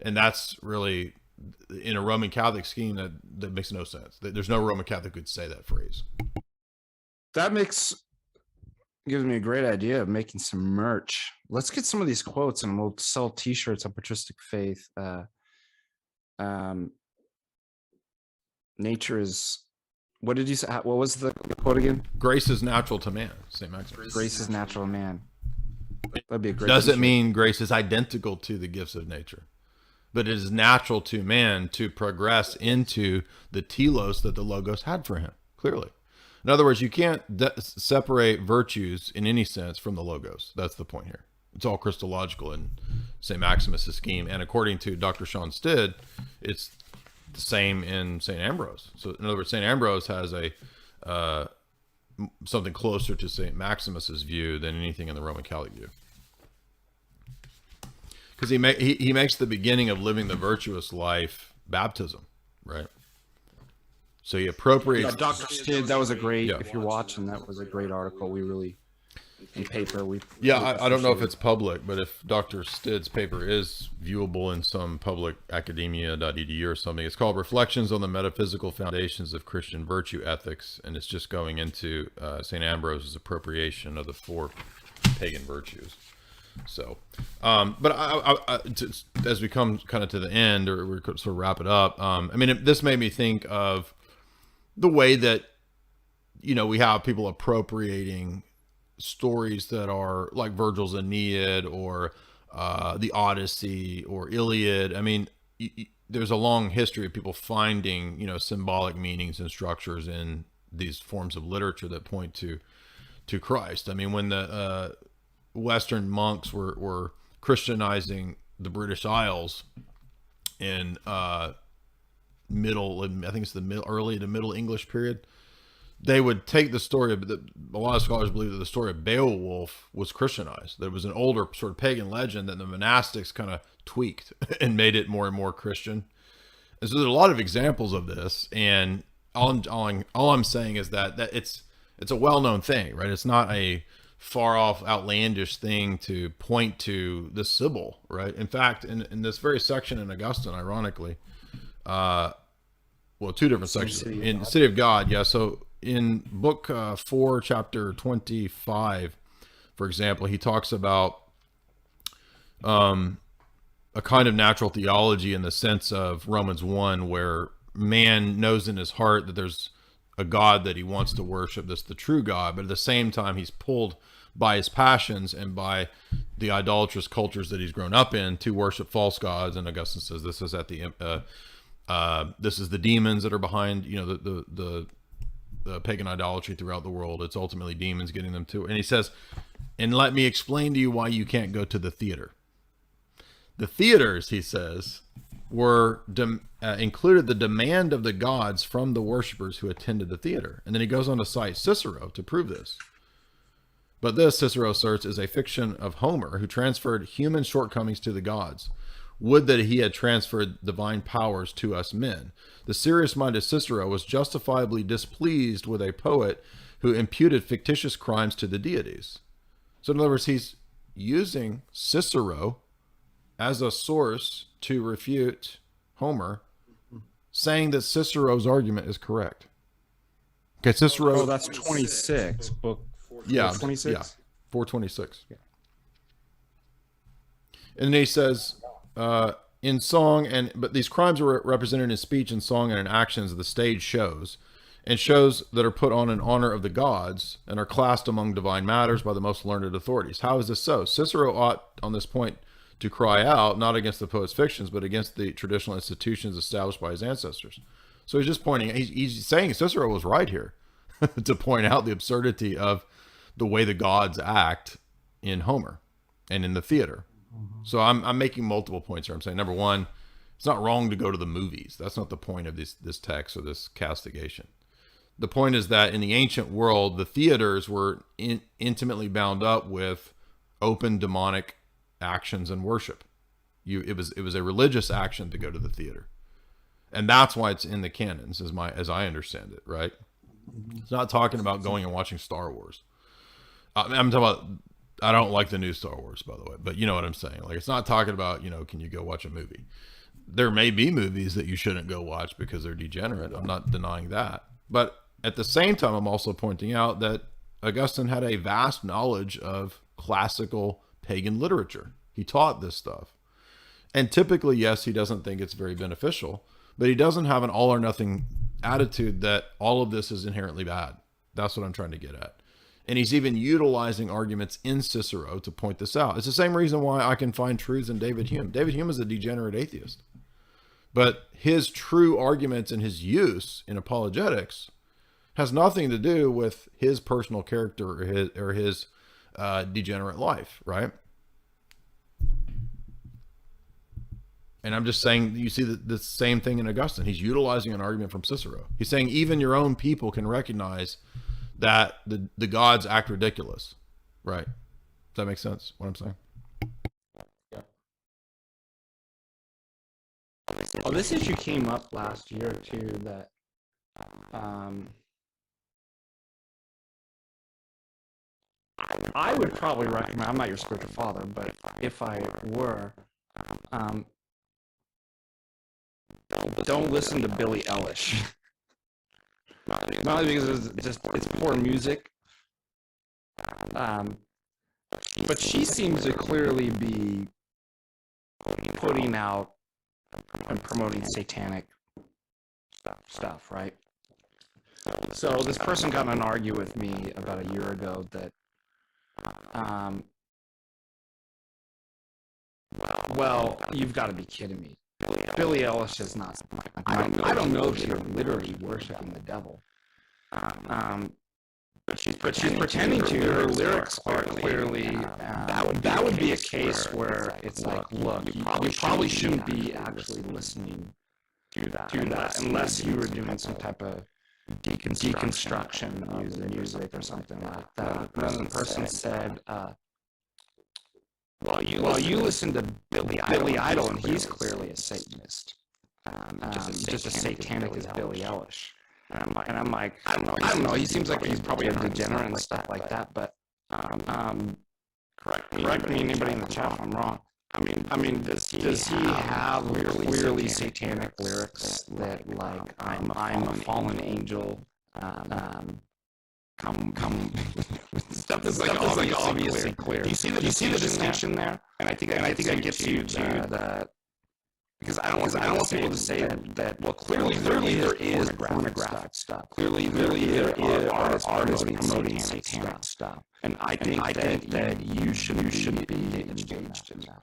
And that's really, in a Roman Catholic scheme, that makes no sense. There's no Roman Catholic who could say that phrase. That gives me a great idea of making some merch. Let's get some of these quotes and we'll sell t-shirts on Patristic Faith. Nature is, what did you say? What was the quote again? Grace is natural to man, St. Maximus. Grace is natural to man. That'd be a great Doesn't mean grace is identical to the gifts of nature, but it is natural to man to progress into the telos that the Logos had for him, clearly. In other words, you can't separate virtues in any sense from the Logos. That's the point here. It's all Christological in St. Maximus' scheme. And according to Dr. Sean Stidd, it's the same in St. Ambrose. So in other words, St. Ambrose has something closer to St. Maximus' view than anything in the Roman Catholic view. Because he makes the beginning of living the virtuous life baptism, right? So he appropriates. Yeah, Dr. Stidd, that was a great, if you're watching, that was a great article. We really in paper. Yeah, I don't know if it's public, but if Dr. Stidd's paper is viewable in some public academia.edu or something, it's called Reflections on the Metaphysical Foundations of Christian Virtue Ethics, and it's just going into St. Ambrose's appropriation of the 4 pagan virtues. So, but as we come kind of to the end, or we sort of wrap it up, I mean, this made me think of the way that, we have people appropriating stories that are like Virgil's Aeneid or the Odyssey or Iliad. I mean, there's a long history of people finding, symbolic meanings and structures in these forms of literature that point to Christ. I mean, when the Western monks were Christianizing the British Isles in I think it's the early to middle English period, they would take the story of a lot of scholars believe that the story of Beowulf was Christianized. There was an older sort of pagan legend that the monastics kind of tweaked and made it more and more Christian. And so there's a lot of examples of this, and all I'm saying is that it's a well-known thing, right? It's not a far off outlandish thing to point to the Sibyl, right? In fact, in this very section in Augustine, ironically, 2 different sections in the City of God. Yeah. So in book 4, chapter 25, for example, he talks about a kind of natural theology in the sense of Romans 1, where man knows in his heart that there's a God that he wants to worship, that's the true God, but at the same time he's pulled by his passions and by the idolatrous cultures that he's grown up in to worship false gods. And Augustine says this is this is the demons that are behind the pagan idolatry throughout the world. It's ultimately demons getting them to. And he says, and let me explain to you why you can't go to the theater. The theaters, he says, were included the demand of the gods from the worshipers who attended the theater. And then he goes on to cite Cicero to prove this. But this, Cicero asserts, is a fiction of Homer, who transferred human shortcomings to the gods. Would that he had transferred divine powers to us men. The serious-minded Cicero was justifiably displeased with a poet who imputed fictitious crimes to the deities. So in other words, he's using Cicero as a source to refute Homer, saying that Cicero's argument is correct. Okay, Cicero. Oh, that's 26, book. Yeah, 26? Yeah, 426. Yeah. And then he says, in song, but these crimes are represented in speech and song and in actions of the stage shows, and shows that are put on in honor of the gods and are classed among divine matters by the most learned authorities. How is this so? Cicero ought, on this point, to cry out, not against the poet's fictions, but against the traditional institutions established by his ancestors. So he's just pointing, he's saying Cicero was right here to point out the absurdity of the way the gods act in Homer and in the theater. So I'm making multiple points here. I'm saying, number one, it's not wrong to go to the movies. That's not the point of this text or this castigation. The point is that in the ancient world, the theaters were intimately bound up with open demonic actions and worship. It was a religious action to go to the theater, and that's why it's in the canons, as I understand it. Right? It's not talking about going and watching Star Wars. I'm talking about. I don't like the new Star Wars, by the way, but you know what I'm saying. Like, it's not talking about, can you go watch a movie? There may be movies that you shouldn't go watch because they're degenerate. I'm not denying that. But at the same time, I'm also pointing out that Augustine had a vast knowledge of classical pagan literature. He taught this stuff. And typically, yes, he doesn't think it's very beneficial, but he doesn't have an all or nothing attitude that all of this is inherently bad. That's what I'm trying to get at. And he's even utilizing arguments in Cicero to point this out. It's the same reason why I can find truths in David Hume. David Hume is a degenerate atheist. But his true arguments and his use in apologetics has nothing to do with his personal character or his degenerate life, right? And I'm just saying, you see the same thing in Augustine. He's utilizing an argument from Cicero. He's saying even your own people can recognize that the gods act ridiculous, right? Does that make sense, what I'm saying? Yeah. Well, this issue came up last year too, that I would probably recommend, I'm not your spiritual father, but if I were, don't listen to Billie Eilish. Not only because it's poor music, but she seems to clearly be putting out and promoting satanic stuff, right? So this person got in an argument with me about a year ago that, well, you've got to be kidding me. Billie Eilish is not. I don't know if you're literally worshiping the devil. But she's pretending to. Her lyrics are clearly. That would be a case where it's like, look, you probably shouldn't be actually listening to that unless you were doing some type of deconstruction music or something like that. And the person said, well, you listen to Billy Idol, and he's clearly a Satanist. Just as satanic as Billie Eilish. And I'm like, I don't know. He seems like he's probably a degenerate and stuff like that. But correct me, anybody in the chat if I'm wrong. I mean, does he have clearly satanic lyrics that like I'm a fallen angel? Come stuff that's like obviously clear. Do you see the distinction there? And I think that gets you to the, because I don't want people to say that well, clearly there is pornographic stuff. Clearly there is artists promoting satanic stuff. And I think that you should be engaged in that.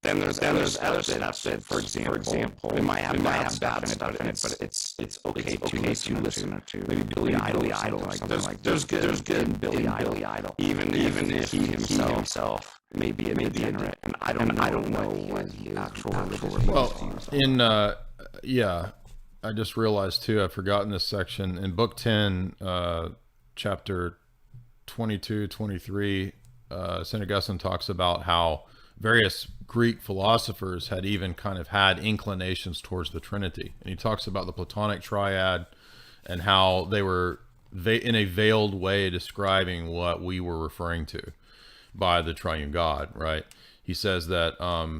Then there's other stuff that, for example, it might have bad stuff in it, but it's okay to listen to. Maybe Billy Idol, like there's good Billy Idol, even if he himself may be degenerate, and I don't know what his actual in I just realized too, I've forgotten this section in book 10, chapter 22, 23. St. Augustine talks about how various Greek philosophers had even kind of had inclinations towards the Trinity. And he talks about the Platonic triad and how they were in a veiled way describing what we were referring to by the triune God, right? He says that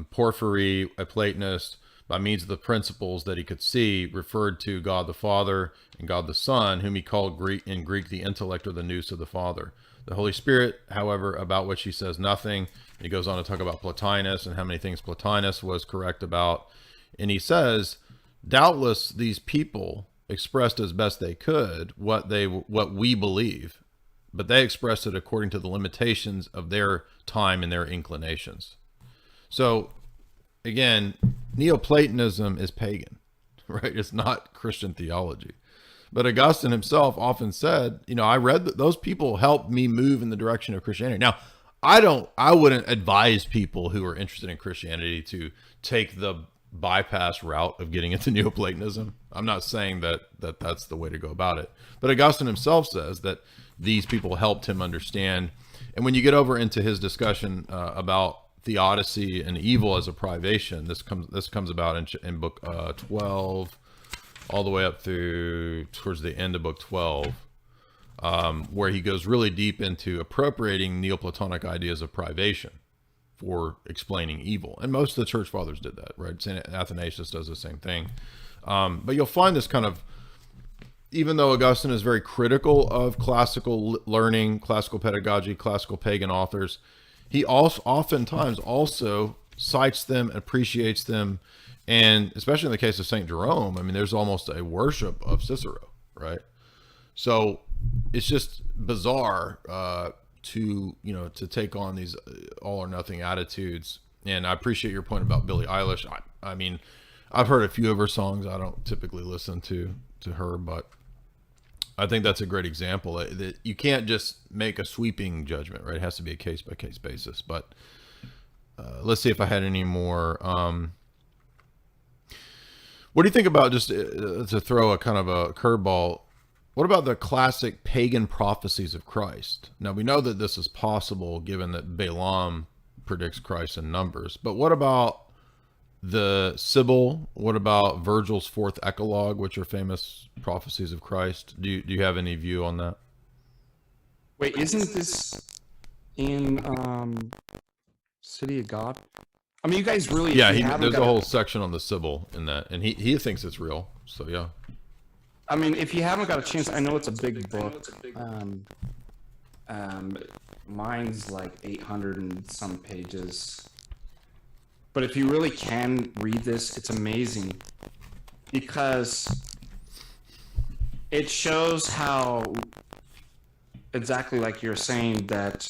Porphyry, a Platonist, by means of the principles that he could see, referred to God the Father and God the Son, whom he called in Greek the intellect or the nous of the Father. The Holy Spirit, however, about which he says nothing. He goes on to talk about Plotinus and how many things Plotinus was correct about. And he says, doubtless these people expressed as best they could what we believe, but they expressed it according to the limitations of their time and their inclinations. So again, Neoplatonism is pagan, right? It's not Christian theology. But Augustine himself often said, I read that those people helped me move in the direction of Christianity. Now, I wouldn't advise people who are interested in Christianity to take the bypass route of getting into Neoplatonism. I'm not saying that that's the way to go about it. But Augustine himself says that these people helped him understand. And when you get over into his discussion about theodicy and evil as a privation, this comes about in book 12, all the way up through towards the end of book 12. Where he goes really deep into appropriating Neoplatonic ideas of privation for explaining evil. And most of the church fathers did that, right? St. Athanasius does the same thing. But you'll find this kind of, even though Augustine is very critical of classical learning, classical pedagogy, classical pagan authors, he oftentimes also cites them, appreciates them, and especially in the case of St. Jerome, there's almost a worship of Cicero, right? So it's just bizarre to take on these all or nothing attitudes. And I appreciate your point about Billie Eilish. I've heard a few of her songs. I don't typically listen to her, but I think that's a great example that you can't just make a sweeping judgment, right? It has to be a case by case basis. But let's see if I had any more. What do you think about, just to throw a kind of a curveball, what about the classic pagan prophecies of Christ? Now, we know that this is possible given that Balaam predicts Christ in Numbers, but what about the Sibyl? What about Virgil's fourth Eclogue, which are famous prophecies of Christ? Do you have any view on that? Wait, isn't this in City of God? I mean, you guys really... Yeah, there's a whole section on the Sibyl in that, and he thinks it's real, so yeah. I mean, if you haven't got a chance, I know it's a big book. Mine's like 800 and some pages. But if you really can read this, it's amazing. Because it shows how, exactly like you're saying, that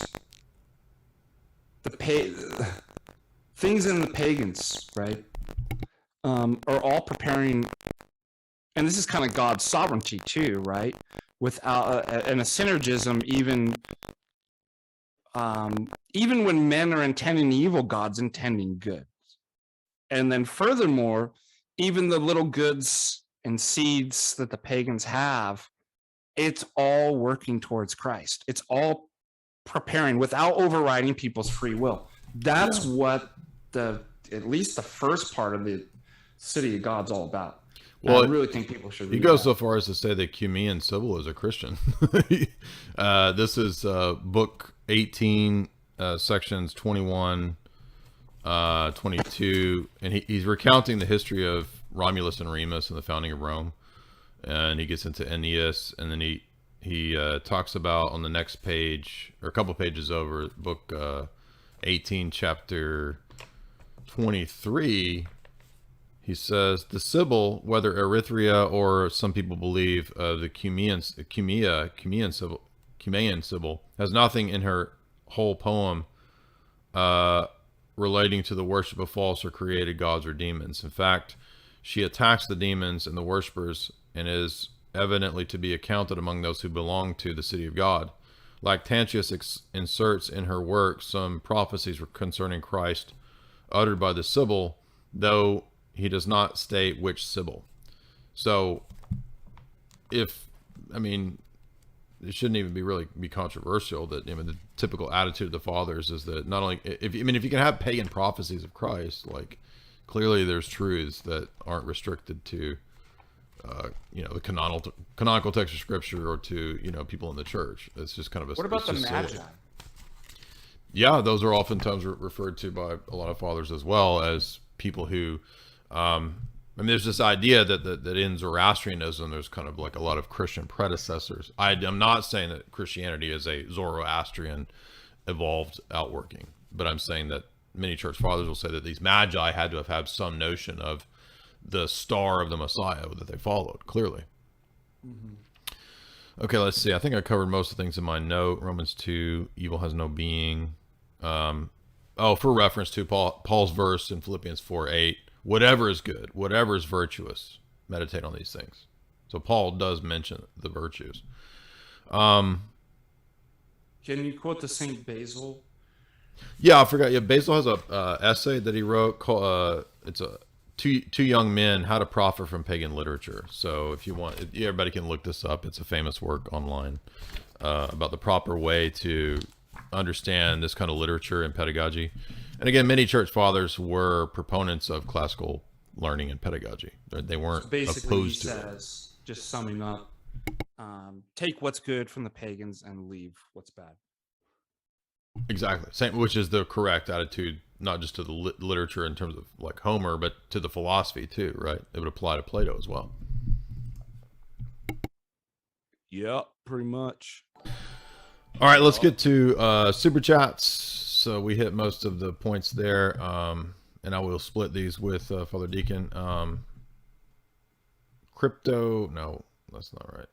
things in the pagans, right, are all preparing, and this is kind of God's sovereignty too, right? Without and a synergism, even when men are intending evil, God's intending good. And then furthermore, even the little goods and seeds that the pagans have, it's all working towards Christ. It's all preparing without overriding people's free will. That's what at least the first part of the City of God's all about. Well, I really think people should read He goes so far as to say that Cumean Sibyl is a Christian. This is book 18, sections 21, 22, and he's recounting the history of Romulus and Remus and the founding of Rome. And he gets into Aeneas, and then he talks about on the next page, or a couple pages over, book 18, chapter 23, he says, the Sibyl, whether Erythrea or some people believe the Cumean Sibyl, has nothing in her whole poem relating to the worship of false or created gods or demons. In fact, she attacks the demons and the worshippers and is evidently to be accounted among those who belong to the City of God. Lactantius inserts in her work some prophecies concerning Christ uttered by the Sibyl, though he does not state which Sibyl. So, it shouldn't even be controversial that the typical attitude of the fathers is that not only if you can have pagan prophecies of Christ, like clearly there's truths that aren't restricted to the canonical text of Scripture or to people in the church. It's just kind of a. What about the Magi? Yeah, those are oftentimes referred to by a lot of fathers as well as people who. There's this idea that in Zoroastrianism, there's kind of like a lot of Christian predecessors. I'm not saying that Christianity is a Zoroastrian evolved outworking, but I'm saying that many church fathers will say that these Magi had to have had some notion of the star of the Messiah that they followed, clearly. Mm-hmm. Okay, let's see. I think I covered most of the things in my note. Romans 2, evil has no being. For reference to Paul's verse in Philippians 4:8. Whatever is good, whatever is virtuous, meditate on these things. So Paul does mention the virtues. Can you quote the Saint Basil? Yeah, I forgot. Yeah, Basil has a essay that he wrote called it's a two young men, how to profit from pagan literature. So if you want, everybody can look this up. It's a famous work online about the proper way to understand this kind of literature and pedagogy. And again, many church fathers were proponents of classical learning and pedagogy. They weren't opposed to it. Just summing up, take what's good from the pagans and leave what's bad. Exactly. Same, which is the correct attitude, not just to the literature in terms of like Homer, but to the philosophy too, right? It would apply to Plato as well. Yeah, pretty much. All right, let's get to super chats. So we hit most of the points there, and I will split these with Father Deacon. No, that's not right.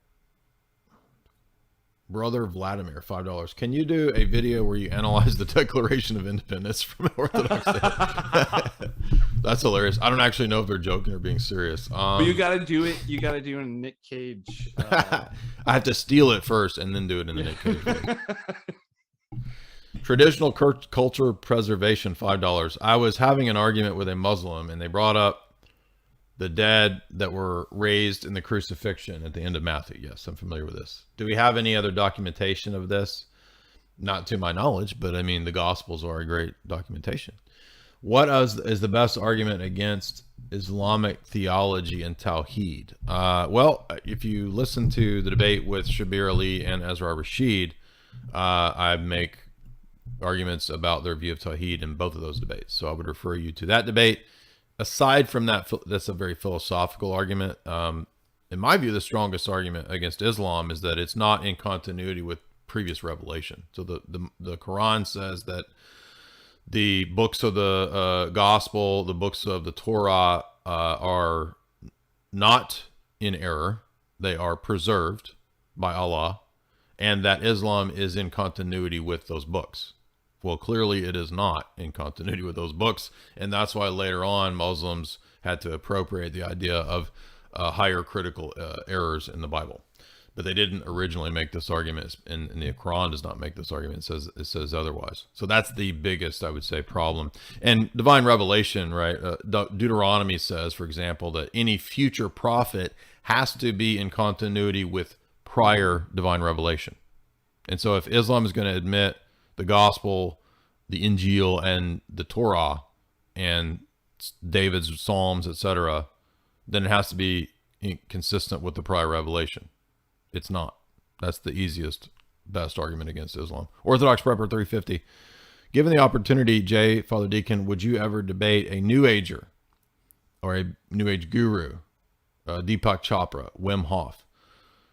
Brother Vladimir, $5. Can you do a video where you analyze the Declaration of Independence from Orthodoxy? That's hilarious. I don't actually know if they're joking or being serious. But you got to do it. You got to do it in Nick Cage. I have to steal it first and then do it in the Nick Cage way. Traditional culture preservation, $5. I was having an argument with a Muslim, and they brought up the dead that were raised in the crucifixion at the end of Matthew. Yes, I'm familiar with this. Do we have any other documentation of this? Not to my knowledge, but the Gospels are a great documentation. What is the best argument against Islamic theology and Tawheed? Well, if you listen to the debate with Shabir Ali and Ezra Rashid, I make arguments about their view of Tawhid in both of those debates. So I would refer you to that debate. Aside from that, that's a very philosophical argument. In my view, the strongest argument against Islam is that it's not in continuity with previous revelation. So the Quran says that the books of the gospel, the books of the Torah are not in error. They are preserved by Allah, and that Islam is in continuity with those books. Well, clearly it is not in continuity with those books, and that's why later on Muslims had to appropriate the idea of higher critical errors in the Bible. But they didn't originally make this argument, and the Quran does not make this argument. It says otherwise. So that's the biggest, I would say, problem. And divine revelation, right? Deuteronomy says, for example, that any future prophet has to be in continuity with prior divine revelation. And so if Islam is going to admit the gospel, the Injil, and the Torah, and David's Psalms, etc., then it has to be consistent with the prior revelation. It's not. That's the easiest, best argument against Islam. Orthodox Prepper 350. Given the opportunity, Jay, Father Deacon, would you ever debate a New Ager or a New Age guru, Deepak Chopra, Wim Hof?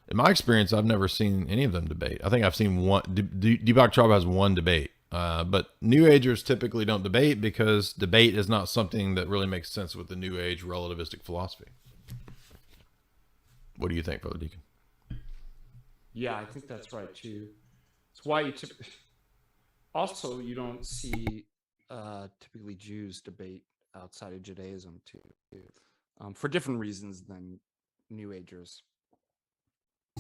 In my experience, I've never seen any of them debate. I think I've seen one. Deepak Chopra has one debate. But New Agers typically don't debate because debate is not something that really makes sense with the New Age relativistic philosophy. What do you think, Father Deacon? Yeah, I think that's right too. It's why you also you don't see typically Jews debate outside of Judaism too, for different reasons than New Agers.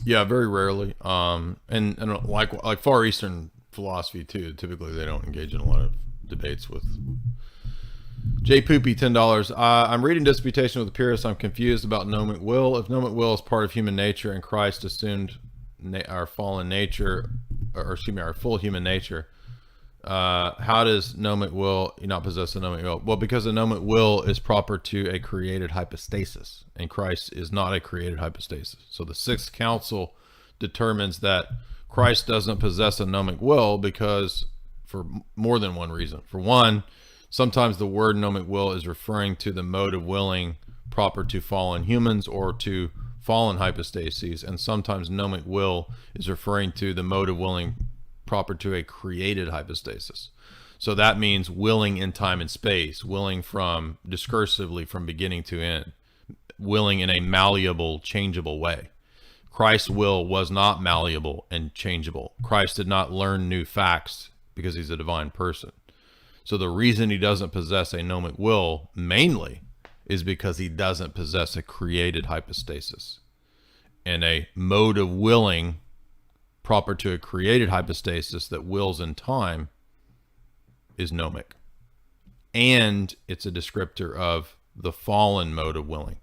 Yeah, very rarely. And like Far Eastern philosophy too. Typically, they don't engage in a lot of debates with. J Poopy, $10. I'm reading Disputation with the Purists. I'm confused about gnomic will. If gnomic will is part of human nature and Christ assumed our fallen nature, or excuse me, our full human nature, how does gnomic will not possess a gnomic will? Well, because the gnomic will is proper to a created hypostasis, and Christ is not a created hypostasis. So the Sixth Council determines that Christ doesn't possess a gnomic will because for more than one reason. For one, sometimes the word gnomic will is referring to the mode of willing proper to fallen humans or to fallen hypostases, and sometimes gnomic will is referring to the mode of willing proper to a created hypostasis. So that means willing in time and space, willing from discursively from beginning to end, willing in a malleable, changeable way. Christ's will was not malleable and changeable. Christ did not learn new facts because he's a divine person. So the reason he doesn't possess a gnomic will mainly is because he doesn't possess a created hypostasis. And a mode of willing proper to a created hypostasis that wills in time is gnomic. And it's a descriptor of the fallen mode of willing.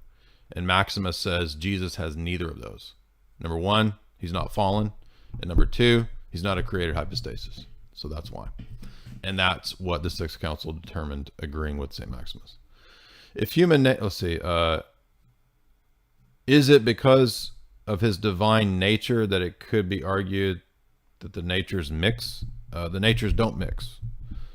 And Maximus says Jesus has neither of those. Number one, he's not fallen. And number two, he's not a created hypostasis. So that's why. And that's what the Sixth Council determined, agreeing with St. Maximus. If human, let's see, is it because of his divine nature that it could be argued that the natures mix? The natures don't mix.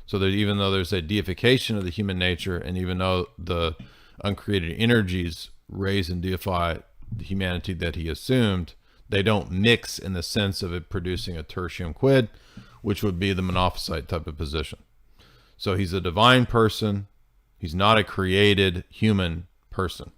So that even though there's a deification of the human nature, and even though the uncreated energies raise and deify the humanity that he assumed, they don't mix in the sense of it producing a tertium quid, which would be the Monophysite type of position. So he's a divine person. He's not a created human person.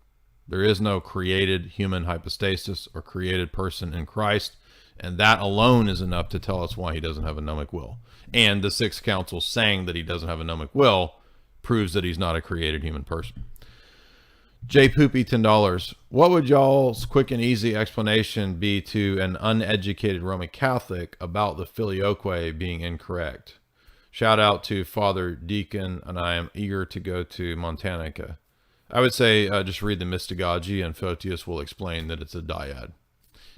There is no created human hypostasis or created person in Christ. And that alone is enough to tell us why he doesn't have a gnomic will. And the Sixth Council saying that he doesn't have a gnomic will proves that he's not a created human person. J Poopy, $10. What would y'all's quick and easy explanation be to an uneducated Roman Catholic about the filioque being incorrect? Shout out to Father Deacon, and I am eager to go to Montanica. I would say just read the Mystagogy, and Photius will explain that it's a dyad.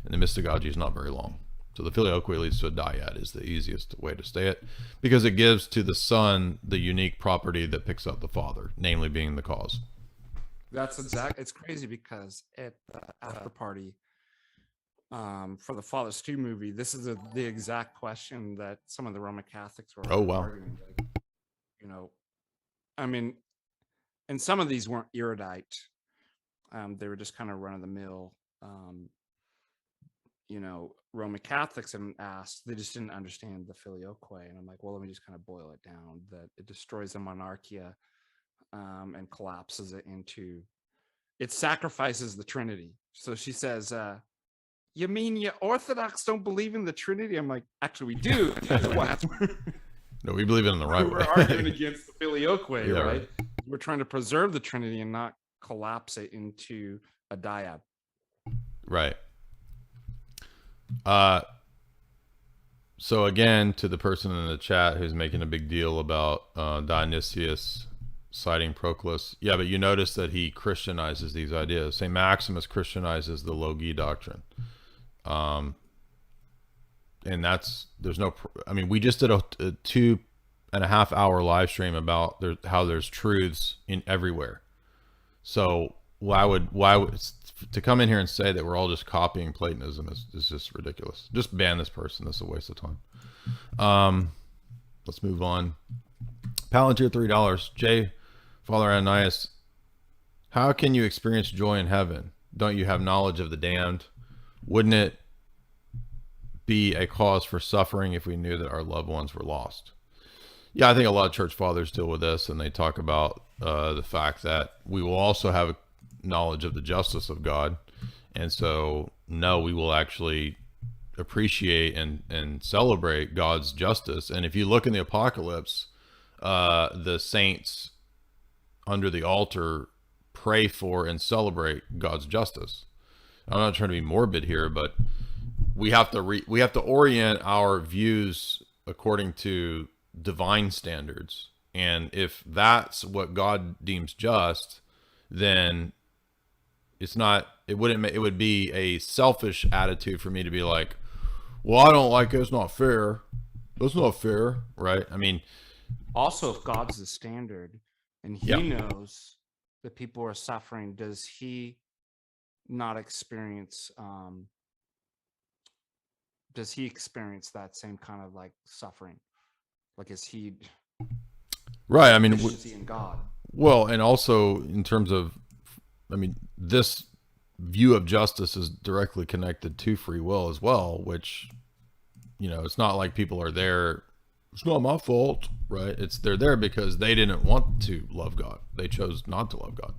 And the Mystagogy is not very long. So the filioque leads to a dyad is the easiest way to say it, because it gives to the Son the unique property that picks up the Father, namely being the cause. That's exact. It's crazy because at the after party, for the Father Stew movie, this is the exact question that some of the Roman Catholics were Oh, wow. arguing. Like, I mean, and some of these weren't erudite. They were just kind of run of the mill. Roman Catholics and asked, they just didn't understand the filioque. And I'm like, well, let me just kind of boil it down, that it destroys the monarchia and collapses it into, it sacrifices the Trinity. So she says, you mean you Orthodox don't believe in the Trinity? I'm like, actually, we do. No, we believe it in the right way. We're arguing against the filioque, Yeah, right? right. We're trying to preserve the Trinity and not collapse it into a dyad. Right. So again, to the person in the chat who's making a big deal about Dionysius citing Proclus, yeah, but you notice that he Christianizes these ideas. St. Maximus Christianizes the Logi doctrine. And there's no, I mean, we just did a 2.5 hour live stream about how there's truths in everywhere. So why would to come in here and say that we're all just copying Platonism is just ridiculous. Just ban this person. This is a waste of time. Let's move on. Palantir, $3. Jay, Father Ananias, how can you experience joy in heaven? Don't you have knowledge of the damned? Wouldn't it be a cause for suffering if we knew that our loved ones were lost? Yeah, I think a lot of church fathers deal with this, and they talk about the fact that we will also have knowledge of the justice of God. And so, no, we will actually appreciate and celebrate God's justice. And if you look in the Apocalypse, the saints under the altar pray for and celebrate God's justice. I'm not trying to be morbid here, but we have to orient our views according to divine standards. And if that's what God deems just, then it would be a selfish attitude for me to be like, well, I don't like it. It's not fair. That's not fair. Right. I mean, also, if God's the standard and he knows that people are suffering, does he not experience, that same kind of like suffering? Like, is he right? I mean, in God? Well, and also in terms of, I mean, this view of justice is directly connected to free will as well, which, it's not like people are there. It's not my fault, right? They're there because they didn't want to love God. They chose not to love God.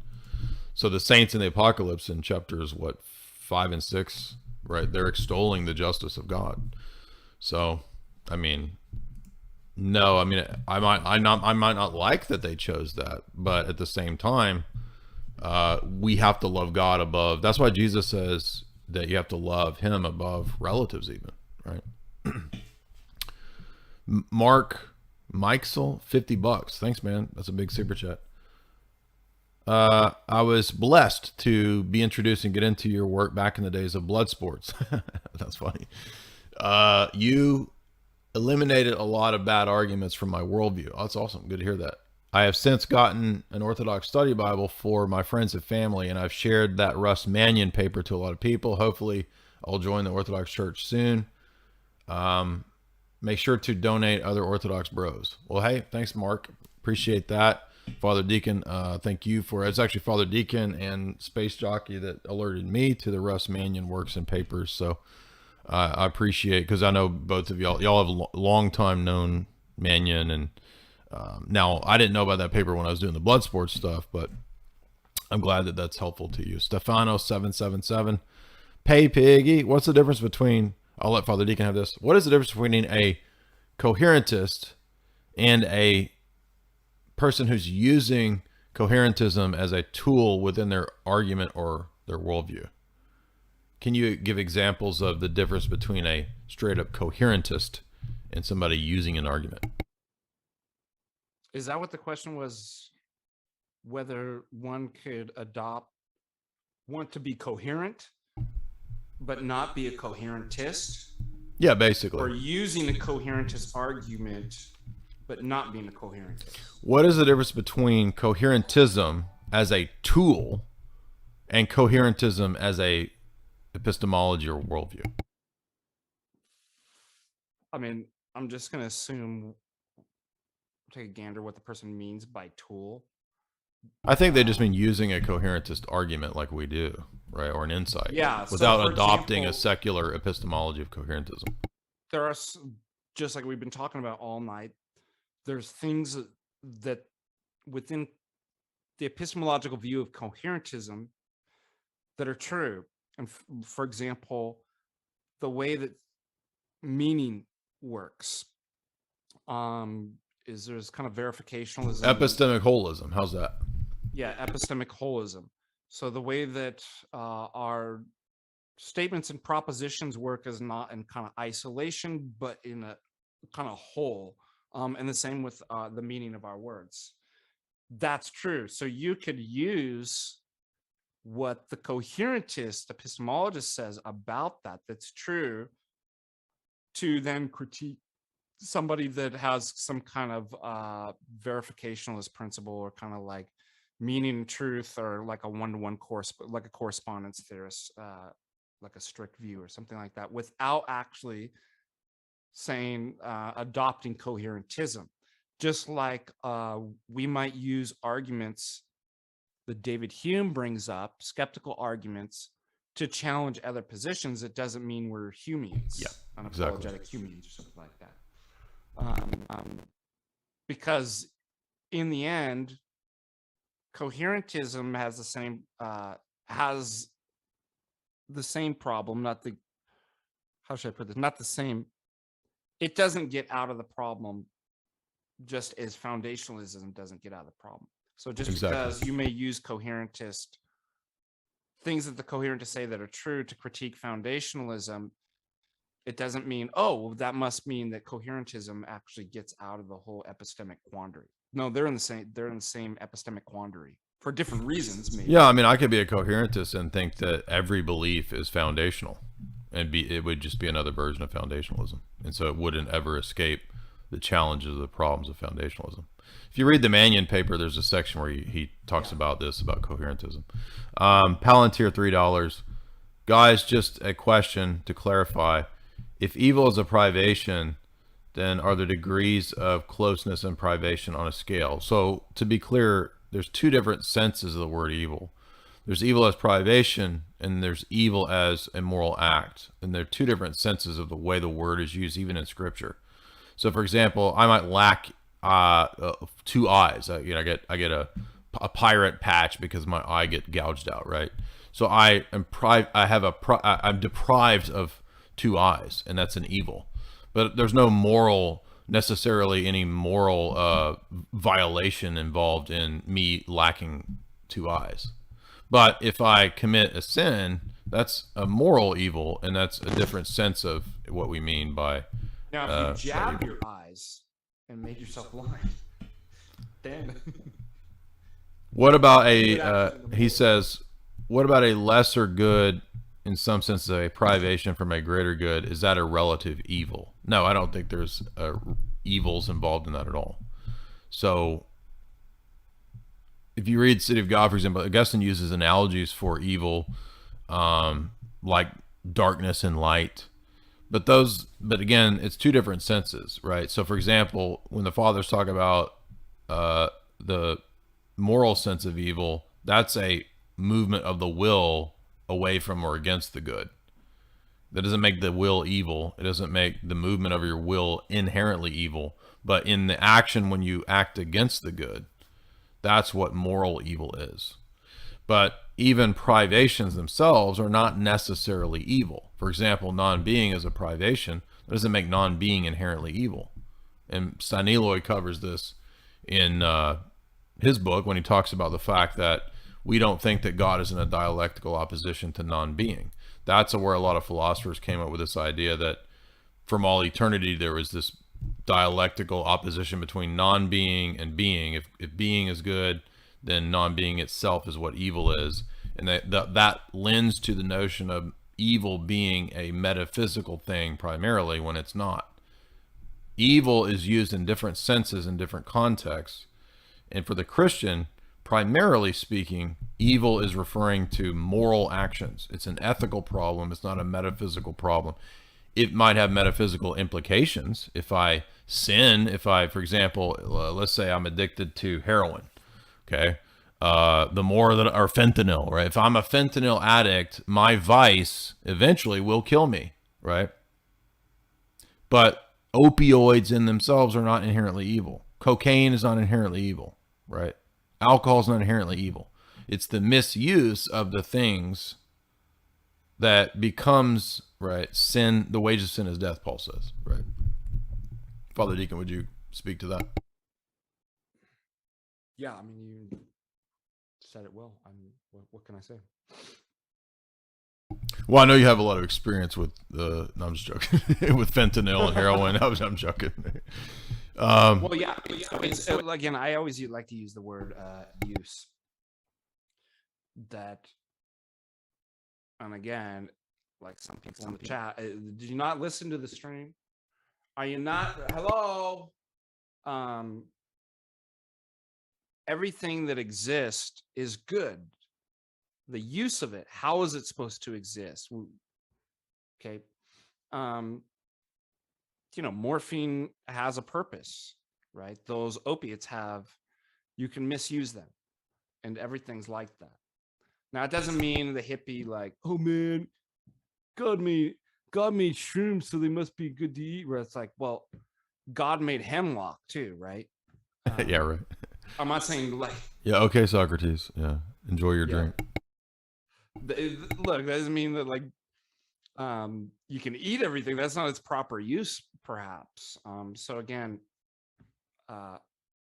So the saints in the Apocalypse in chapters 5 and 6, right? They're extolling the justice of God. So, I mean, no, I mean, I might not like that they chose that, but at the same time, we have to love God above. That's why Jesus says that you have to love him above relatives even, right? Mark Mikesel, $50. Thanks, man. That's a big super chat. I was blessed to be introduced and get into your work back in the days of blood sports. That's funny. You eliminated a lot of bad arguments from my worldview. Oh, that's awesome. Good to hear that. I have since gotten an Orthodox study Bible for my friends and family, and I've shared that Russ Mannion paper to a lot of people. Hopefully, I'll join the Orthodox Church soon. Make sure to donate other Orthodox bros. Well, hey, thanks, Mark. Appreciate that. Father Deacon, thank you for, it's actually Father Deacon and Space Jockey that alerted me to the Russ Mannion works and papers. So I appreciate, because I know both of y'all have long time known Mannion, and now I didn't know about that paper when I was doing the blood sports stuff, but I'm glad that that's helpful to you. Stefano777, Pay Piggy, what's the difference between, I'll let Father Deacon have this. What is the difference between a coherentist and a person who's using coherentism as a tool within their argument or their worldview? Can you give examples of the difference between a straight up coherentist and somebody using an argument? Is that what the question was? Whether one could want to be coherent, but not be a coherentist? Yeah, basically. Or using a coherentist argument, but not being a coherentist. What is the difference between coherentism as a tool and coherentism as a epistemology or worldview? I mean, I'm just going to assume, take a gander what the person means by tool. I think they just mean using a coherentist argument like we do, right? Or an insight. Yeah. Without so adopting example, a secular epistemology of coherentism. there are, just like we've been talking about all night, there's things that within the epistemological view of coherentism that are true. And for example, the way that meaning works is there's kind of verificationalism. Epistemic holism. How's that? Yeah, epistemic holism. So the way that our statements and propositions work is not in kind of isolation, but in a kind of whole. And the same with the meaning of our words. That's true. So you could use what the coherentist epistemologist says about that's true to then critique somebody that has some kind of verificationalist principle, or kind of like meaning and truth, or like a one-to-one course, like a correspondence theorist, like a strict view or something like that, without actually saying adopting coherentism. Just like we might use arguments that David Hume brings up, skeptical arguments, to challenge other positions. It doesn't mean we're Humeans, unapologetic exactly. Humeans or something like that. Because in the end, coherentism has the same problem. Not the, how should I put this? Not the same. It doesn't get out of the problem just as foundationalism doesn't get out of the problem. So just because you may use coherentist things that the coherentists say that are true to critique foundationalism, it doesn't mean, oh, that must mean that coherentism actually gets out of the whole epistemic quandary. No, they're in the same epistemic quandary for different reasons, maybe. Yeah, I mean, I could be a coherentist and think that every belief is foundational, and it would just be another version of foundationalism, and so it wouldn't ever escape the challenges of the problems of foundationalism. If you read the Mannion paper, there's a section where he talks about this, about coherentism. Palantir, $3. Guys, just a question to clarify. If evil is a privation, then are there degrees of closeness and privation on a scale? So to be clear, there's two different senses of the word evil. There's evil as privation, and there's evil as a moral act. And there are two different senses of the way the word is used, even in Scripture. So, for example, I might lack 2 eyes. I get a pirate patch because my eye get gouged out, right? So I'm deprived of 2 eyes, and that's an evil. But there's no necessarily any moral violation involved in me lacking 2 eyes. But if I commit a sin, that's a moral evil, and that's a different sense of what we mean by. Now, if you jab your eyes and made yourself blind, then what about he says, what about a lesser good, in some sense, a privation from a greater good? Is that a relative evil? No, I don't think there's evils involved in that at all. So if you read City of God, for example, Augustine uses analogies for evil, like darkness and light. But again, it's two different senses, right? So for example, when the fathers talk about the moral sense of evil, that's a movement of the will away from or against the good. That doesn't make the will evil. It doesn't make the movement of your will inherently evil. But in the action, when you act against the good, that's what moral evil is. But even privations themselves are not necessarily evil. For example, non-being is a privation. That doesn't make non-being inherently evil. And Staniloy covers this in his book when he talks about the fact that we don't think that God is in a dialectical opposition to non-being. That's where a lot of philosophers came up with this idea that from all eternity there was this dialectical opposition between non-being and being. If being is good, then non-being itself is what evil is. And that lends to the notion of evil being a metaphysical thing primarily, when it's not. Evil is used in different senses in different contexts. And for the Christian, primarily speaking, Evil is referring to moral actions. It's an ethical problem. It's not a metaphysical problem. It might have metaphysical implications. If I sin, for example, let's say I'm addicted to heroin, okay? The more that, or fentanyl, right? If I'm a fentanyl addict, my vice eventually will kill me, right? But opioids in themselves are not inherently evil. Cocaine is not inherently evil, right? Alcohol is not inherently evil. It's the misuse of the things that becomes, right, sin. The wages of sin is death, Paul says, right? Father Deacon, would you speak to that? Yeah, I mean, you said it well. What can I say? Well, I know you have a lot of experience with no, I'm just joking. With fentanyl and heroin. I'm joking. Well, yeah. So again, I always like to use the word use. That, and again, like some people in the chat, did you not listen to the stream? Are you not? Hello. Everything that exists is good. The use of it, how is it supposed to exist? Okay. Morphine has a purpose, right? Those opiates you can misuse them, and everything's like that. Now, it doesn't mean the hippie, like, oh man, God made shrooms, so they must be good to eat. Where it's like, well, God made hemlock too, right? Yeah, right. I'm not saying like. Yeah, okay, Socrates. Yeah, enjoy your drink. Look, that doesn't mean that like you can eat everything. That's not its proper use, perhaps. So again,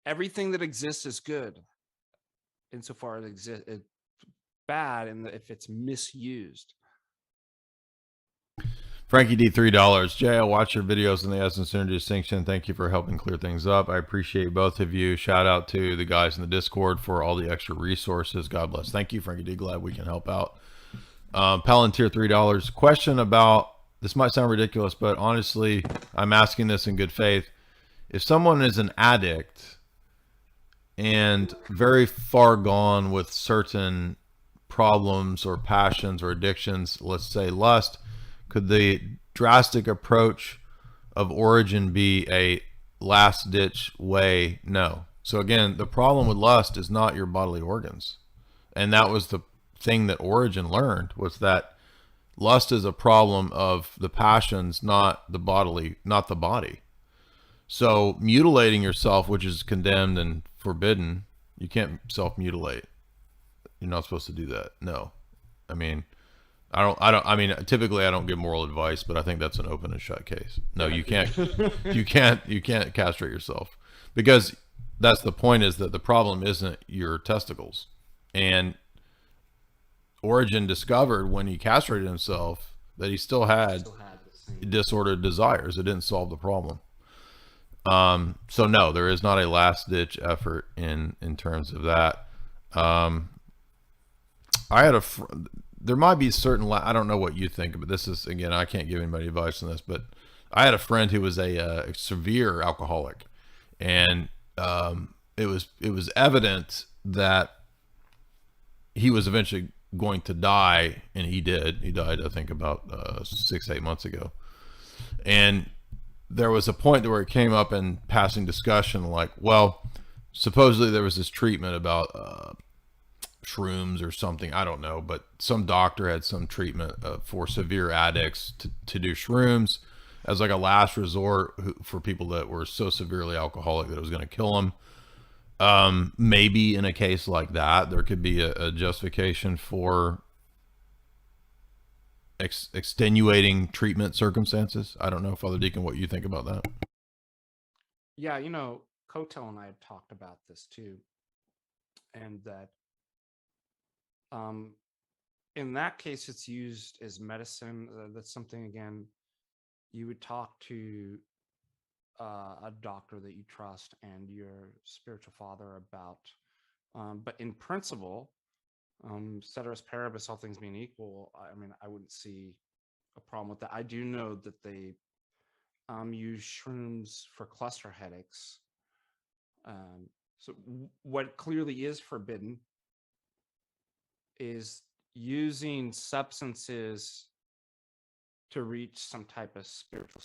everything that exists is good, insofar as it's bad, and if it's misused. Frankie D, $3. Jay, I watch your videos in the Essence Synergy Distinction. Thank you for helping clear things up. I appreciate both of you. Shout out to the guys in the Discord for all the extra resources. God bless. Thank you, Frankie D. Glad we can help out. Palantir, $3. Question about, this might sound ridiculous, but honestly, I'm asking this in good faith. If someone is an addict and very far gone with certain problems or passions or addictions, let's say lust, could the drastic approach of Origin be a last ditch way? No. So again, the problem with lust is not your bodily organs. And that was the thing that Origin learned, was that lust is a problem of the passions, not the body. So mutilating yourself, which is condemned and forbidden, you can't self-mutilate. You're not supposed to do that. No. I mean, typically I don't give moral advice, but I think that's an open and shut case. No, you can't, you can't castrate yourself, because that's the point, is that the problem isn't your testicles. And Origin discovered when he castrated himself that he still had disordered desires. It didn't solve the problem. So no, there is not a last ditch effort in terms of that. I had there might be certain, I don't know what you think, but this is, again, I can't give anybody advice on this, but I had a friend who was a severe alcoholic, and it was evident that he was eventually going to die, and he did. He died, I think, about 6-8 months ago. And there was a point where it came up in passing discussion, like, well, supposedly there was this treatment about shrooms or something, I don't know, but some doctor had some treatment for severe addicts to do shrooms as like a last resort for people that were so severely alcoholic that it was going to kill them. Maybe in a case like that, there could be a justification for extenuating treatment circumstances. I don't know, Father Deacon, what you think about that. Yeah, Kotel and I had talked about this too, and that in that case it's used as medicine. That's something, again, you would talk to a doctor that you trust and your spiritual father about. But in principle, ceteris paribus, all things being equal, I mean, I wouldn't see a problem with that. I do know that they use shrooms for cluster headaches. So what clearly is forbidden is using substances to reach some type of spiritual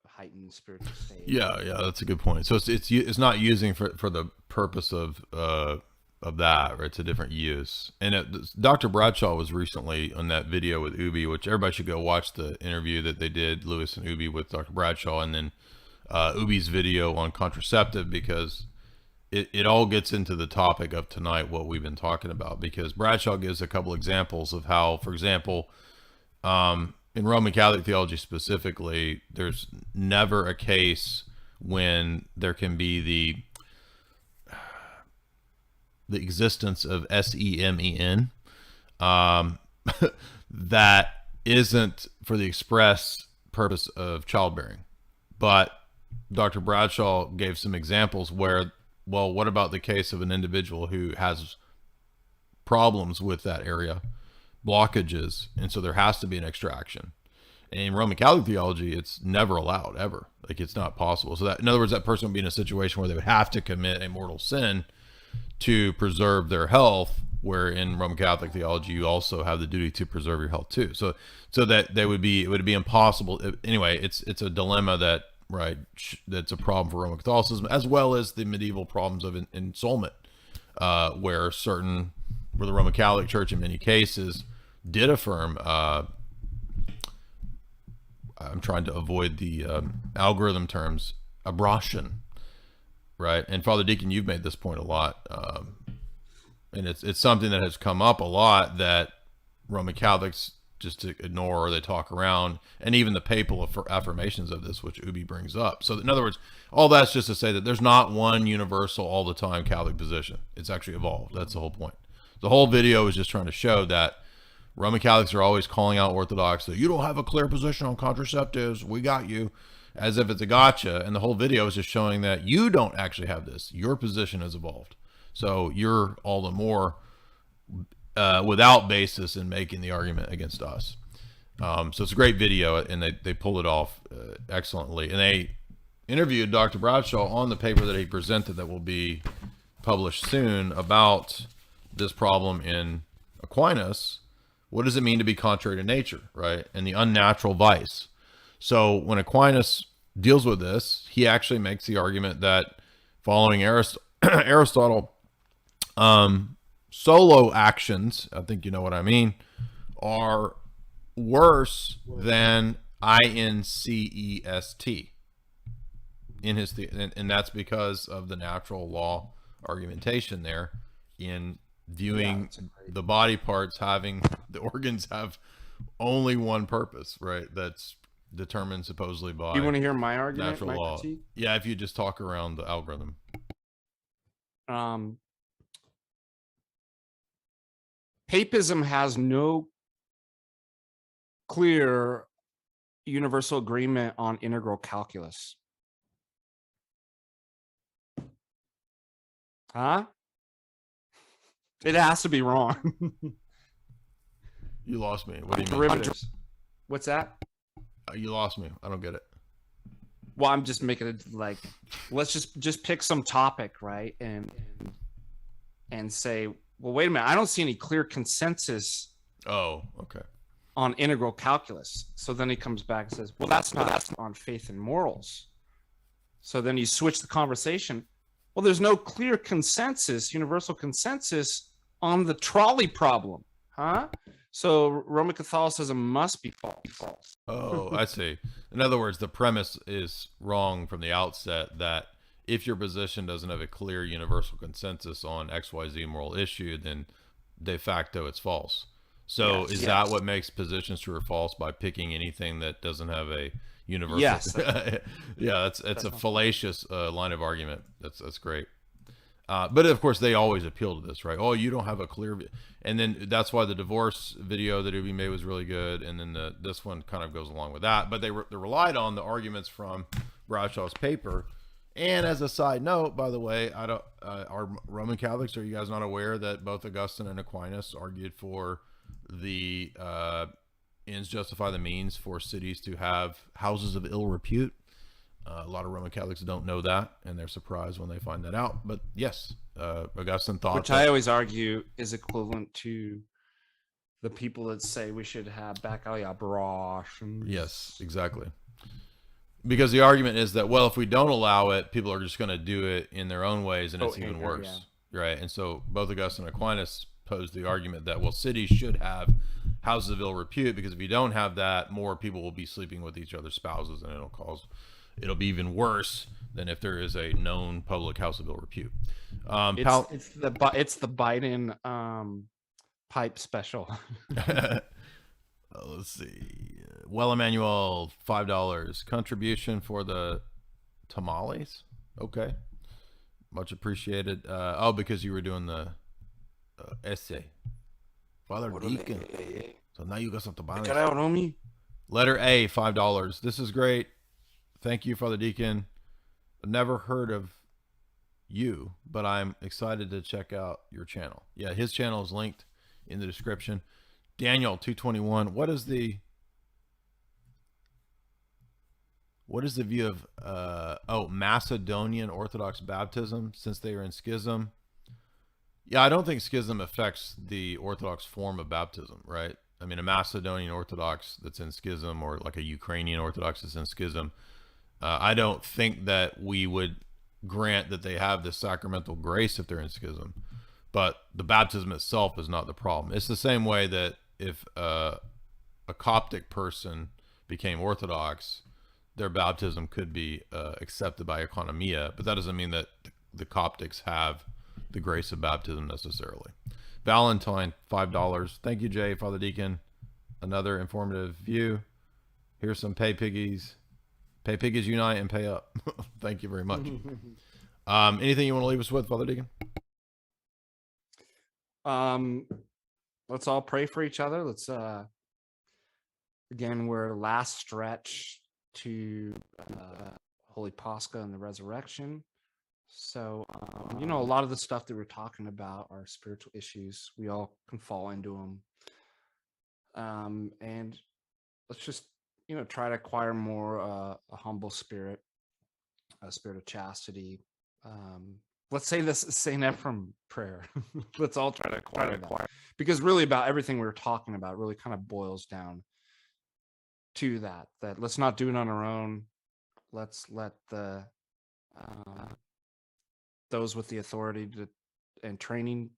heightened spiritual state. Yeah, that's a good point. So it's not using for the purpose of that, right? It's a different use. And Dr. Bradshaw was recently on that video with Ubi, which everybody should go watch the interview that they did, Lewis and Ubi, with Dr. Bradshaw, and then Ubi's video on contraceptive, because it all gets into the topic of tonight, what we've been talking about, because Bradshaw gives a couple examples of how, for example, in Roman Catholic theology specifically, there's never a case when there can be the existence of semen that isn't for the express purpose of childbearing. But Dr. Bradshaw gave some examples where, well, what about the case of an individual who has problems with that area, blockages, and so there has to be an extraction? And in Roman Catholic theology, it's never allowed, ever. Like, it's not possible. So that, in other words, that person would be in a situation where they would have to commit a mortal sin to preserve their health, where in Roman Catholic theology, you also have the duty to preserve your health too. So that it would be impossible. Anyway, it's a dilemma that, right, that's a problem for Roman Catholicism, as well as the medieval problems of ensoulment, where the Roman Catholic Church in many cases did affirm, I'm trying to avoid the algorithm terms, abortion, right? And Father Deacon, you've made this point a lot, and it's something that has come up a lot that Roman Catholics just ignore, or they talk around, and even the papal affirmations of this, which Ubi brings up. So in other words, all that's just to say that there's not one universal all the time Catholic position. It's actually evolved. That's the whole point. The whole video is just trying to show that Roman Catholics are always calling out Orthodox that you don't have a clear position on contraceptives, we got you, as if it's a gotcha. And the whole video is just showing that you don't actually have this. Your position has evolved. So you're all the more without basis in making the argument against us. So it's a great video, and they pulled it off excellently. And they interviewed Dr. Bradshaw on the paper that he presented that will be published soon about this problem in Aquinas. What does it mean to be contrary to nature, right? And the unnatural vice. So when Aquinas deals with this, he actually makes the argument that following Aristotle, solo actions, I think you know what I mean, are worse than incest in his and that's because of the natural law argumentation there, in viewing the body parts having, the organs have only one purpose, right? That's determined supposedly by, you want to hear my argument, natural my law. critique? Yeah, if you just talk around the algorithm. Papism has no clear universal agreement on integral calculus. Huh? It has to be wrong. You lost me. What do you mean? Derivatives. What's that? You lost me. I don't get it. Well, I'm just making it like, let's just pick some topic, right? And say, well, wait a minute, I don't see any clear consensus. Oh, okay. On integral calculus. So then he comes back and says, well, that's not on faith and morals. So then you switch the conversation. Well, there's no clear consensus, universal consensus on the trolley problem, huh? So Roman Catholicism must be false. Oh, I see. In other words, the premise is wrong from the outset, that if your position doesn't have a clear universal consensus on XYZ moral issue, then de facto it's false. So is that what makes positions true or false, by picking anything that doesn't have a universal? Yes. Yeah, that's a fallacious line of argument. That's great. But of course, they always appeal to this, right? Oh, you don't have a clear view. And then that's why the divorce video that Ubi made was really good. And then this one kind of goes along with that. But they relied on the arguments from Bradshaw's paper. And as a side note, by the way, are Roman Catholics, are you guys not aware that both Augustine and Aquinas argued for the ends justify the means for cities to have houses of ill repute? A lot of Roman Catholics don't know that, and they're surprised when they find that out. But yes, Augustine thought, which I always argue is equivalent to the people that say we should have back alley operations. Yes, exactly. Because the argument is that, well, if we don't allow it, people are just going to do it in their own ways, and it's even worse, right? And so both Augustine and Aquinas posed the argument that, well, cities should have houses of ill repute, because if you don't have that, more people will be sleeping with each other's spouses, and it'll be even worse than if there is a known public house of ill repute. It's the Biden pipe special. Let's see. Well, Emmanuel, $5 contribution for the tamales. Okay, much appreciated. Because you were doing the essay, Father Deacon. So now you got some tamales. Cut out on me. Letter A, $5. This is great. Thank you, Father Deacon. I've never heard of you, but I'm excited to check out your channel. Yeah, his channel is linked in the description. Daniel 221. What is the view of Macedonian Orthodox baptism since they are in schism? Yeah, I don't think schism affects the Orthodox form of baptism, right? I mean, a Macedonian Orthodox that's in schism, or like a Ukrainian Orthodox that's in schism, I don't think that we would grant that they have the sacramental grace if they're in schism. But the baptism itself is not the problem. It's the same way that if a Coptic person became Orthodox, their baptism could be accepted by economia, but that doesn't mean that the Coptics have the grace of baptism necessarily. Valentine, $5. Thank you, Jay, Father Deacon. Another informative view. Here's some pay piggies. Pay piggies unite and pay up. Thank you very much. Anything you want to leave us with, Father Deacon? Let's all pray for each other. Let's again, we're last stretch to Holy Pascha and the resurrection. So a lot of the stuff that we're talking about are spiritual issues. We all can fall into them. And let's just try to acquire more a humble spirit, a spirit of chastity. Let's say this St. Ephraim prayer. Let's all try to acquire that. Because really about everything we were talking about really kind of boils down to that let's not do it on our own. Let's let the those with the authority and training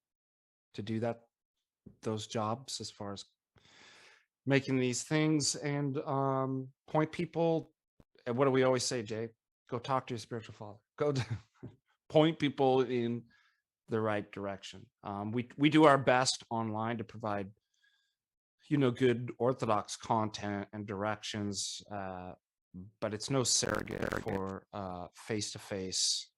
to do those jobs as far as making these things, and point people. And what do we always say, Jay? Go talk to your spiritual father. Go point people in the right direction. We do our best online to provide good Orthodox content and directions, but it's no surrogate for face-to-face